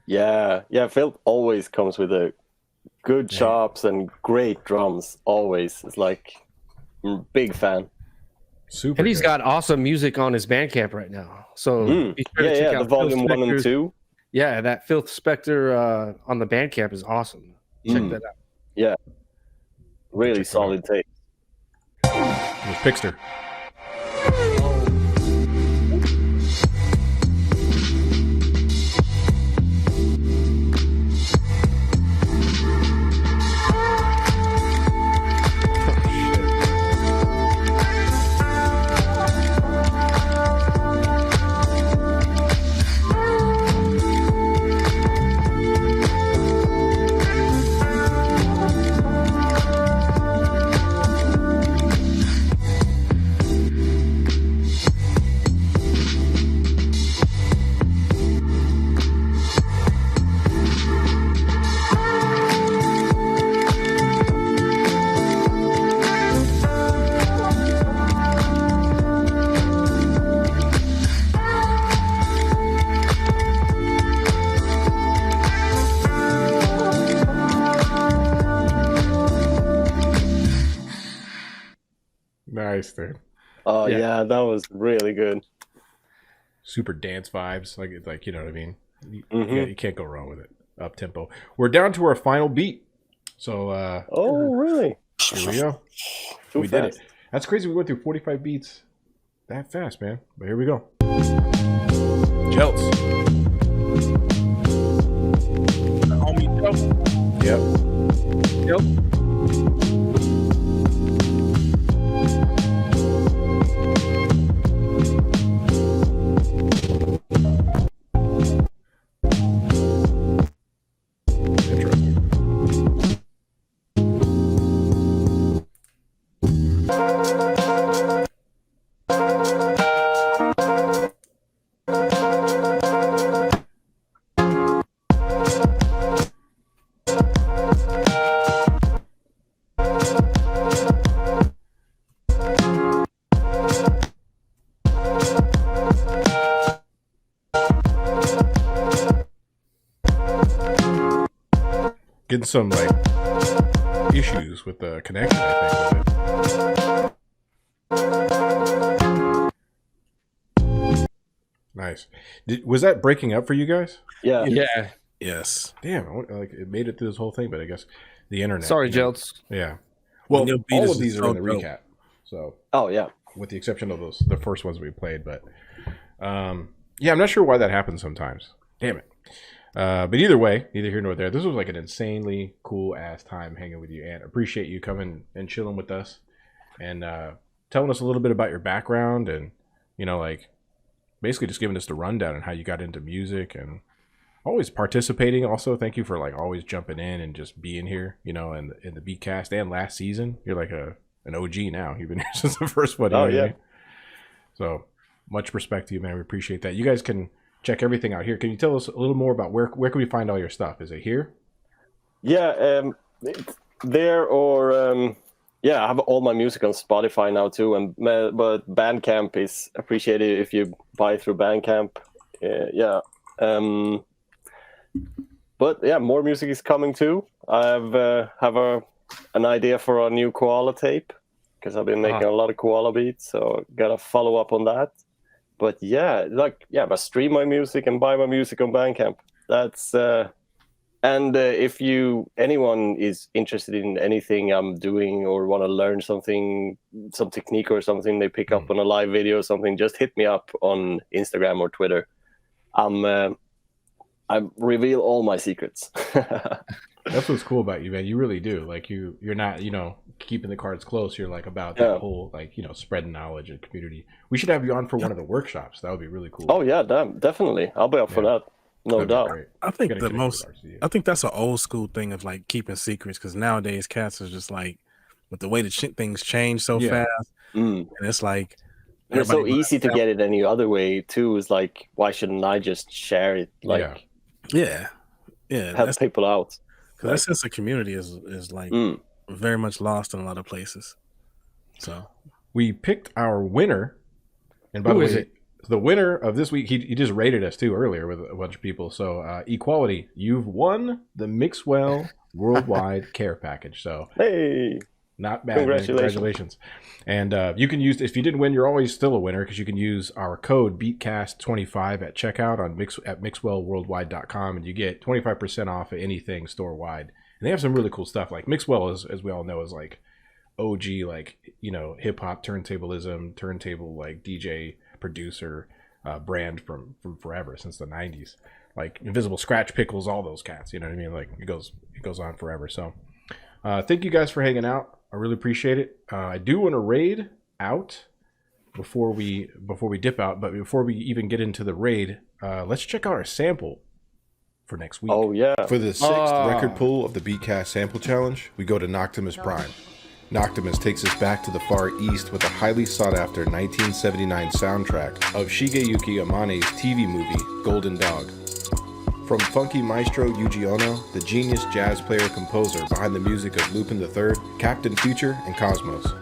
[SPEAKER 4] Yeah. Phil always comes with a good chops and great drums. Always, it's like big fan.
[SPEAKER 1] Super.
[SPEAKER 3] And he's got awesome music on his Bandcamp right now. So be sure to check out
[SPEAKER 4] the volume 1 and 2.
[SPEAKER 3] Yeah, that Phil Spector on the Bandcamp is awesome. Check that out.
[SPEAKER 4] Yeah, really solid tape.
[SPEAKER 1] It was Pixter. Nice, dude.
[SPEAKER 4] Oh yeah, that was really good.
[SPEAKER 1] Super dance vibes, like you know what I mean. You can't go wrong with it. Up tempo. We're down to our final beat. So.
[SPEAKER 4] Oh really?
[SPEAKER 1] Here we go. We did it. That's crazy. We went through 45 beats that fast, man. But here we go. Jelts.
[SPEAKER 2] Homie Joe.
[SPEAKER 1] Yep. getting some like issues with the connection, I think. Nice. Was that breaking up for you guys?
[SPEAKER 4] Yeah.
[SPEAKER 3] Yeah.
[SPEAKER 2] Yes.
[SPEAKER 1] Damn, like it made it through this whole thing, but I guess the internet.
[SPEAKER 3] Sorry, Jelts.
[SPEAKER 1] Yeah. Well,
[SPEAKER 2] Neil
[SPEAKER 1] all
[SPEAKER 2] Beaters
[SPEAKER 1] of these
[SPEAKER 2] is
[SPEAKER 1] are in
[SPEAKER 2] so
[SPEAKER 1] the
[SPEAKER 2] dope.
[SPEAKER 1] recap. So.
[SPEAKER 4] Oh yeah.
[SPEAKER 1] With the exception of the first ones we played, but yeah, I'm not sure why that happens sometimes. Damn it. But either way, neither here nor there. This was like an insanely cool ass time hanging with you, and appreciate you coming and chilling with us and telling us a little bit about your background and, you know, like basically just giving us the rundown on how you got into music and always participating. Also, thank you for like always jumping in and just being here, you know, in the Beatcast and last season. You're like an OG now. You've been here since the first one.
[SPEAKER 4] Oh yeah.
[SPEAKER 1] So much respect to you, man. We appreciate that. You guys can check everything out here. Can you tell us a little more about where can we find all your stuff? Is it here?
[SPEAKER 4] Yeah, there or yeah, I have all my music on Spotify now too, and but Bandcamp is appreciated if you buy through Bandcamp. Yeah, but yeah, more music is coming too. I have an idea for a new koala tape because I've been making a lot of koala beats, so gotta follow up on that. But yeah, but stream my music and buy my music on Bandcamp. That's and if anyone is interested in anything I'm doing or want to learn something, some technique or something they pick up on a live video or something, just hit me up on Instagram or Twitter. I reveal all my secrets.
[SPEAKER 1] That's what's cool about you, man. You really do. Like you're not, you know, keeping the cards close. You're like about that whole, like, you know, spreading knowledge and community. We should have you on for one of the workshops. That would be really cool.
[SPEAKER 4] Oh yeah, definitely. I'll be up for that. No doubt.
[SPEAKER 2] I think I think that's an old school thing of like keeping secrets, because nowadays cats are just like, with the way that things change so fast, and it's like,
[SPEAKER 4] and it's so easy to get it any other way too. Is like, why shouldn't I just share it? Like,
[SPEAKER 2] yeah,
[SPEAKER 4] help people out.
[SPEAKER 2] Because that sense of community is like very much lost in a lot of places. So
[SPEAKER 1] we picked our winner, and by the way, the winner of this week, he just rated us too earlier with a bunch of people. So Equality, you've won the Mixwell Worldwide Care Package. So
[SPEAKER 4] hey,
[SPEAKER 1] not bad. Congratulations. And you can use, if you didn't win, you're always still a winner, because you can use our code Beatcast25 at checkout at mixwellworldwide.com, and you get 25% off of anything store wide. And they have some really cool stuff. Like Mixwell is, as we all know, is like OG, like, you know, hip hop turntablism, turntable like DJ producer brand from forever, since the 90s. Like Invisible Scratch Pickles, all those cats. You know what I mean? Like it goes on forever. So thank you guys for hanging out. I really appreciate it. I do want to raid out before we dip out, but before we even get into the raid, let's check out our sample for next week.
[SPEAKER 4] Oh yeah.
[SPEAKER 5] For the 6th record pull of the Beatcast Sample Challenge, we go to Noctimus Prime. Noctimus takes us back to the Far East with a highly sought-after 1979 soundtrack of Shigeyuki Amane's TV movie, Golden Dog. From funky maestro Yuji Ono, the genius jazz player-composer behind the music of Lupin III, Captain Future, and Cosmos.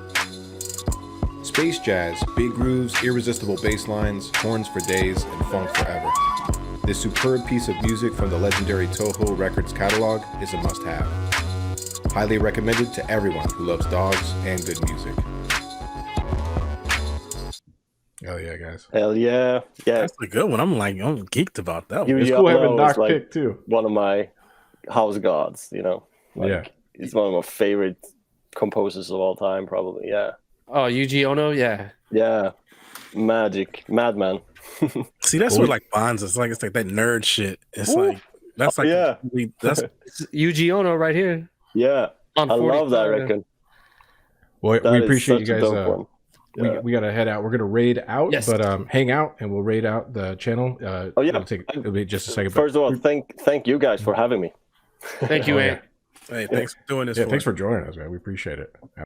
[SPEAKER 5] Space jazz, big grooves, irresistible bass lines, horns for days, and funk forever. This superb piece of music from the legendary Toho Records catalog is a must-have. Highly recommended to everyone who loves dogs and good music.
[SPEAKER 1] Oh yeah, guys.
[SPEAKER 4] Hell yeah. Yeah.
[SPEAKER 2] That's a good one. I'm geeked about that one.
[SPEAKER 1] It's cool having Doc pick too.
[SPEAKER 4] One of my house gods, you know. Like, he's one of my favorite composers of all time, probably. Yeah.
[SPEAKER 3] Oh, Yuji Ono, yeah.
[SPEAKER 4] Yeah. Madman.
[SPEAKER 2] See, that's what like bonds us. It's like that nerd shit. It's like that's like that's
[SPEAKER 3] Yuji Ono right here.
[SPEAKER 4] Yeah. I love that record.
[SPEAKER 1] Well, we appreciate you guys. We got to head out. We're going to raid out, but hang out and we'll raid out the channel. It'll be just a second.
[SPEAKER 4] First of all, thank you guys for having me.
[SPEAKER 3] Thank you, Ant.
[SPEAKER 2] Hey, thanks for doing this.
[SPEAKER 1] Thanks for joining us, man. We appreciate it.